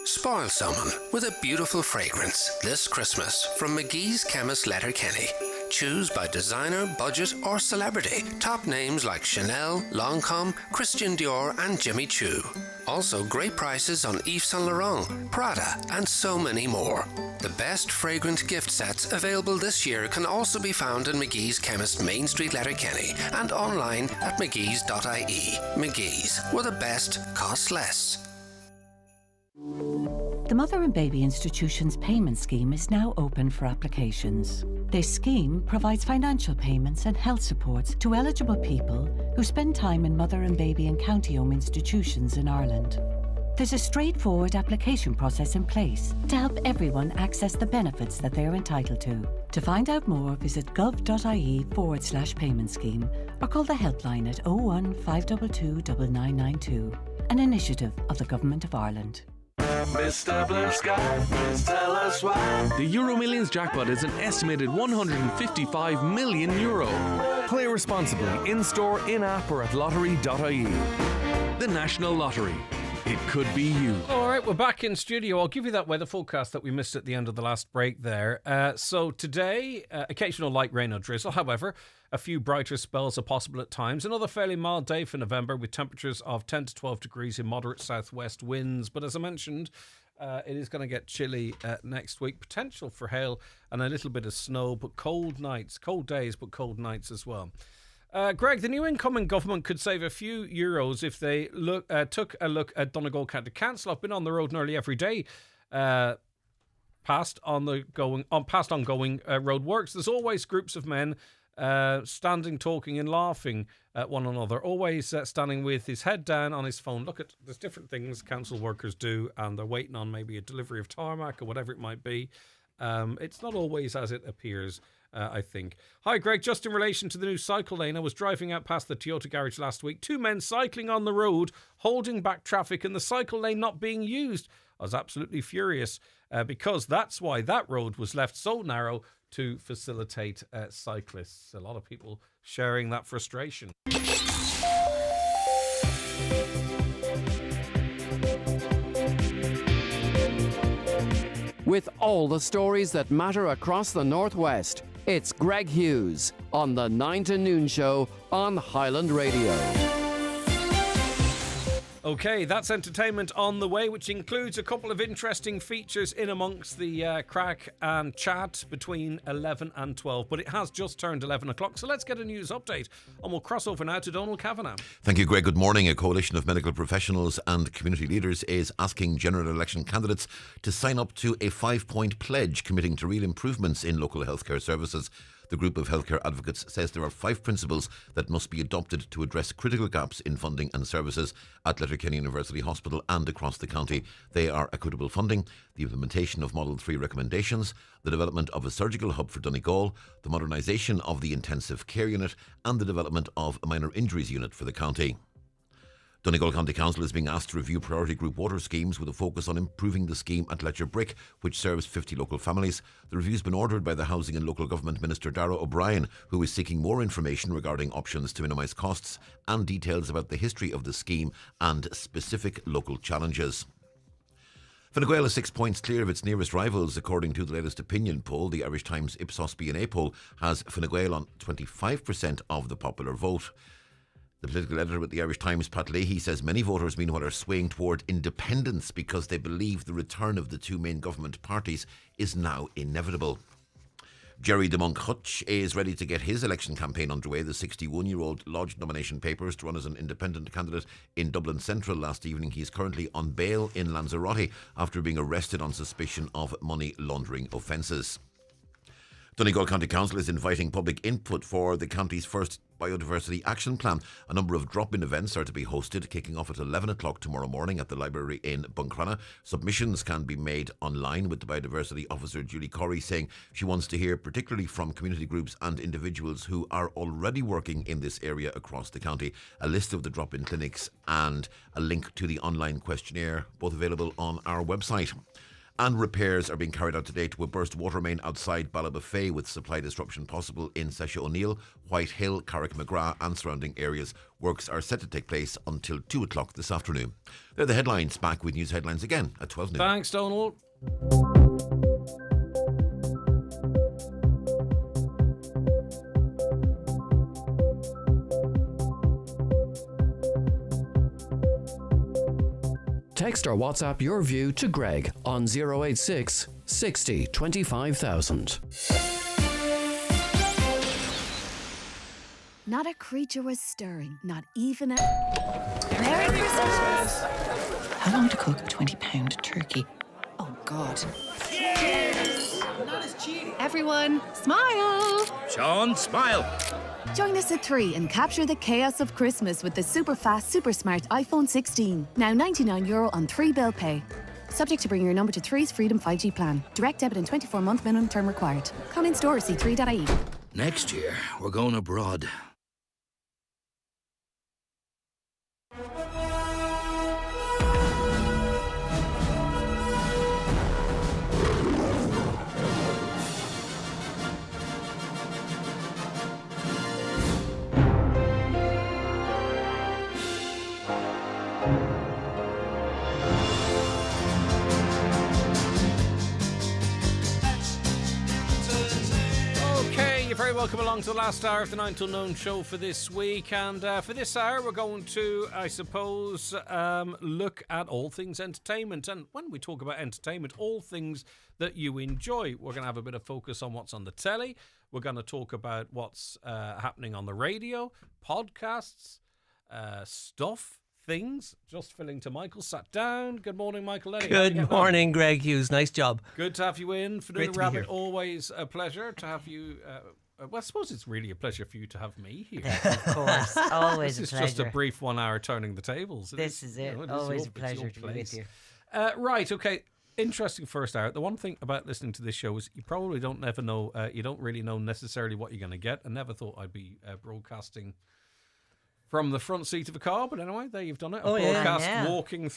Spoil someone with a beautiful fragrance this Christmas from McGee's Chemist Letterkenny. Choose by designer, budget or celebrity. Top names like Chanel, Lancôme, Christian Dior and Jimmy Choo. Also great prices on Yves Saint Laurent, Prada and so many more. The best fragrant gift sets available this year can also be found in McGee's Chemist Main Street, Letterkenny and online at mcgees.ie. McGee's, where the best costs less. The Mother and Baby Institution's payment scheme is now open for applications. This scheme provides financial payments and health supports to eligible people who spend time in mother and baby and county home institutions in Ireland. There's a straightforward application process in place to help everyone access the benefits that they are entitled to. To find out more, visit gov.ie/payment scheme or call the helpline at 01 522 9992, an initiative of the Government of Ireland. Mr. Blue Sky, please tell us why. The Euro Millions jackpot is an estimated €155 million. Play responsibly in-store, in-app or at lottery.ie. The National Lottery. It could be you. All right, we're back in studio. I'll give you that weather forecast that we missed at the end of the last break there. So today, occasional light rain or drizzle. However, a few brighter spells are possible at times. Another fairly mild day for November with temperatures of 10 to 12 degrees in moderate southwest winds. But as I mentioned, it is going to get chilly next week. Potential for hail and a little bit of snow, but cold nights, cold days, but cold nights as well. Greg, the new incoming government could save a few euros if they took a look at Donegal County Council. I've been on the road nearly every day, past ongoing road works. There's always groups of men standing, talking and laughing at one another, always standing with his head down on his phone. There's different things council workers do, and they're waiting on maybe a delivery of tarmac or whatever it might be. It's not always as it appears. I think. Hi, Greg. Just in relation to the new cycle lane, I was driving out past the Toyota garage last week. 2 men cycling on the road, holding back traffic and the cycle lane not being used. I was absolutely furious because that's why that road was left so narrow to facilitate cyclists. A lot of people sharing that frustration. With all the stories that matter across the Northwest, it's Greg Hughes on the 9 to Noon Show on Highland Radio. Okay, that's entertainment on the way, which includes a couple of interesting features in amongst the crack and chat between 11 and 12. But it has just turned 11 o'clock, so let's get a news update. And we'll cross over now to Donald Kavanagh. Thank you, Greg. Good morning. A coalition of medical professionals and community leaders is asking general election candidates to sign up to a 5-point pledge committing to real improvements in local healthcare services. The group of healthcare advocates says there are 5 principles that must be adopted to address critical gaps in funding and services at Letterkenny University Hospital and across the county. They are equitable funding, the implementation of Model 3 recommendations, the development of a surgical hub for Donegal, the modernisation of the intensive care unit and the development of a minor injuries unit for the county. Donegal County Council is being asked to review priority group water schemes with a focus on improving the scheme at Letcher Brick, which serves 50 local families. The review has been ordered by the Housing and Local Government Minister Dara O'Brien, who is seeking more information regarding options to minimise costs and details about the history of the scheme and specific local challenges. Fine Gael is 6 points clear of its nearest rivals, according to the latest opinion poll. The Irish Times Ipsos B&A poll has Fine Gael on 25% of the popular vote. The political editor with the Irish Times, Pat Leahy, says many voters meanwhile are swaying toward independence because they believe the return of the 2 main government parties is now inevitable. Jerry de Monk Hutch is ready to get his election campaign underway. The 61-year-old lodged nomination papers to run as an independent candidate in Dublin Central last evening. He is currently on bail in Lanzarote after being arrested on suspicion of money laundering offences. Donegal County Council is inviting public input for the county's first biodiversity action plan. A number of drop-in events are to be hosted, kicking off at 11 o'clock tomorrow morning at the library in Buncrana. Submissions can be made online, with the biodiversity officer Julie Corrie saying she wants to hear particularly from community groups and individuals who are already working in this area across the county. A list of the drop-in clinics and a link to the online questionnaire, both available on our website. And repairs are being carried out today to a burst water main outside Ballabafay, with supply disruption possible in Sesha O'Neill, White Hill, Carrick-McGrath and surrounding areas. Works are set to take place until 2 o'clock this afternoon. They're the headlines. Back with news headlines again at 12 noon. Thanks, Donald. Text or WhatsApp your view to Greg on 086 60 25,000. Not a creature was stirring, not even a... Merry Christmas! How long to cook a £20 turkey? Oh, God. Cheers! Everyone, smile! Sean, smile! Join us at 3 and capture the chaos of Christmas with the super fast, super smart iPhone 16. Now €99 on 3 bill pay. Subject to bring your number to 3's Freedom 5G plan. Direct debit and 24-month minimum term required. Come in store or c3.ie. Next year, we're going abroad. You're very welcome along to the last hour of the 9 till noon show for this week. And for this hour, we're going to, I suppose, look at all things entertainment. And when we talk about entertainment, all things that you enjoy. We're going to have a bit of focus on what's on the telly. We're going to talk about what's happening on the radio, podcasts, stuff, things. Just filling to Michael. Sat down. Good morning, Michael Lenny. Good morning, Greg Hughes. Nice job. Good to have you in. Great Fanula to be Rabbit, here. always a pleasure to have you. Well, I suppose it's really a pleasure for you to have me here. Of course, always This a is just a pleasure. brief 1 hour turning the tables. This is it. You know, it Always your- a pleasure your to be with place. you. Right, okay. Interesting first hour. The one thing about listening to this show is you probably don't never know. You don't really know necessarily what you're going to get. I never thought I'd be broadcasting from the front seat of a car, but anyway, there you've done it. Oh, A yeah. broadcast Yeah. walking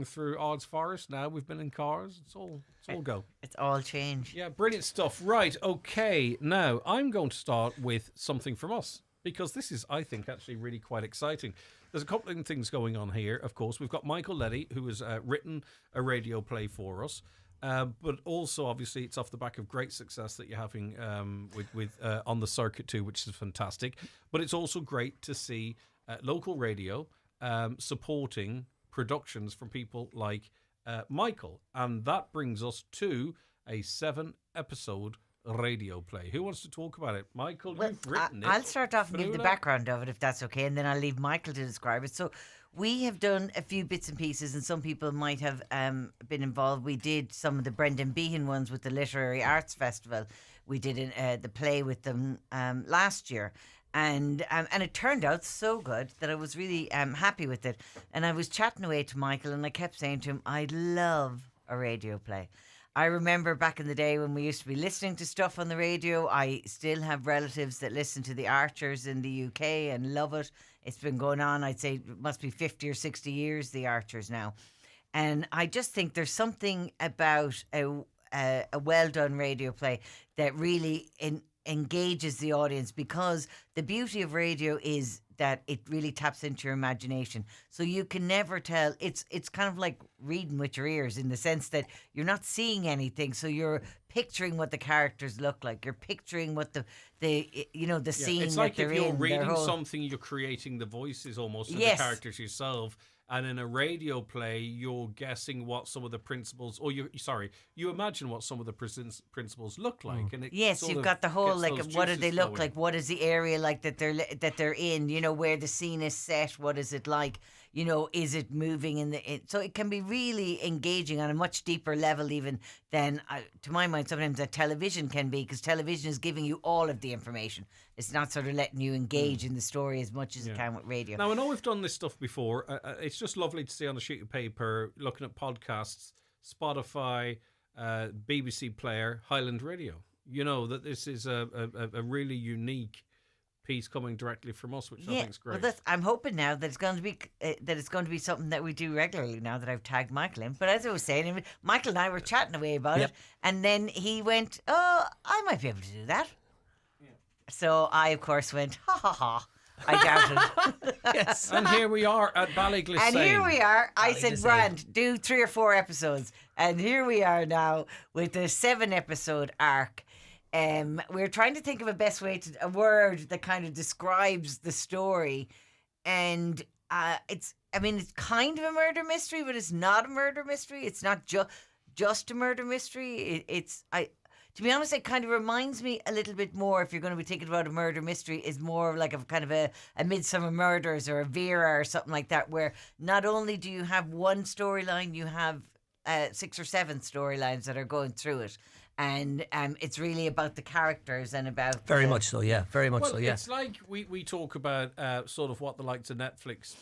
through Ard's Forest. Now we've been in cars. It's all go. It's all change. Yeah, brilliant stuff. Right, okay. Now, I'm going to start with something from us because this is, I think, actually really quite exciting. There's a couple of things going on here, of course. We've got Michael Leddy, who has written a radio play for us. But also, obviously, it's off the back of great success that you're having with on the circuit too, which is fantastic. But it's also great to see local radio supporting productions from people like Michael. And that brings us to a 7-episode radio play. Who wants to talk about it? Michael, you've written it. I'll start off and give the Fanula? background of it, if that's okay, and then I'll leave Michael to describe it. So we have done a few bits and pieces, and some people might have been involved. We did some of the Brendan Behan ones with the Literary Arts Festival. We did the play with them last year. And it turned out so good that I was really happy with it. And I was chatting away to Michael, and I kept saying to him, I love a radio play. I remember back in the day when we used to be listening to stuff on the radio. I still have relatives that listen to the Archers in the UK and love it. It's been going on, I'd say it must be 50 or 60 years, the Archers now. And I just think there's something about a well-done radio play that really engages the audience, because the beauty of radio is that it really taps into your imagination. So you can never tell. It's kind of like reading with your ears, in the sense that you're not seeing anything, so you're picturing what the characters look like. You're picturing what the scene It's like that they're if you're in. reading something, you're creating the voices almost of Yes. the characters yourself. And in a radio play, you're guessing what some of the principles, or you imagine what some of the principles look like. And it Yes, sort you've of got the whole, gets like, those what do juices they look flowing. like? What is the area like that they're in? You know, where the scene is set. What is it like? You know, is it moving so it can be really engaging on a much deeper level even than, to my mind, sometimes that television can be, because television is giving you all of the information. It's not sort of letting you engage in the story as much as it can with radio. Now, I know we've done this stuff before. It's just lovely to see on a sheet of paper, looking at podcasts, Spotify, BBC Player, Highland Radio. You know, that this is a really unique piece coming directly from us, which I think is great. Well, I'm hoping now that it's going to be something that we do regularly, now that I've tagged Michael in. But as I was saying, Michael and I were chatting away about it, and then he went, "Oh, I might be able to do that." So I, of course, went, "Ha ha ha." I doubted. Yes. And here we are at Ballyglissane. And here we are. I said, Grant, do 3 or 4 episodes. And here we are now with the 7-episode arc. We're trying to think of a word that kind of describes the story. And I mean, it's kind of a murder mystery, but it's not a murder mystery. It's not just a murder mystery. To be honest, it kind of reminds me a little bit more, if you're going to be thinking about a murder mystery, is more like a kind of a Midsummer Murders or a Vera or something like that, where not only do you have one storyline, you have 6 or 7 storylines that are going through it. And it's really about the characters and about... Very much so, yeah. Very much so, yeah. It's like we talk about sort of what the likes of Netflix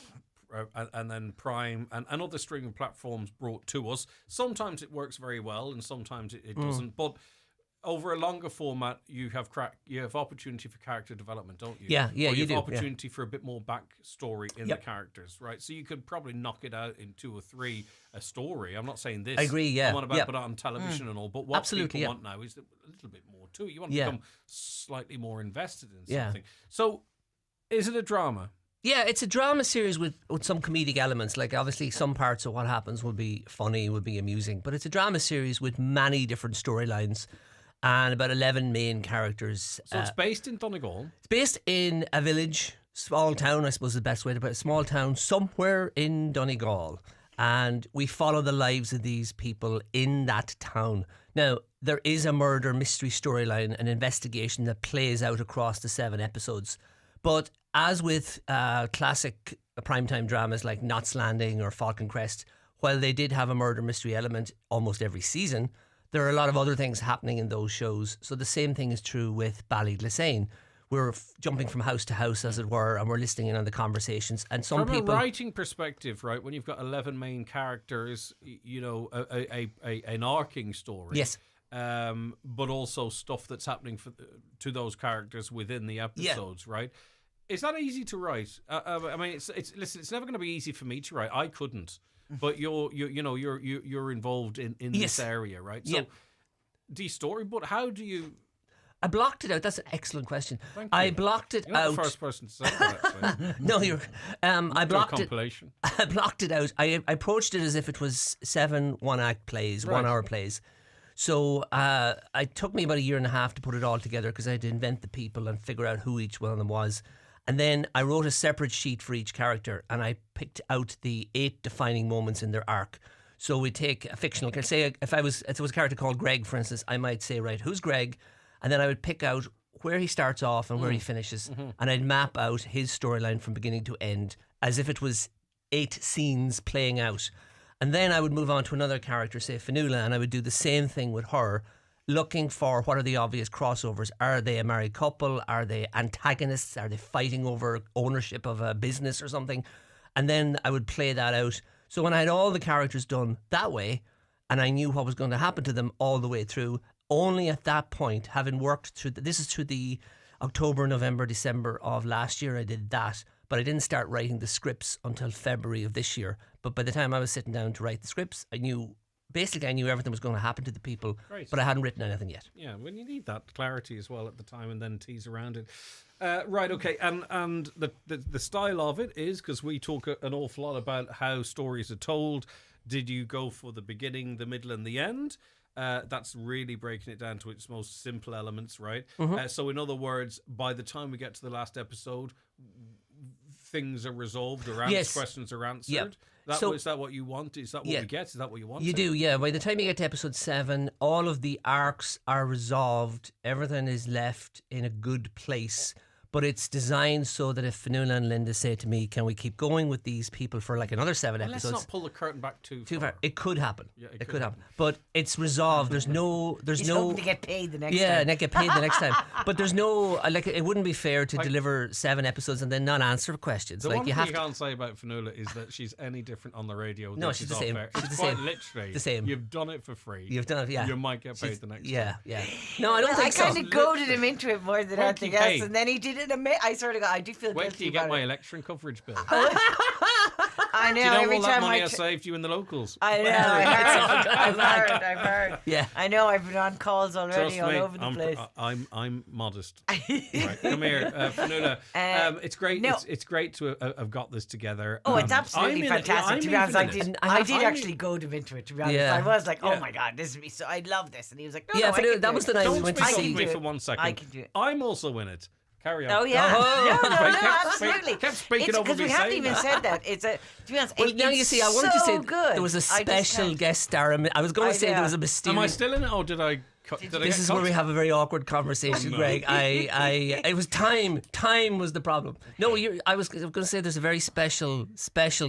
and then Prime and other streaming platforms brought to us. Sometimes it works very well and sometimes it doesn't. But over a longer format, you have opportunity for character development, don't you? Yeah, or you do. have opportunity for a bit more backstory in the characters, right? So you could probably knock it out in 2 or 3 a story. I'm not saying this. I agree, yeah. I want to put it on television and all, but what people want now is a little bit more too. You want to become slightly more invested in something. So, is it a drama? Yeah, it's a drama series with some comedic elements. Like, obviously, some parts of what happens will be funny, will be amusing, but it's a drama series with many different storylines and about 11 main characters. So it's based in Donegal? It's based in a village, small town, I suppose is the best way to put it. A small town somewhere in Donegal. And we follow the lives of these people in that town. Now, there is a murder mystery storyline, an investigation that plays out across the 7 episodes. But as with classic primetime dramas like Knots Landing or Falcon Crest, while they did have a murder mystery element almost every season, there are a lot of other things happening in those shows. So the same thing is true with Ballyglissane. We're jumping from house to house, as it were, and we're listening in on the conversations. And some From people, a writing perspective, right, when you've got 11 main characters, you know, an arcing story. Yes. But also stuff that's happening to those characters within the episodes, right? Is that easy to write? I mean, listen, it's never going to be easy for me to write. I couldn't. But you're involved in this area, right? So, do you storyboard? How do you? I blocked it out. That's an excellent question. Thank I you. blocked it You're not out. the first person to say that. Actually. No, you're. I blocked it. Compilation. I blocked it out. I approached it as if it was 7 one-act plays, 1 hour plays. So it took me about a year and a half to put it all together because I had to invent the people and figure out who each one of them was. And then I wrote a separate sheet for each character and I picked out the 8 defining moments in their arc. So we take a fictional, say if it was a character called Greg, for instance, I might say, right, who's Greg? And then I would pick out where he starts off and where he finishes. Mm-hmm. And I'd map out his storyline from beginning to end as if it was 8 scenes playing out. And then I would move on to another character, say Fionnuala, and I would do the same thing with her, looking for what are the obvious crossovers. Are they a married couple? Are they antagonists? Are they fighting over ownership of a business or something? And then I would play that out. So when I had all the characters done that way, and I knew what was going to happen to them all the way through, only at that point, having worked through, this is through the October, November, December of last year, I did that. But I didn't start writing the scripts until February of this year. But by the time I was sitting down to write the scripts, I knew everything was going to happen to the people. Great. But I hadn't written anything yet. Yeah, well, you need that clarity as well at the time and then tease around it. Right, okay, and the style of it is, because we talk an awful lot about how stories are told, did you go for the beginning, the middle and the end? That's really breaking it down to its most simple elements, right? Mm-hmm. So in other words, by the time we get to the last episode, things are resolved or questions are answered. Yep. Is that what you want? Is that what we get? Is that what you want? You do, yeah. By the time you get to episode 7, all of the arcs are resolved. Everything is left in a good place. But it's designed so that if Fionnuala and Linda say to me, can we keep going with these people for like another 7 episodes? Let's not pull the curtain back too far. It could happen. Yeah, it could happen. But it's resolved. He's hoping to get paid the next time. Yeah, not get paid the next time. But there's no, it wouldn't be fair to deliver 7 episodes and then not answer questions. The one thing you can't say about Fionnuala is that she's any different on the radio. No, she's the same. It's quite literally the same. You've done it for free. You've done it, yeah. You might get paid the next time. Yeah. No, I don't think so. I kind of goaded him into it more than anything else, and then he did it. I sort of I do feel Wait guilty till you about get my it. election coverage bill. I know. Do you know every all time that money I saved you in the locals? I know. I've heard. Yeah. I know. I've been on calls already Trust all me, over the place. I'm modest. Right, come here, Fionnuala. It's great. No. It's great to have got this together. Oh, it's absolutely fantastic. To be honest, I did actually goad him into it. To be honest, Yeah. I was like, "Oh my god, this is me!" So I love this, and he was like, "No, yeah, no, that was the night we went to Don't see. speak for 1 second. I can do it. I'm also in it. Carry on. Oh yeah, no, absolutely. Kept speaking over because me we haven't saying even that. said that. It's a. To be honest, Well, now you see, I wanted to say good. there was a special guest star. I was going to say there was a mysterious. Am I still in it, or did I? This is where we have a very awkward conversation, Greg. It was time. Time was the problem. No, I was going to say there's a very special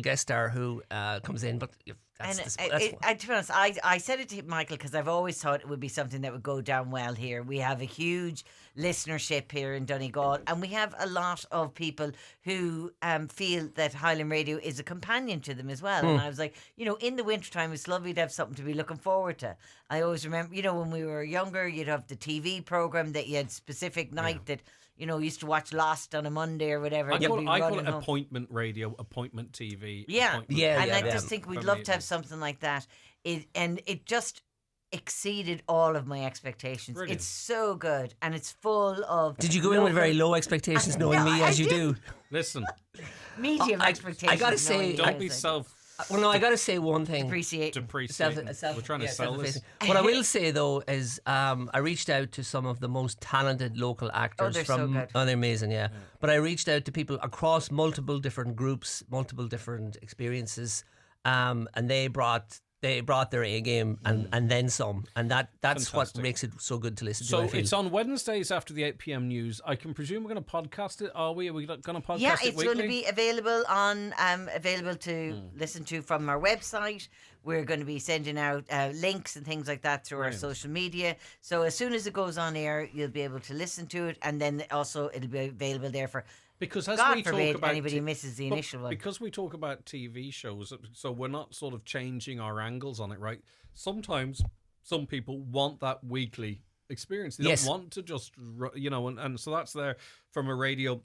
guest star who comes in, but that's to be honest, I said it to Michael because I've always thought it would be something that would go down well here. We have a huge listenership here in Donegal, and we have a lot of people who feel that Highland Radio is a companion to them as well. And I was like, in the wintertime, it's lovely to have something to be looking forward to. I always remember, when we were younger, you'd have the TV program that you had specific night that used to watch Lost on a Monday or whatever. I call it appointment radio, appointment TV. Yeah, appointment I just think we'd love to have something like that. It just exceeded all of my expectations. Brilliant. It's so good, and it's full of. Did you go in with very low expectations, knowing me as you do? Listen, medium expectations. I gotta say, don't be self. Well, no, I got to say one thing. Depreciate. We're trying to sell this. What I will say, though, is I reached out to some of the most talented local actors. they're from. so good. Oh, they're amazing, yeah. But I reached out to people across multiple different groups, multiple different experiences, and they brought their A game and then some, and that's Fantastic. what makes it so good to listen to. So I feel. it's on Wednesdays after the 8 p.m. news. I can presume we're going to podcast it. Are we? Are we going to podcast it Yeah, weekly? it's going to be available on available to listen to from our website. We're going to be sending out links and things like that through our social media. So as soon as it goes on air, you'll be able to listen to it, and then also it'll be available there for. Because as God we forbid talk about anybody misses the initial one. Because we talk about TV shows, so we're not sort of changing our angles on it, right? Sometimes some people want that weekly experience. They don't want to just, and so that's there from a radio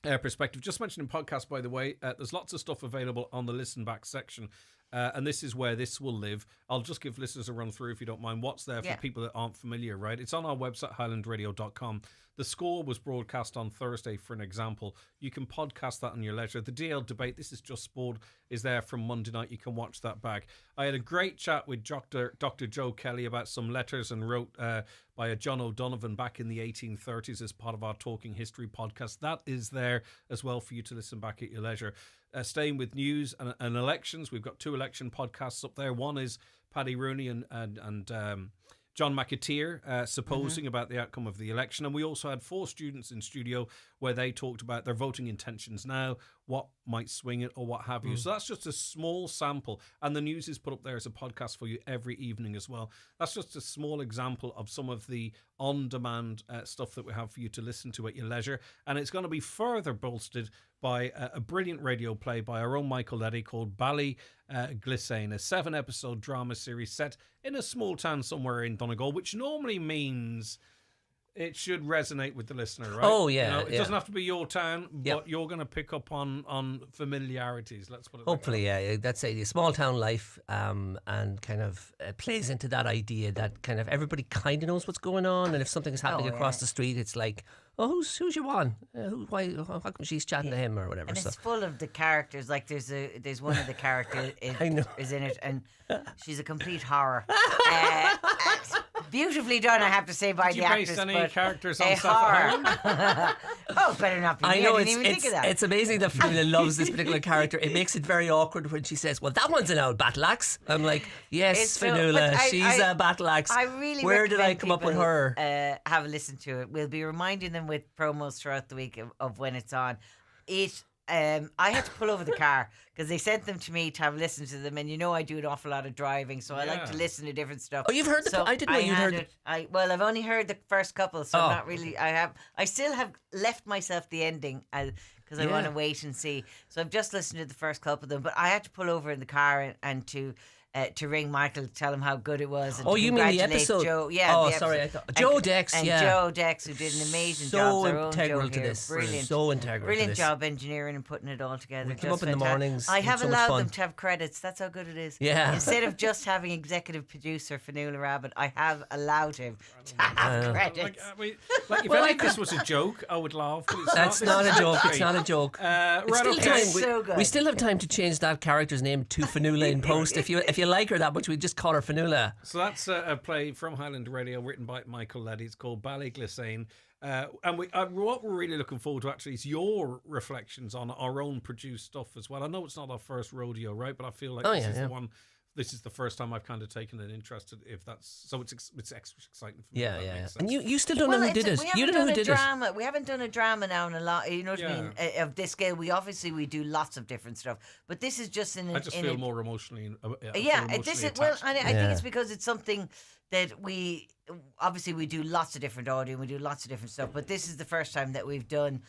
perspective. Just mentioning podcasts, by the way, there's lots of stuff available on the listen back section. And this is where this will live. I'll just give listeners a run through, if you don't mind, what's there for people that aren't familiar, right? It's on our website, highlandradio.com. The Score was broadcast on Thursday, for an example. You can podcast that on your leisure. The DL Debate, this is just sport, is there from Monday night. You can watch that back. I had a great chat with Dr. Joe Kelly about some letters and wrote by a John O'Donovan back in the 1830s as part of our Talking History podcast. That is there as well for you to listen back at your leisure. Staying with news and elections, we've got 2 election podcasts up there. One is Paddy Rooney and John McAteer supposing about the outcome of the election. And we also had 4 students in studio where they talked about their voting intentions now, what might swing it or what have you. So that's just a small sample. And the news is put up there as a podcast for you every evening as well. That's just a small example of some of the on-demand stuff that we have for you to listen to at your leisure. And it's going to be further bolstered by a brilliant radio play by our own Michael Leddy called Bally Glisane, a 7-episode drama series set in a small town somewhere in Donegal, which normally means it should resonate with the listener, right? Oh, yeah. It doesn't have to be your town, but you're going to pick up on familiarities. Let's put it hopefully, that's a small town life, and kind of plays into that idea that kind of everybody kind of knows what's going on, and if something is happening across the street, it's like, oh, who's your one? How come she's chatting to him or whatever? And it's full of the characters. Like there's one of the characters is in it, and she's a complete horror. Beautifully done, I have to say, by Did the you actress. base any characters on horror. Oh, better not be. I know, I didn't even think of that. It's amazing that Fiona loves this particular character. It makes it very awkward when she says, "Well, that one's an old battle axe." I'm like, "Yes, Fionnuala, she's a battle axe." I really Where did I come up with her? Have a listen to it. We'll be reminding them with promos throughout the week of when it's on. I had to pull over the car because they sent them to me to have listened to them, and I do an awful lot of driving, so I like to listen to different stuff. Oh, you've heard the? I didn't know you'd heard it. I've only heard the first couple, so not really. I still have left myself the ending because I want to wait and see. So I've just listened to the first couple of them, but I had to pull over in the car and to ring Michael to tell him how good it was. And you mean the episode? Joe, the episode. Sorry, I thought Joe Dex. And Joe Dex, who did an amazing job. So integral to this. Brilliant. So integral. Brilliant to this. job engineering and putting it all together. We came up in the mornings. I have so allowed them to have credits. That's how good it is. Yeah. Instead of just having executive producer Fionnula Rabbit, I have allowed him to have credits. If any of this was a joke, I would laugh. But That's not a joke. It's not a joke. Right, we still have time to change that character's name to Fionnula in post. If you like her that much, we'd just call her Fanula. So that's a play from Highland Radio written by Michael Leddy. It's called Ballyglisane. And what we're really looking forward to actually is your reflections on our own produced stuff as well. I know it's not our first rodeo, right? But I feel like the one. This is the first time I've kind of taken an interest. If that's so, it's extra exciting for me. Yeah. And you still don't know who did it. You don't know who did it. We haven't done a drama now in a lot. You know what I mean? Of this scale, we do lots of different stuff. But this is just I just feel more emotionally. This is well. I think it's because it's something that we do lots of different audio. And we do lots of different stuff. But this is the first time that we've done.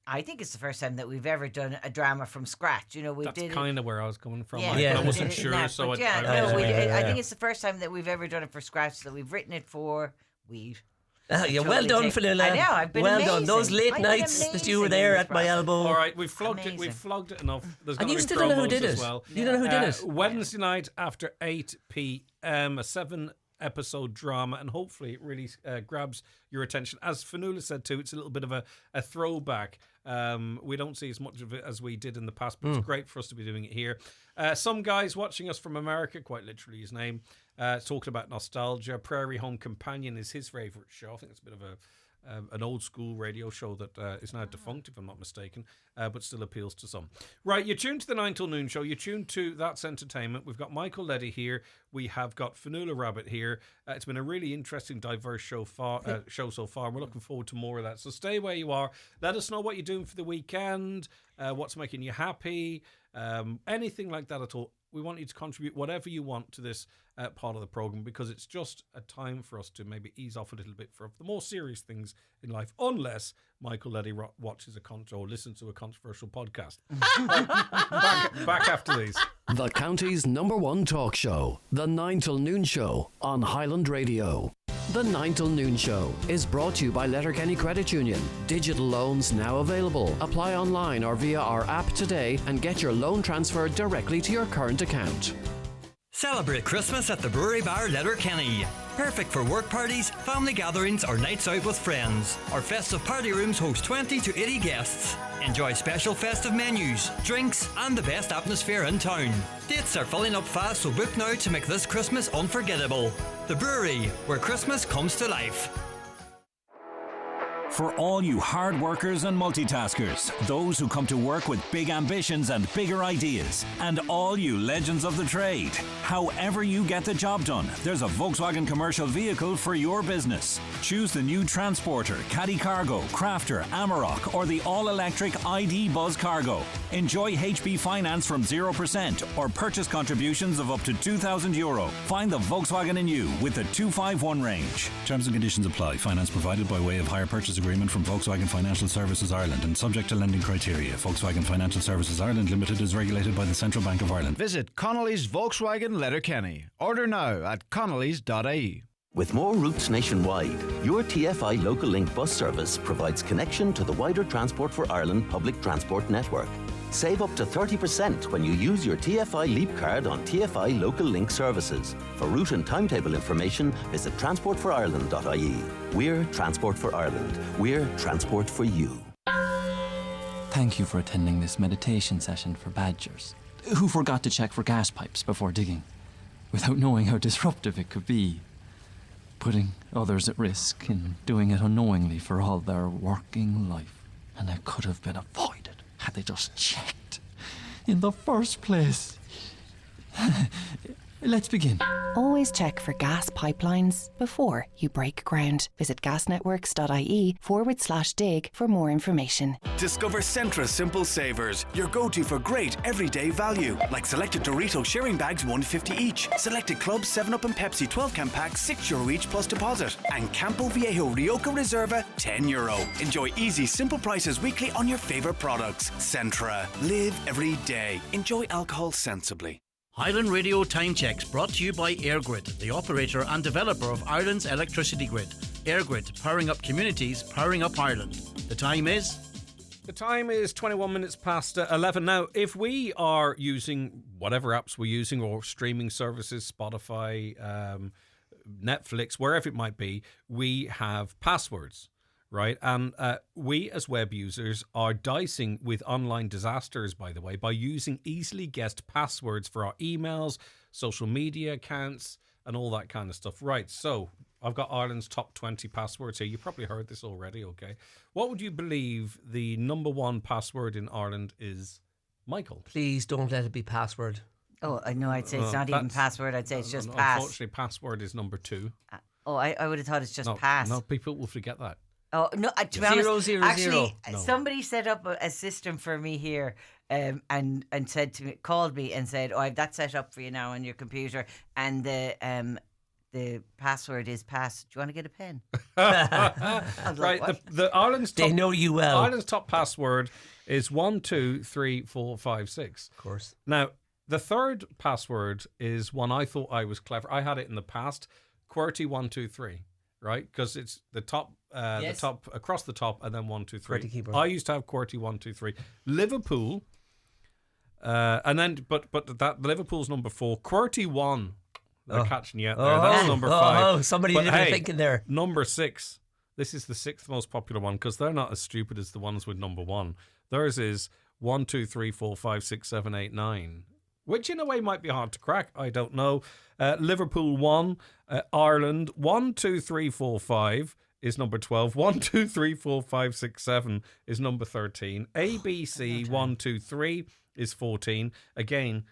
I think it's the first time that we've ever done a drama from scratch. You know, that's kind of where I was coming from. Yeah, but I wasn't sure. I think it's the first time that we've ever done it for scratch. That we've written it for well done, Fanula. I know. I've been well amazing. done. Those late nights that you were there at my elbow. All right, we've flogged it. We've flogged it enough. And you still don't know who did it. Well. You don't know who did it. Wednesday night after 8 p.m. a 7-episode drama, and hopefully it really grabs your attention. As Fanula said too, it's a little bit of a throwback. We don't see as much of it as we did in the past, but it's great for us to be doing it here. Some guys watching us from America, quite literally his name, talking about nostalgia. Prairie Home Companion is his favourite show. I think it's a bit of an old school radio show that is now defunct, if I'm not mistaken, but still appeals to some. Right, you're tuned to the 9 till noon show. You're tuned to That's Entertainment. We've got Michael Leddy here. We have got Fanula Rabbit here. It's been a really interesting, diverse show so far, and we're looking forward to more of that. So stay where you are. Let us know what you're doing for the weekend, what's making you happy, anything like that at all. We want you to contribute whatever you want to this part of the program, because it's just a time for us to maybe ease off a little bit for the more serious things in life, unless Michael Leddy watches or listens to a controversial podcast. back after these. The county's #1 talk show, The 9 till noon show on Highland Radio. The 9 till noon show is brought to you by Letterkenny Credit Union. Digital loans now available. Apply online or via our app today and get your loan transferred directly to your current account. Celebrate Christmas at the Brewery Bar Letterkenny. Perfect for work parties, family gatherings or nights out with friends. Our festive party rooms host 20 to 80 guests. Enjoy special festive menus, drinks and the best atmosphere in town. Dates are filling up fast, so book now to make this Christmas unforgettable. The Brewery, where Christmas comes to life. For all you hard workers and multitaskers, those who come to work with big ambitions and bigger ideas, and all you legends of the trade, however you get the job done, there's a Volkswagen commercial vehicle for your business. Choose the new Transporter, Caddy Cargo, Crafter, Amarok, or the all-electric ID Buzz Cargo. Enjoy HB finance from 0% or purchase contributions of up to €2,000. Find the Volkswagen in you with the 251 range. Terms and conditions apply. Finance provided by way of hire purchase agreement from Volkswagen Financial Services Ireland and subject to lending criteria. Volkswagen Financial Services Ireland Limited is regulated by the Central Bank of Ireland. Visit Connolly's Volkswagen Letterkenny. Order now at connellys.ie. With more routes nationwide, your TFI Local Link bus service provides connection to the wider Transport for Ireland public transport network. Save up to 30% when you use your TFI Leap card on TFI Local Link services. For route and timetable information, visit transportforireland.ie. We're Transport for Ireland. We're Transport for you. Thank you for attending this meditation session for badgers who forgot to check for gas pipes before digging, without knowing how disruptive it could be, putting others at risk and doing it unknowingly for all their working life. And it could have been avoided had they just checked in the first place. Let's begin. Always check for gas pipelines before you break ground. Visit gasnetworks.ie/dig for more information. Discover Centra Simple Savers, your go-to for great everyday value. Like selected Doritos sharing bags, $1.50 each. Selected Clubs, 7-Up and Pepsi 12-can packs, €6 each plus deposit. And Campo Viejo Rioja Reserva, €10. Enjoy easy, simple prices weekly on your favourite products. Centra. Live every day. Enjoy alcohol sensibly. Highland Radio Time Checks brought to you by EirGrid, the operator and developer of Ireland's electricity grid. EirGrid, powering up communities, powering up Ireland. The time is? The time is 21 minutes past 11. Now, if we are using whatever apps we're using or streaming services, Spotify, Netflix, wherever it might be, we have passwords. right? And we as web users are dicing with online disasters, by the way, by using easily guessed passwords for our emails, social media accounts, and all that kind of stuff. Right, so I've got Ireland's top 20 passwords here. You probably heard this already, okay? What would you believe the number one password in Ireland is, Michael? Please don't let it be password. Oh, I know. I'd say it's not even password. I'd say it's just pass. Unfortunately, password is number 2. I would have thought it's just no, pass. No, people will forget that. Oh no! To be Zero, honest, zero, actually, zero. somebody set up a system for me here, and said to me, called me and said, "Oh, I've that set up for you now on your computer, and the password is pass. Do you want to get a pen?" Right, the Ireland's top, they know you well. Ireland's top password is 1, 2, 3, 4, 5, 6. Of course. Now, the third password is one I thought I was clever. I had it in the past. QWERTY123, right? Because it's the top, Yes. the top across the top, and then 1, 2, 3. QWERTY keyboard. I used to have QWERTY123. Liverpool, and then but that Liverpool's number 4. QWERTY1. They're catching you out there. That's number 5. Oh, somebody did a thinking there. Number 6. This is the 6th most popular one because they're not as stupid as the ones with number 1. Theirs is 1, 2, 3, 4, 5, 6, 7, 8, 9. Which in a way might be hard to crack. I don't know. Liverpool 1, Ireland 1, 2, 3, 4, 5 is number 12. 1, 2, 3, 4, 5, 6, 7 is number 13. ABC 1, 2, 3 is 14. Again,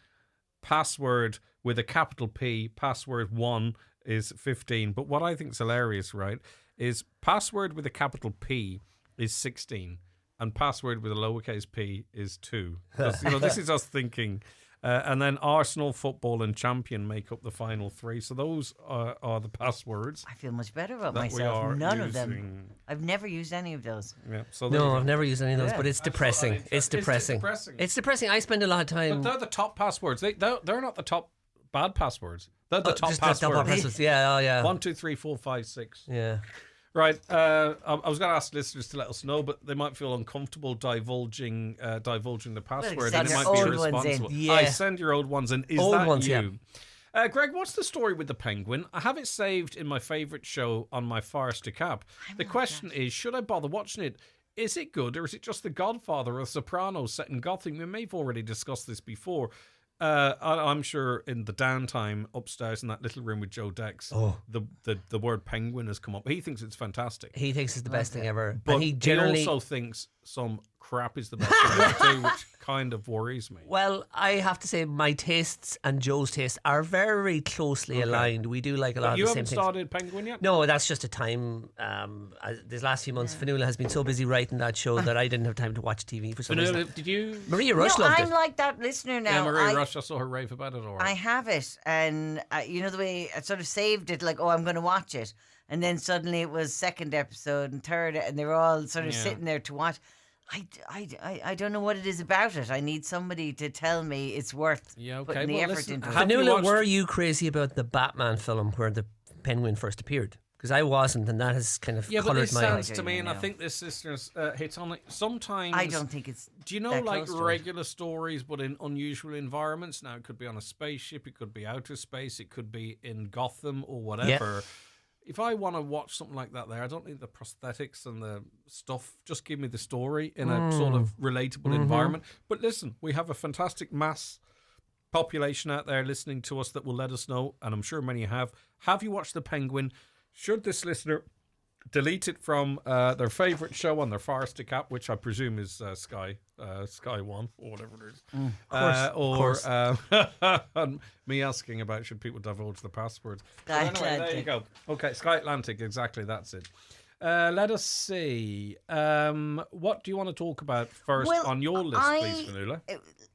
password with a capital P, password 1 is 15. But what I think is hilarious, right, is password with a capital P is 16 and password with a lowercase p is 2. This is us thinking. And then Arsenal, football, and champion make up the final 3. So those are the passwords. I feel much better about that myself. None of them. using. I've never used any of those. Yeah. So No, I've never used any of those, Yeah. but it's depressing. It's depressing. It's depressing. I spend a lot of time. But they're the top passwords. They're not the top bad passwords. They're the top just passwords. the top passwords. Yeah, oh yeah. 1, 2, 3, 4, 5, 6. Yeah. Right. I was going to ask listeners to let us know, but they might feel uncomfortable divulging the password, send and it your might be old ones in. irresponsible. Yeah. I send your old ones in. Is Old that ones, you? Greg, what's the story with the penguin? I have it saved in my favourite show on my Forest to Cap. The question is, should I bother watching it? Is it good, or is it just The Godfather or The Sopranos set in Gotham? We may have already discussed this before. I'm sure in the downtime upstairs in that little room with Joe Dex, the word penguin has come up. He thinks it's fantastic. He thinks it's the best thing ever. But and he also thinks some crap is the best thing ever too, which kind of worries me. Well, I have to say my tastes and Joe's tastes are very closely aligned. We do like a lot of the same things. You haven't started Penguin yet? No, that's just a time. These last few months, Fanula has been so busy writing that show that I didn't have time to watch TV for some reason. Fanula, did you? Maria Rush loved I'm it. like that listener now. Yeah, Maria Rush, I saw her rave about it. I have it, and you know the way I sort of saved it, like, oh, I'm going to watch it, and then suddenly it was second episode and third, and they were all sort of sitting there to watch. I don't know what it is about it. I need somebody to tell me it's worth putting the effort into it. Fanula, were you crazy about the Batman film where the penguin first appeared? Because I wasn't, and that has kind of but coloured this my sounds to me, and I think this listeners hits on it. Sometimes I don't think it's. Do you know, that like close to it. regular stories, but in unusual environments? Now, it could be on a spaceship, it could be outer space, it could be in Gotham or whatever. If I want to watch something like that there, I don't need the prosthetics and the stuff. Just give me the story in a sort of relatable environment. But listen, we have a fantastic mass population out there listening to us that will let us know, and I'm sure many have. Have you watched The Penguin? Should this listener delete it from their favourite show on their Forest to Cap, which I presume is Sky One or whatever it is, of course. and me asking about should people divulge the passwords. Sky Anyway, there you Atlantic. go. Okay, Sky Atlantic, exactly, that's it. Let us see. What do you want to talk about first on your list, please, Fanula?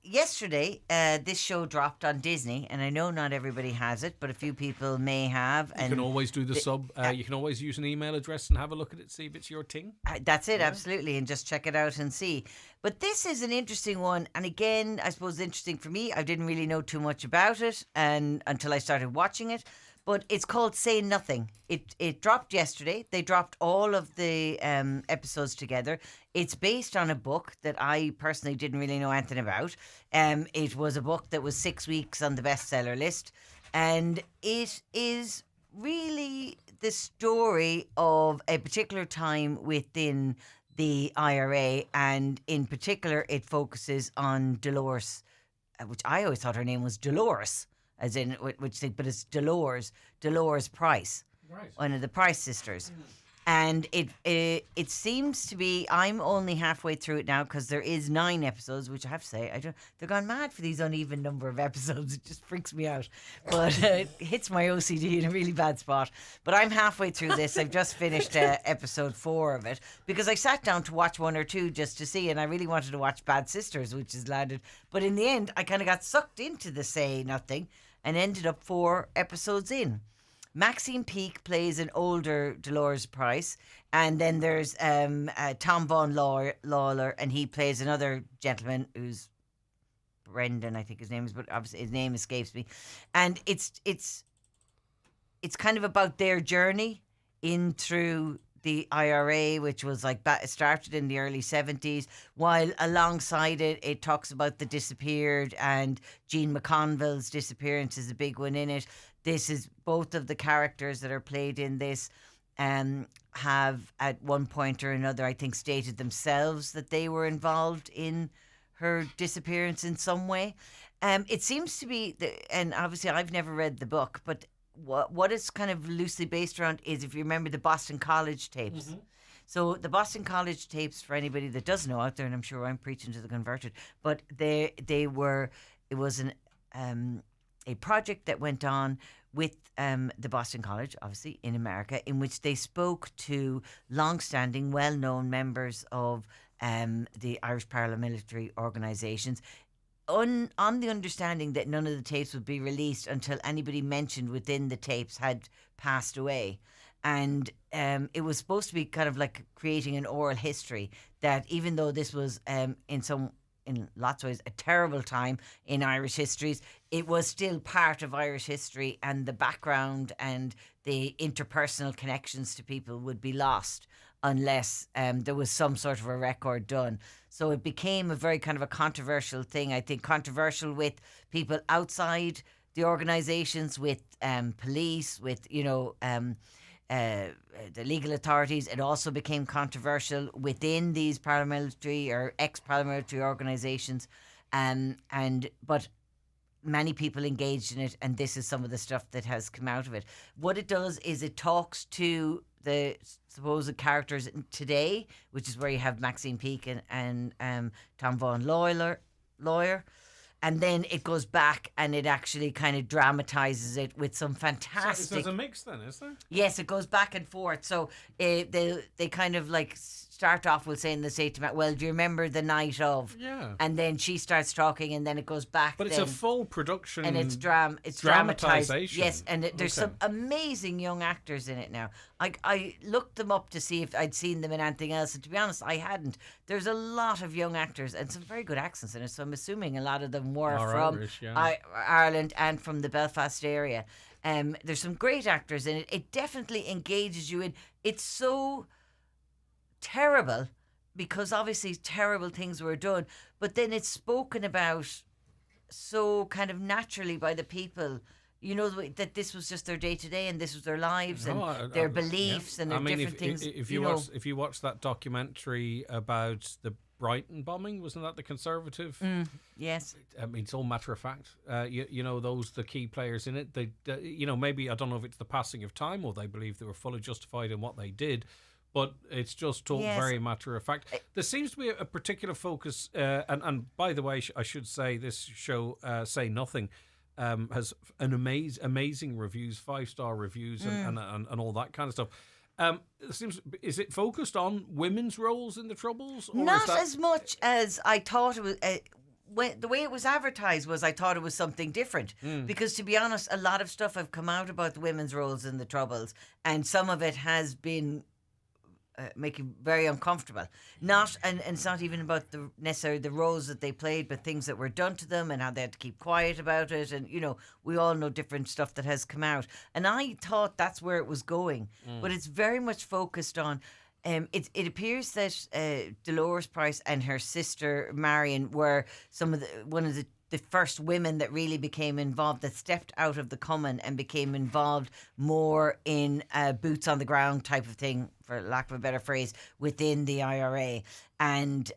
Yesterday, this show dropped on Disney, and I know not everybody has it, but a few people may have. You can always do the sub. You can always use an email address and have a look at it, see if it's your thing. That's it, absolutely, and just check it out and see. But this is an interesting one, and again, I suppose interesting for me. I didn't really know too much about it, and until I started watching it. But it's called Say Nothing. It dropped yesterday. They dropped all of the episodes together. It's based on a book that I personally didn't really know anything about. It was a book that was 6 weeks on the bestseller list. And it is really the story of a particular time within the IRA, and in particular, it focuses on Dolores, which I always thought her name was Dolores, as in but it's Dolores Price, Right. one of the Price sisters. And it seems to be, I'm only halfway through it now because there is 9 episodes, which I have to say, they're gone mad for these uneven number of episodes. It just freaks me out. But it hits my OCD in a really bad spot. But I'm halfway through this. I've just finished episode 4 of it because I sat down to watch 1 or 2 just to see, and I really wanted to watch Bad Sisters, which has landed. But in the end, I kind of got sucked into the Say Nothing and ended up 4 episodes in. Maxine Peake plays an older Dolores Price, and then there's Tom Vaughan Lawler, and he plays another gentleman who's Brendan, I think his name is, but obviously his name escapes me. And it's kind of about their journey in through the IRA, which was started in the early 70s, while alongside it, it talks about the disappeared, and Jean McConville's disappearance is a big one in it. This is both of the characters that are played in this have at one point or another, I think, stated themselves that they were involved in her disappearance in some way. It seems to be, and obviously I've never read the book, but what it's kind of loosely based around is, if you remember, the Boston College tapes. Mm-hmm. So the Boston College tapes, for anybody that doesn't know out there, and I'm sure I'm preaching to the converted, but it was a project that went on with the Boston College, obviously in America, in which they spoke to long-standing, well-known members of the Irish paramilitary organisations, on the understanding that none of the tapes would be released until anybody mentioned within the tapes had passed away. And it was supposed to be kind of like creating an oral history, that even though this was in lots of ways a terrible time in Irish histories, it was still part of Irish history, and the background and the interpersonal connections to people would be lost unless there was some sort of a record done. So it became a very kind of a controversial thing, I think, controversial with people outside the organisations, with police, with, the legal authorities. It also became controversial within these paramilitary or ex-paramilitary organisations, but many people engaged in it, and this is some of the stuff that has come out of it. What it does is it talks to the supposed characters today, which is where you have Maxine Peake and Tom Vaughan Lawyer. And then it goes back and it actually kind of dramatises it with some fantastic... So there's a mix then, is there? Yes, it goes back and forth. So they kind of start off with saying, well, do you remember the night of? Yeah. And then she starts talking, and then it goes back. But it's a full production. And it's dramatized. Dramatization. Yes, and there's some amazing young actors in it now. I looked them up to see if I'd seen them in anything else, and to be honest, I hadn't. There's a lot of young actors and some very good accents in it, so I'm assuming a lot of them were from Irish, yeah. Ireland and from the Belfast area. There's some great actors in it. It definitely engages you in. It's so terrible because obviously terrible things were done, but then it's spoken about so kind of naturally by the people, that this was just their day to day, and this was their lives and their beliefs and their different things. If you watch that documentary about the Brighton bombing, wasn't that the Conservative? Yes. I mean, it's all matter of fact. The key players in it. They, maybe I don't know if it's the passing of time or they believe they were fully justified in what they did. But it's just talked very matter of fact. There seems to be a particular focus, and by the way, I should say this show, Say Nothing, has an amazing reviews, 5-star reviews, and all that kind of stuff. Is it focused on women's roles in the Troubles? Or Not as much as I thought it was. The way it was advertised was I thought it was something different, because to be honest, a lot of stuff have come out about the women's roles in the Troubles, and some of it has been making very uncomfortable. And it's not even about necessarily the roles that they played, but things that were done to them and how they had to keep quiet about it. And we all know different stuff that has come out. And I thought that's where it was going, but it's very much focused on. It appears that Dolores Price and her sister Marion were one of the the first women that really became involved, that stepped out of the common and became involved more in boots on the ground type of thing, for lack of a better phrase, within the IRA. And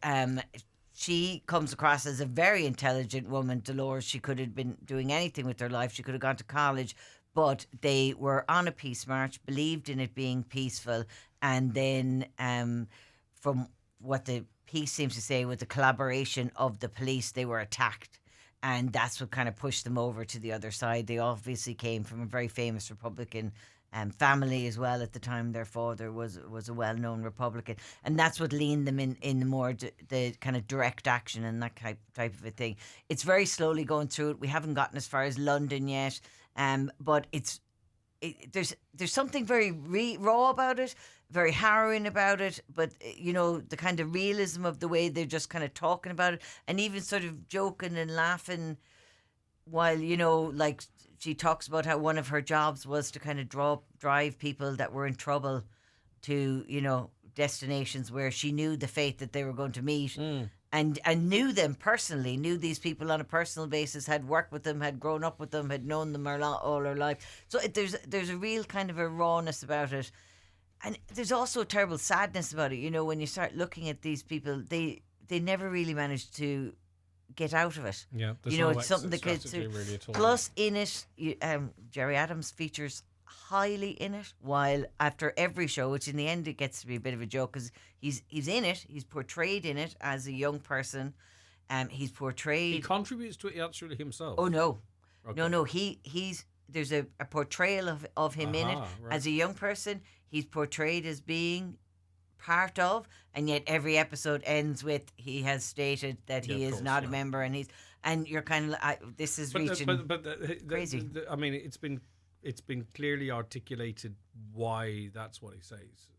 she comes across as a very intelligent woman, Dolores. She could have been doing anything with her life. She could have gone to college, but they were on a peace march, believed in it being peaceful. And then from what the piece seems to say, with the collaboration of the police, they were attacked. And that's what kind of pushed them over to the other side. They obviously came from a very famous Republican family as well at the time. Their father was a well-known Republican, and that's what leaned them in more the kind of direct action and that type of a thing. It's very slowly going through it. We haven't gotten as far as London yet, but there's something very raw about it, very harrowing about it, but the kind of realism of the way they're just kind of talking about it, and even sort of joking and laughing while like she talks about how one of her jobs was to kind of drive people that were in trouble to destinations where she knew the fate that they were going to meet. And knew them personally, knew these people on a personal basis, had worked with them, had grown up with them, had known them all her life. So there's a real kind of a rawness about it. And there's also a terrible sadness about it. When you start looking at these people, they never really managed to get out of it. Yeah, it's something the kids do. Really at all. Plus, in it, Jerry Adams features highly in it, while after every show, which in the end it gets to be a bit of a joke, because he's in it, he's portrayed in it as a young person, he's portrayed. He contributes to it actually himself. Oh no, Okay. no, he's there's a portrayal of him in it right. as a young person. He's portrayed as being part of, and yet every episode ends with he has stated that he is not a member, and you're kind of this is reaching crazy. I mean, it's been clearly articulated why that's what he says.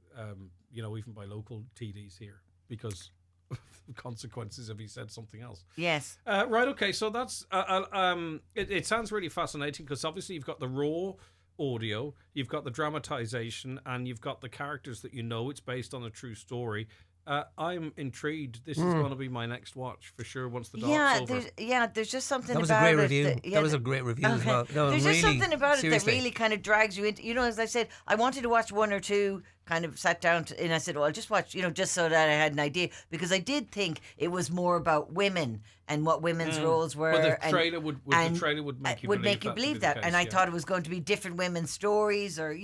Even by local TDs here, because of the consequences if he said something else. Yes. Right. Okay. So that's it sounds really fascinating, because obviously you've got the raw audio, you've got the dramatization, and you've got the characters that it's based on a true story. I'm intrigued. This is going to be my next watch for sure once the dark's over. There's just something that was about a great it. review. That was a great review as well. No, there's really, just something about seriously. it that really kind of drags you into. As I said, I wanted to watch one or two. Kind of sat down and I said, well, I'll just watch, just so that I had an idea, because I did think it was more about women and what women's roles were. Well, the trailer would make you believe that. And I thought it was going to be different women's stories, or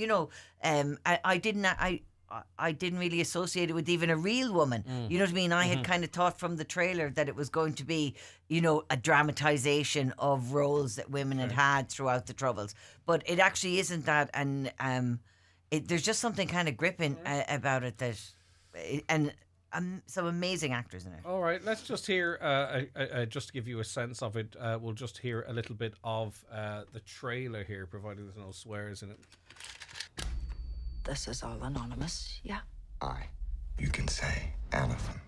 I didn't really associate it with even a real woman. You know what I mean? I had kind of thought from the trailer that it was going to be, a dramatization of roles that women had throughout the Troubles. But it actually isn't that. And there's just something kind of gripping about it and some amazing actors in it. All right, let's just hear, just to give you a sense of it, we'll just hear a little bit of the trailer here, provided there's no swears in it. This is all anonymous, yeah? You can say anything.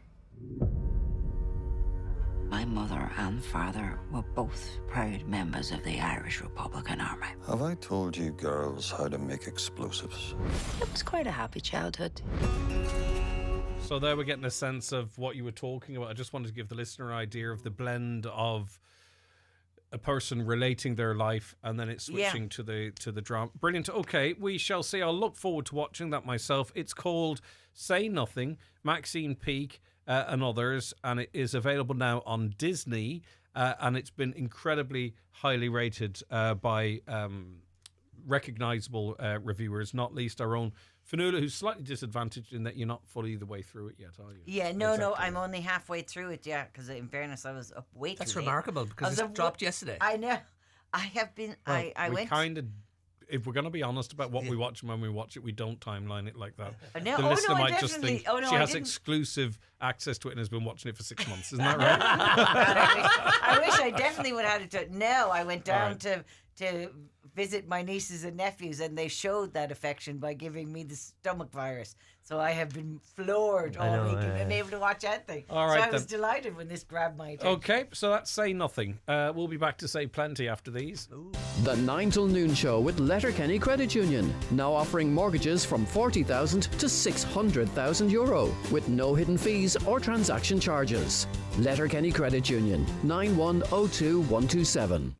My mother and father were both proud members of the Irish Republican Army. Have I told you girls how to make explosives? It was quite a happy childhood. So there we're getting a sense of what you were talking about. I just wanted to give the listener an idea of the blend of a person relating their life and then it's switching to the drama. Brilliant. Okay, we shall see. I'll look forward to watching that myself. It's called Say Nothing, Maxine Peake and others, and it is available now on Disney, and it's been incredibly highly rated by recognisable reviewers, not least our own Fionnuala, who's slightly disadvantaged in that you're not fully the way through it yet, are you? Yeah, no, I'm only halfway through it, because in fairness, I was up way too That's late. remarkable, because it dropped yesterday. I know. I have been, Well, I went... kind of, if we're going to be honest about what we watch and when we watch it, we don't timeline it like that. No, The listener I might just think she has exclusive access to it and has been watching it for 6 months. Isn't that right? I wish I definitely would have had it to it. No, I went down to visit my nieces and nephews, and they showed that affection by giving me the stomach virus. So I have been floored all week and been able to watch anything. All right, so I was then. delighted when this grabbed my attention. Okay, so that's Say Nothing. We'll be back to Say Plenty after these. The 9 till noon show with Letterkenny Credit Union. Now offering mortgages from €40,000 to €600,000 with no hidden fees or transaction charges. Letterkenny Credit Union, 9102127.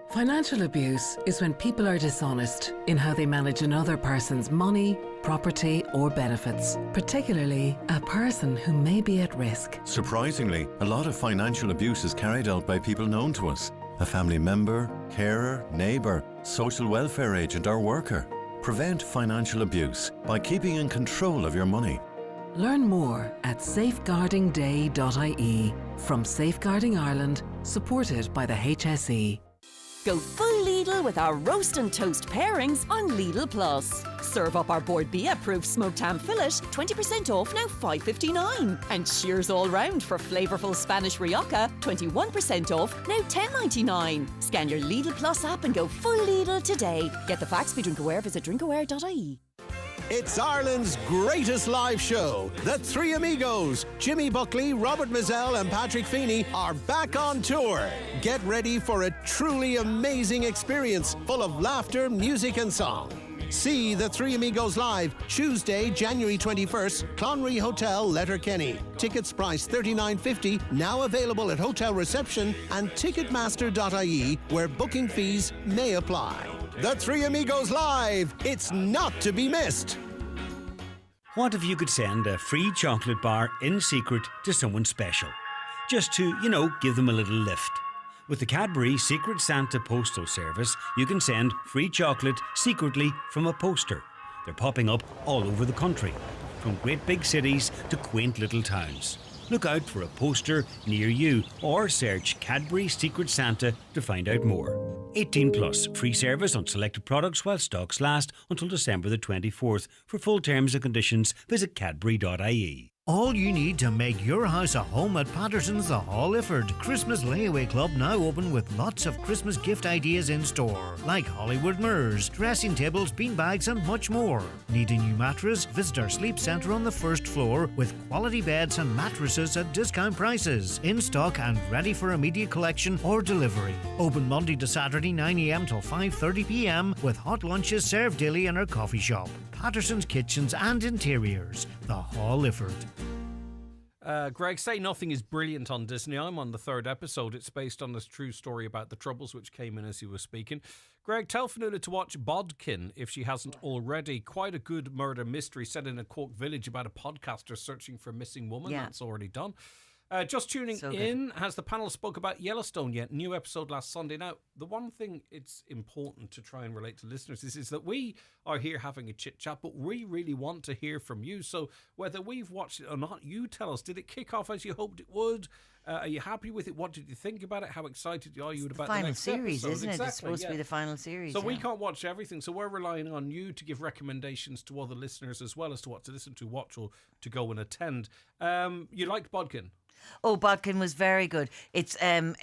Financial abuse is when people are dishonest in how they manage another person's money, property, or benefits, particularly a person who may be at risk. Surprisingly, a lot of financial abuse is carried out by people known to us. A family member, carer, neighbour, social welfare agent or worker. Prevent financial abuse by keeping in control of your money. Learn more at safeguardingday.ie from Safeguarding Ireland, supported by the HSE. Go full Lidl with our roast and toast pairings on Lidl Plus. Serve up our Board B approved smoked ham fillet, 20% off now $5.59. And shears all round for flavourful Spanish rioja, 21% off now $10.99. Scan your Lidl Plus app and go full Lidl today. Get the facts, be drinkaware, visit drinkaware.ie. It's Ireland's greatest live show. The Three Amigos, Jimmy Buckley, Robert Mizell and Patrick Feeney are back on tour. Get ready for a truly amazing experience full of laughter, music and song. See The Three Amigos live Tuesday, January 21st, Clonry Hotel, Letterkenny. Tickets priced $39.50, now available at hotel reception and ticketmaster.ie, where booking fees may apply. The Three Amigos live. It's not to be missed. What if you could send a free chocolate bar in secret to someone special? Just to, give them a little lift. With the Cadbury Secret Santa Postal Service, you can send free chocolate secretly from a poster. They're popping up all over the country, from great big cities to quaint little towns. Look out for a poster near you or search Cadbury Secret Santa to find out more. 18 plus, free service on selected products while stocks last until December the 24th. For full terms and conditions, visit cadbury.ie. All you need to make your house a home at Patterson's The Hall Ifford Christmas Layaway Club, now open with lots of Christmas gift ideas in store, like Hollywood mirrors, dressing tables, beanbags and much more. Need a new mattress? Visit our sleep centre on the first floor with quality beds and mattresses at discount prices, in stock and ready for immediate collection or delivery. Open Monday to Saturday 9am till 5:30pm with hot lunches served daily in our coffee shop. Patterson's Kitchens and Interiors, The Hall Ifford. Greg, Say Nothing is brilliant on Disney. I'm on the 3rd episode. It's based on this true story about the Troubles, which came in as you were speaking. Greg, tell Fionnuala to watch Bodkin if she hasn't already. Quite a good murder mystery set in a Cork village about a podcaster searching for a missing woman. Yeah. That's already done. Just tuning in, has the panel spoke about Yellowstone yet? New episode last Sunday. Now, the one thing it's important to try and relate to listeners is that we are here having a chit-chat, but we really want to hear from you. So whether we've watched it or not, you tell us. Did it kick off as you hoped it would? Are you happy with it? What did you think about it? How excited are you about the next series, episode? isn't it? It's supposed to be the final series. So we can't watch everything. So we're relying on you to give recommendations to other listeners as well as to what to listen to, watch, or to go and attend. You liked Bodkin? Oh, Bodkin was very good. It's a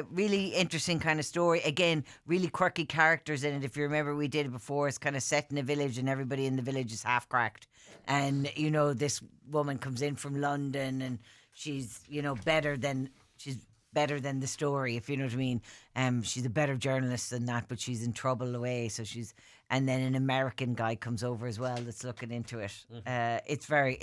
really interesting kind of story. Again, really quirky characters in it. If you remember, we did it before. It's kind of set in a village and everybody in the village is half cracked. And, this woman comes in from London and she's, better than the story, if you know what I mean. She's a better journalist than that, but she's in trouble away. And then an American guy comes over as well that's looking into it. It's very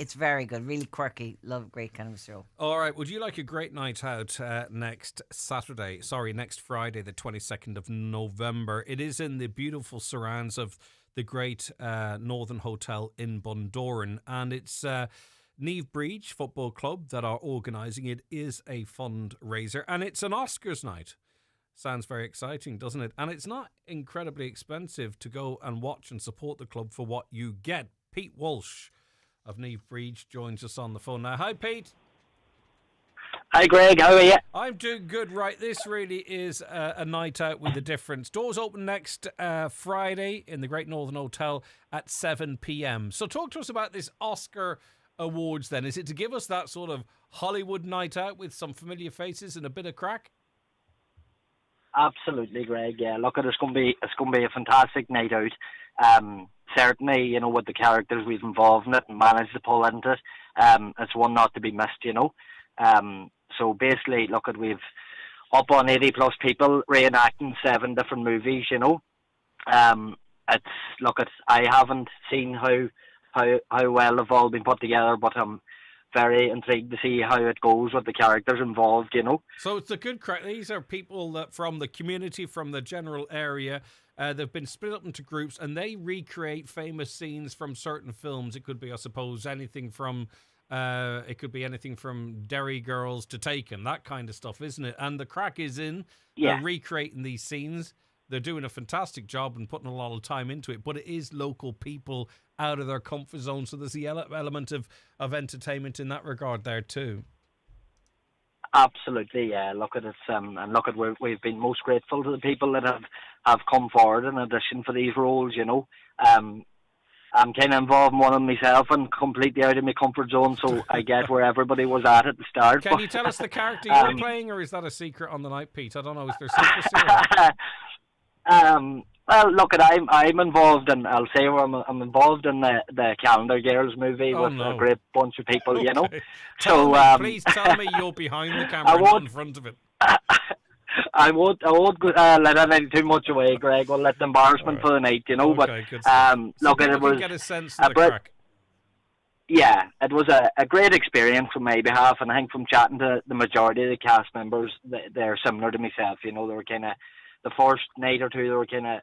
good, really quirky, great kind of a show. All right, would you like a great night out next Friday, the 22nd of November? It is in the beautiful surrounds of the great Northern Hotel in Bundoran, and it's Niamh Breach Football Club that are organising. It is a fundraiser, and it's an Oscars night. Sounds very exciting, doesn't it? And it's not incredibly expensive to go and watch and support the club for what you get. Pete Walsh of Niamh Breach joins us on the phone now. Hi, Pete. Hi, Greg. How are you? I'm doing good. Right, this really is a night out with a difference. Doors open next Friday in the Great Northern Hotel at 7 p.m. So talk to us about this Oscar Awards then. Is it to give us that sort of Hollywood night out with some familiar faces and a bit of crack? Absolutely, Greg. Yeah, look, it's going to be a fantastic night out. Certainly, you know, with the characters we've involved in it and managed to pull into it, it's one not to be missed. You know, so basically, look, we've up on 80 plus people reenacting 7 different movies. You know, I haven't seen how well they've all been put together, but I'm very intrigued to see how it goes with the characters involved, you know. So it's a good crack. These are people that from the community, from the general area. They've been split up into groups, and they recreate famous scenes from certain films. It could be, I suppose, anything from Derry Girls to Taken, that kind of stuff, isn't it? And the crack is in recreating these scenes. They're doing a fantastic job and putting a lot of time into it, but it is local people out of their comfort zone, so there's the element of entertainment in that regard there too. Absolutely, yeah. Look at it, and look at we've been most grateful to the people that have come forward in addition for these roles. You know, I'm kind of involved in one of them myself and completely out of my comfort zone, so I get where everybody was at the start. Can you tell us the character you're playing, or is that a secret on the night, Pete? I don't know. Is there secrecy? Well, look, I'm involved in. I'll say I'm involved in the Calendar Girls movie with a great bunch of people, you know. Please tell me you're behind the camera, not in front of it. I won't let anything too much away, Greg. I'll let the embarrassment for the night, you know. Okay, but look, it was get a sense of the crack. Yeah, it was a great experience from my behalf, and I think from chatting to the majority of the cast members, they're similar to myself. You know, they were kind of the first night or two, they were kind of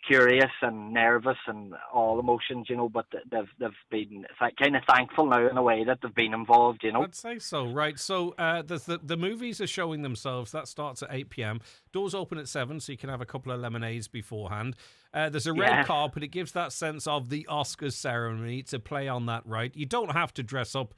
curious and nervous and all emotions, you know, but they've been kind of thankful now in a way that they've been involved, you know. I'd say so, right. So the movies are showing themselves. That starts at 8 p.m. Doors open at 7, so you can have a couple of lemonades beforehand. There's a red carpet. It gives that sense of the Oscars ceremony to play on that, right? You don't have to dress up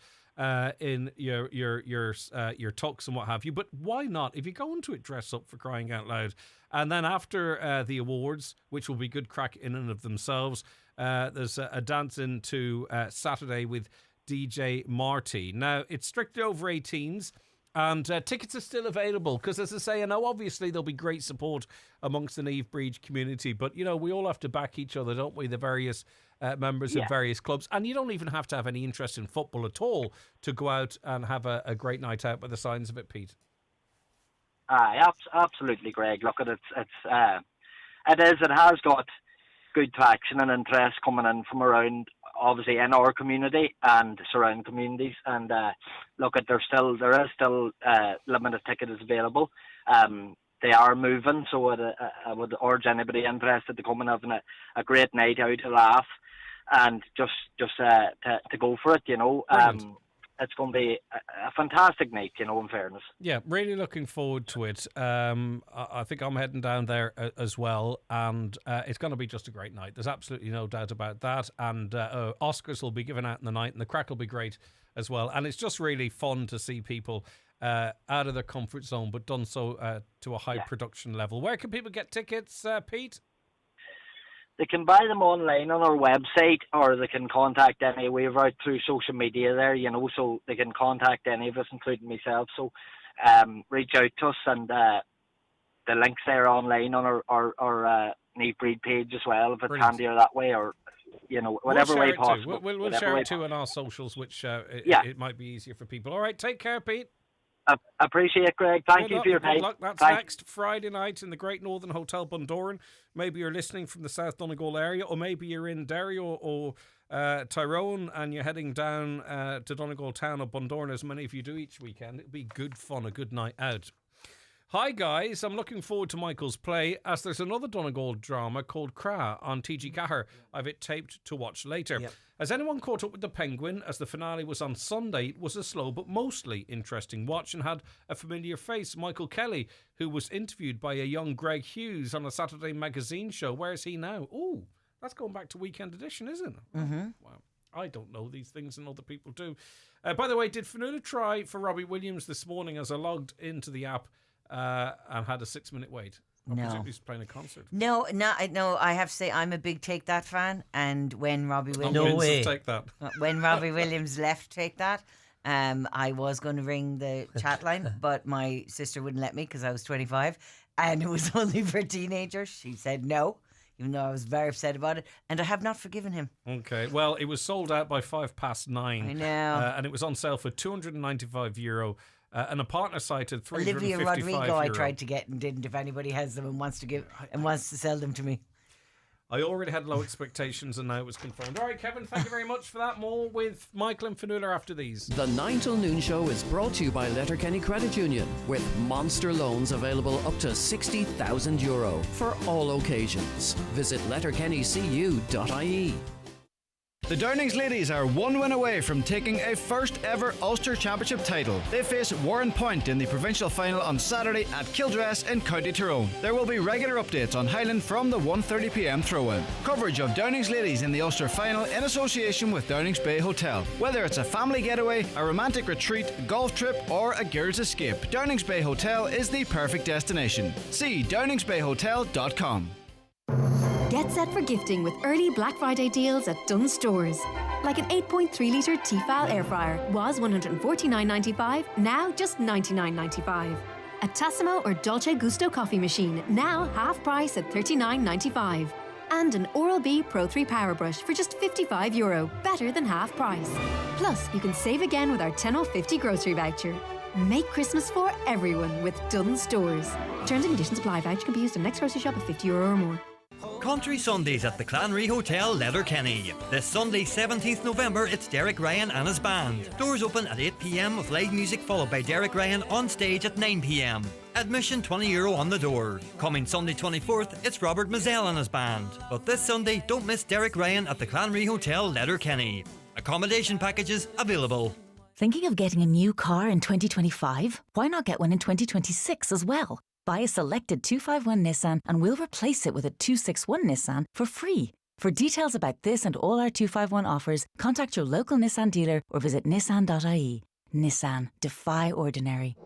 in your tux and what have you, but why not? If you go into it, dress up, for crying out loud. And then after the awards, which will be good crack in and of themselves, there's a dance into Saturday with DJ Marty. Now, it's strictly over 18s, and tickets are still available because, as I say, I know obviously there'll be great support amongst the Neve Breed community, but, you know, we all have to back each other, don't we, the various members of various clubs. And you don't even have to have any interest in football at all to go out and have a great night out by the signs of it, Pete. Absolutely, Greg. Look, it has got good traction and interest coming in from around, obviously, in our community and surrounding communities. And look, there is still limited tickets available. They are moving, so I would urge anybody interested to come and have a great night out, to laugh, and just to go for it, you know. It's going to be a fantastic night, you know, in fairness. Yeah, really looking forward to it. I think I'm heading down there as well, and it's going to be just a great night. There's absolutely no doubt about that. And Oscars will be given out in the night, and the crack will be great as well. And it's just really fun to see people out of their comfort zone, but done so to a high production level. Where can people get tickets, Pete? They can buy them online on our website, or they can contact any. We're out through social media there, you know, so they can contact any of us, including myself. So reach out to us, and the links there online on our Neve Breed page as well, if it's handier that way, or, you know, whatever way possible. We'll share it too on our socials, which it might be easier for people. All right, take care, Pete. I appreciate it, Greg. Thank you for your time. Good luck. That's next Friday night in the Great Northern Hotel Bundoran. Maybe you're listening from the South Donegal area, or maybe you're in Derry or Tyrone and you're heading down to Donegal town or Bundoran, as many of you do each weekend. It'll be good fun, a good night out. Hi guys, I'm looking forward to Michael's play, as there's another Donegal drama called Cra on TG Cahir. I've it taped to watch later. Yep. Has anyone caught up with The Penguin? As the finale was on Sunday, it was a slow but mostly interesting watch and had a familiar face, Michael Kelly, who was interviewed by a young Greg Hughes on a Saturday magazine show. Where is he now? Oh, that's going back to Weekend Edition, isn't it? Mm-hmm. Wow. I don't know these things, and other people do. By the way, did Fanula try for Robbie Williams this morning as I logged into the app and had a 6-minute wait? I presume he's playing a concert. No. I have to say I'm a big Take That fan, and when Robbie Williams Take That. When Robbie Williams left Take That, I was going to ring the chat line, but my sister wouldn't let me because I was 25. and it was only for teenagers. She said no, even though I was very upset about it, and I have not forgiven him. Okay, well, it was sold out by 9:05. I know. And it was on sale for €295. And a partner site at €355. Olivia Rodrigo I tried to get and didn't. If anybody has them and wants to sell them to me. I already had low expectations and now it was confirmed. All right, Kevin, thank you very much for that. More with Michael and Fionnuala after these. The 9 till noon show is brought to you by Letterkenny Credit Union, with monster loans available up to €60,000 for all occasions. Visit letterkennycu.ie. The Downings ladies are one win away from taking a first ever Ulster Championship title. They face Warren Point in the provincial final on Saturday at Kildress in County Tyrone. There will be regular updates on Highland from the 1:30pm throw-in. Coverage of Downings ladies in the Ulster final in association with Downings Bay Hotel. Whether it's a family getaway, a romantic retreat, golf trip or a girls' escape, Downings Bay Hotel is the perfect destination. See downingsbayhotel.com. Get set for gifting with early Black Friday deals at Dunnes Stores. Like an 8.3 litre Tefal air fryer was $149.95, now just $99.95. A Tassimo or Dolce Gusto coffee machine, now half price at $39.95. And an Oral-B Pro 3 Power Brush for just €55, better than half price. Plus, you can save again with our 10/50 grocery voucher. Make Christmas for everyone with Dunnes Stores. Terms and conditions apply. Voucher can be used on next grocery shop of €50 or more. Country Sundays at the Clanry Hotel, Letterkenny. This Sunday, 17th November, it's Derek Ryan and his band. Doors open at 8pm with live music followed by Derek Ryan on stage at 9pm. Admission €20 on the door. Coming Sunday 24th, it's Robert Mazzell and his band. But this Sunday, don't miss Derek Ryan at the Clanry Hotel, Letterkenny. Accommodation packages available. Thinking of getting a new car in 2025? Why not get one in 2026 as well? Buy a selected 251 Nissan and we'll replace it with a 261 Nissan for free. For details about this and all our 251 offers, contact your local Nissan dealer or visit nissan.ie. Nissan. Defy ordinary.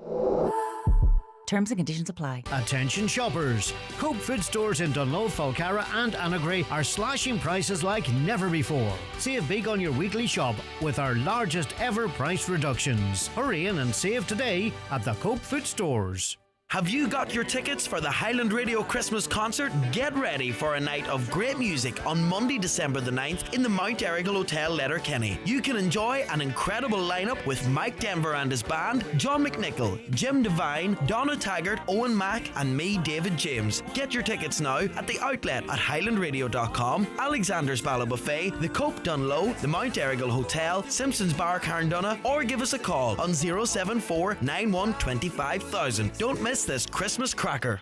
Terms and conditions apply. Attention shoppers. Cope Food stores in Dunlow, Falcarra and Annagray are slashing prices like never before. Save big on your weekly shop with our largest ever price reductions. Hurry in and save today at the Cope Food stores. Have you got your tickets for the Highland Radio Christmas concert? Get ready for a night of great music on Monday, December the 9th in the Mount Errigal Hotel, Letterkenny. You can enjoy an incredible lineup with Mike Denver and his band, John McNichol, Jim Devine, Donna Taggart, Owen Mack and me, David James. Get your tickets now at the outlet at highlandradio.com, Alexander's Bala Buffet, the Cope Dunlow, the Mount Errigal Hotel, Simpsons Bar Carndonagh, or give us a call on 074 91 25000. Don't miss this Christmas cracker.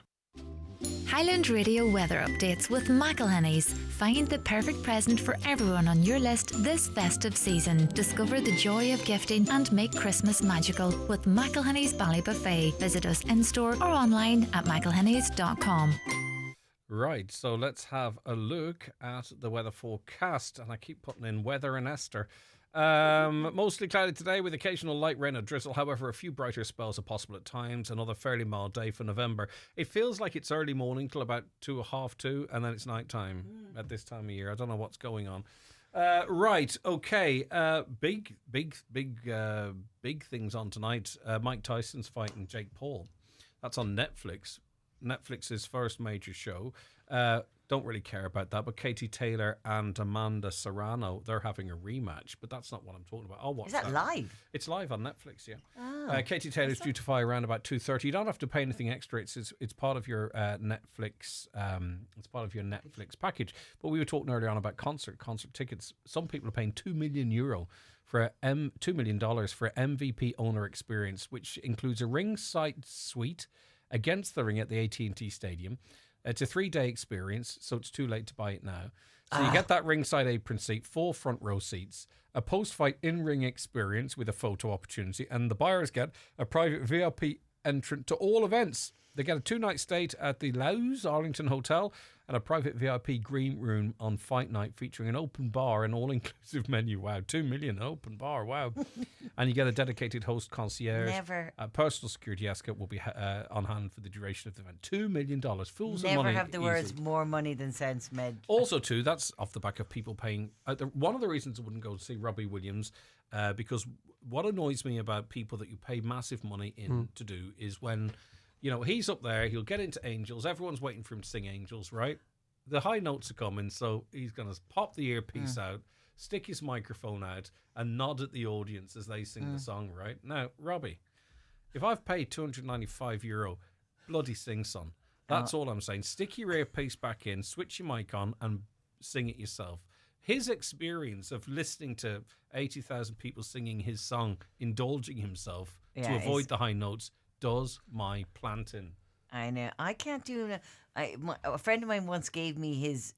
Highland Radio weather updates with McElhenney's. Find the perfect present for everyone on your list this festive season. Discover the joy of gifting and make Christmas magical with McElhenney's Bally Buffet. Visit us in-store or online at mcelhenneys.com. Right, so let's have a look at the weather forecast. And I keep putting in weather and Esther. Mostly cloudy today with occasional light rain or drizzle. However, a few brighter spells are possible at times. Another fairly mild day for November. It feels like it's early morning till about 2:30, and then it's night time at this time of year. I don't know what's going on. Right, okay. Big things on tonight. Mike Tyson's fighting Jake Paul. That's on Netflix. Netflix's first major show. Don't really care about that, but Katie Taylor and Amanda Serrano, they're having a rematch, but that's not what I'm talking about. Oh, what's that live? It's live on Netflix, yeah. Oh, Katie Taylor's due to fire around about 2:30. You don't have to pay anything extra. It's part of your Netflix. It's part of your Netflix package. But we were talking earlier on about concert tickets. Some people are paying €2 million for $2 million for MVP owner experience, which includes a ringside suite against the ring at the AT&T Stadium. It's a 3-day experience, so it's too late to buy it now. So you get that ringside apron seat, 4 front row seats, a post-fight in-ring experience with a photo opportunity, and the buyers get a private VIP entrant to all events. They get a 2-night stay at the Lowe's Arlington Hotel and a private VIP green room on fight night featuring an open bar and all-inclusive menu. Wow, $2 million open bar, wow. And you get a dedicated host concierge. Never. A personal security escort will be on hand for the duration of the event. $2 million. Fools of Never money. have the easy. words more money than sense, Med. Also, too, that's off the back of people paying. One of the reasons I wouldn't go to see Robbie Williams, because what annoys me about people that you pay massive money in to do is when You know, he's up there. He'll get into Angels. Everyone's waiting for him to sing Angels, right? The high notes are coming, so he's going to pop the earpiece out, stick his microphone out, and nod at the audience as they sing the song, right? Now, Robbie, if I've paid €295, bloody sing, son. That's all I'm saying. Stick your earpiece back in, switch your mic on, and sing it yourself. His experience of listening to 80,000 people singing his song, indulging himself to avoid the high notes, does my planting. I know. I can't do it. A friend of mine once gave me his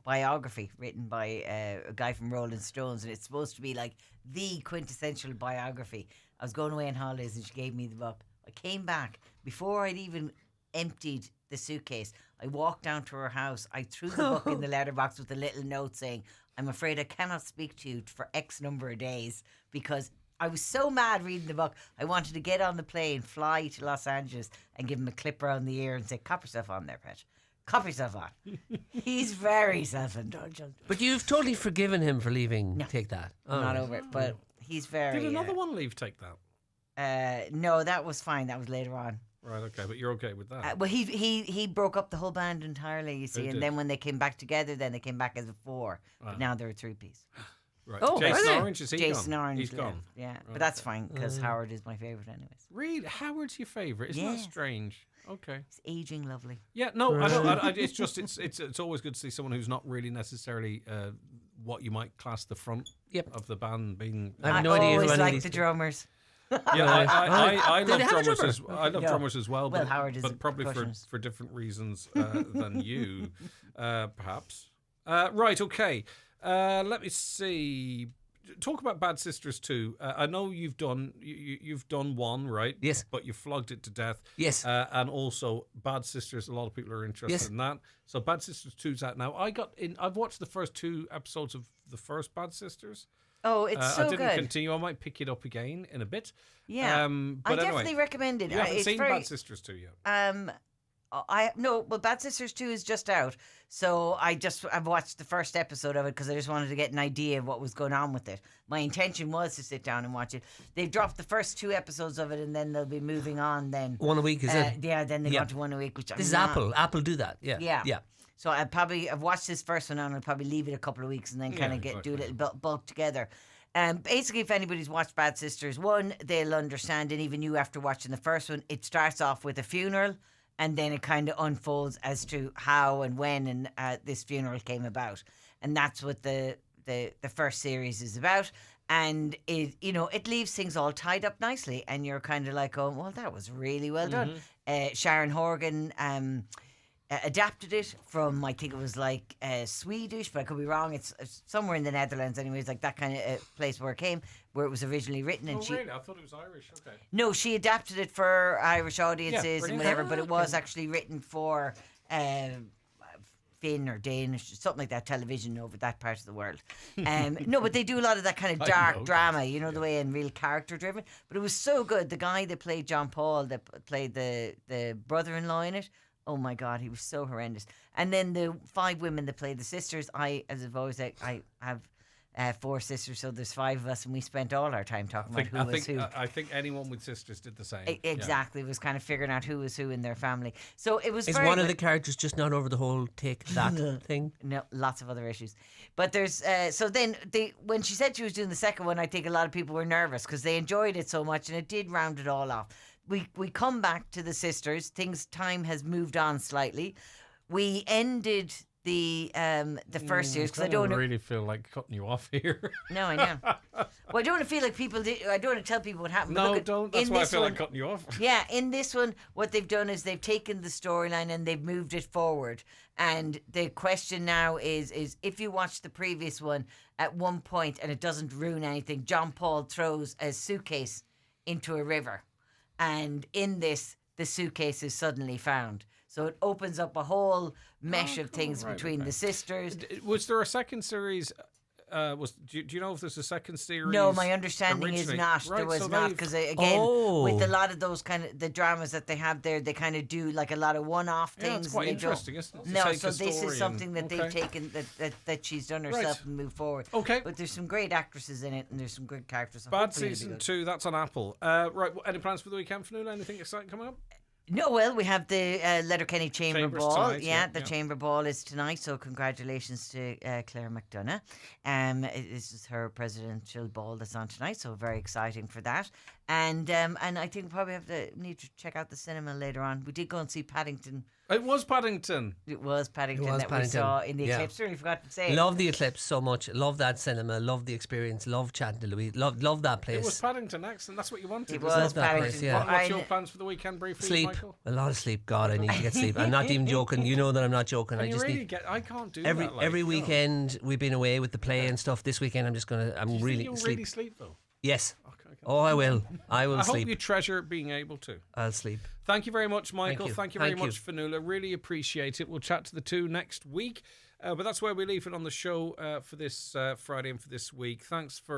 biography written by a guy from Rolling Stones, and it's supposed to be like the quintessential biography. I was going away on holidays and she gave me the book. I came back before I'd even emptied the suitcase. I walked down to her house. I threw the book in the letterbox with a little note saying, "I'm afraid I cannot speak to you for X number of days," because I was so mad reading the book. I wanted to get on the plane, fly to Los Angeles, and give him a clip around the ear and say, "Cop yourself on there, pet. Cop yourself on." He's very self-indulgent. But you've totally forgiven him for leaving Take That. I'm not over it, but he's very... Did another one leave Take That? No, that was fine. That was later on. Right, okay, but you're okay with that? Well, he broke up the whole band entirely, you see, and then when they came back together, then they came back as a four. But now they're a three-piece. Right. Oh, Jason Orange, is he Jason gone? Orange, He's gone. Yeah, Right. but that's fine because Howard is my favourite, anyways. Really, Howard's your favourite? Isn't that strange? Okay. He's aging lovely. Yeah, no, I don't. It's just it's always good to see someone who's not really necessarily what you might class the front of the band being. I have no idea. I always like the drummers. Yeah, I love drummers. I love No. drummers as well. Well, but, Howard is but a probably percussionist. for different reasons than you, perhaps. Right. Okay. Let me see. Talk about Bad Sisters 2. I know you've done one, right? Yes. But you flogged it to death. Yes. And also Bad Sisters. A lot of people are interested in that. So Bad Sisters 2's out now. I've watched the first 2 episodes of the first Bad Sisters. Oh, it's so I didn't good. continue. I might pick it up again in a bit. Yeah, but I definitely recommend it. You haven't It's seen very- Bad Sisters 2 yet? Well, Bad Sisters 2 is just out, so I've watched the first episode of it because I just wanted to get an idea of what was going on with it. My intention was to sit down and watch it. They've dropped the first 2 episodes of it, and then they'll be moving on. Then One a week, is it? Yeah, then they go to one a week, which This is Apple. Apple do that. Yeah. Yeah. So I've watched this first one and I'll probably leave it a couple of weeks and then kind of do a little bulk together. Basically, if anybody's watched Bad Sisters 1, they'll understand, and even you after watching the first one, it starts off with a funeral and then it kind of unfolds as to how and when this funeral came about. And that's what the first series is about. And it leaves things all tied up nicely, and you're kind of like, oh, well, that was really well done. Sharon Horgan adapted it from, I think it was like Swedish, but I could be wrong. It's somewhere in the Netherlands, anyways, like that kind of place where it was originally written. And really? I thought it was Irish. Okay. No, she adapted it for Irish audiences and brilliant. whatever, but it was actually written for Finn or Danish, something like that, television over that part of the world. No, but they do a lot of that kind of dark drama, the way, and real character driven. But it was so good. The guy that played John Paul, that played the brother-in-law in it, oh my God, he was so horrendous. And then the 5 women that played the sisters, as I've always said, I have 4 sisters, so there's 5 of us, and we spent all our time talking about who was who. I think anyone with sisters did the same. Exactly. It was kind of figuring out who was who in their family. So it was Is very one of good. the characters just not over the whole Take That thing? No, lots of other issues. But there's so then when she said she was doing the second one, I think a lot of people were nervous because they enjoyed it so much, and it did round it all off. We come back to the sisters. Time has moved on slightly. We ended the first series because I don't really feel like cutting you off here. No, I know. Well, I don't want to feel like I don't want to tell people what happened. No, but don't. That's why I feel like cutting you off. Yeah, in this one, what they've done is they've taken the storyline and they've moved it forward. And the question now is if you watch the previous one, at one point, and it doesn't ruin anything, John Paul throws a suitcase into a river. And in this, the suitcase is suddenly found. So it opens up a whole mesh of things between the sisters. Was there a second series Do you know if there's a second series? No, my understanding is originally? not. Right, There was so not, they've- because again, with a lot of those kind of the dramas that they have there, they kind of do like a lot of one-off Yeah, things. it's quite and they don't- interesting, isn't it, to No, take so a this story is something that and- they've taken that she's done Right. herself and moved forward. Okay, but there's some great actresses in it, and there's some good characters. So Bad hopefully it'll be Season good. 2, that's on Apple. Right, any plans for the weekend, Fionnuala? Anything exciting coming up? No, well, we have the Letterkenny Chamber Chambers Ball. tonight, Yeah, yeah, the yeah. Chamber Ball is tonight, so congratulations to Claire McDonough. This is her presidential ball that's on tonight, so very exciting for that. And I think probably need to check out the cinema later on. We did go and see Paddington. It was Paddington. It was Paddington It was that Paddington. we saw in the Yeah. Eclipse. Really forgot to say. Love the Eclipse so much. Love that cinema. Love the experience. Love chatting to Louise. Love that place. It was Paddington, excellent. That's what you wanted. It wasn't was that Paddington. place, yeah. What's your plans for the weekend, briefly, Sleep. Michael? A lot of sleep. God, I need to get sleep. I'm not even joking. You know that I'm not joking. Can I you just really need I can't do every that. Like, every no. weekend we've been away with the play and stuff. This weekend I'm just gonna. I'm Do you really think you'll sleep. really sleep though? Yes. Oh, I will. I will I sleep. hope you treasure being able to. I'll sleep. Thank you very much, Michael. you. Thank you very Thank you. much, Fionnuala. Really appreciate it. We'll chat to the two next week. But that's where we leave it on the show for this Friday and for this week. Thanks for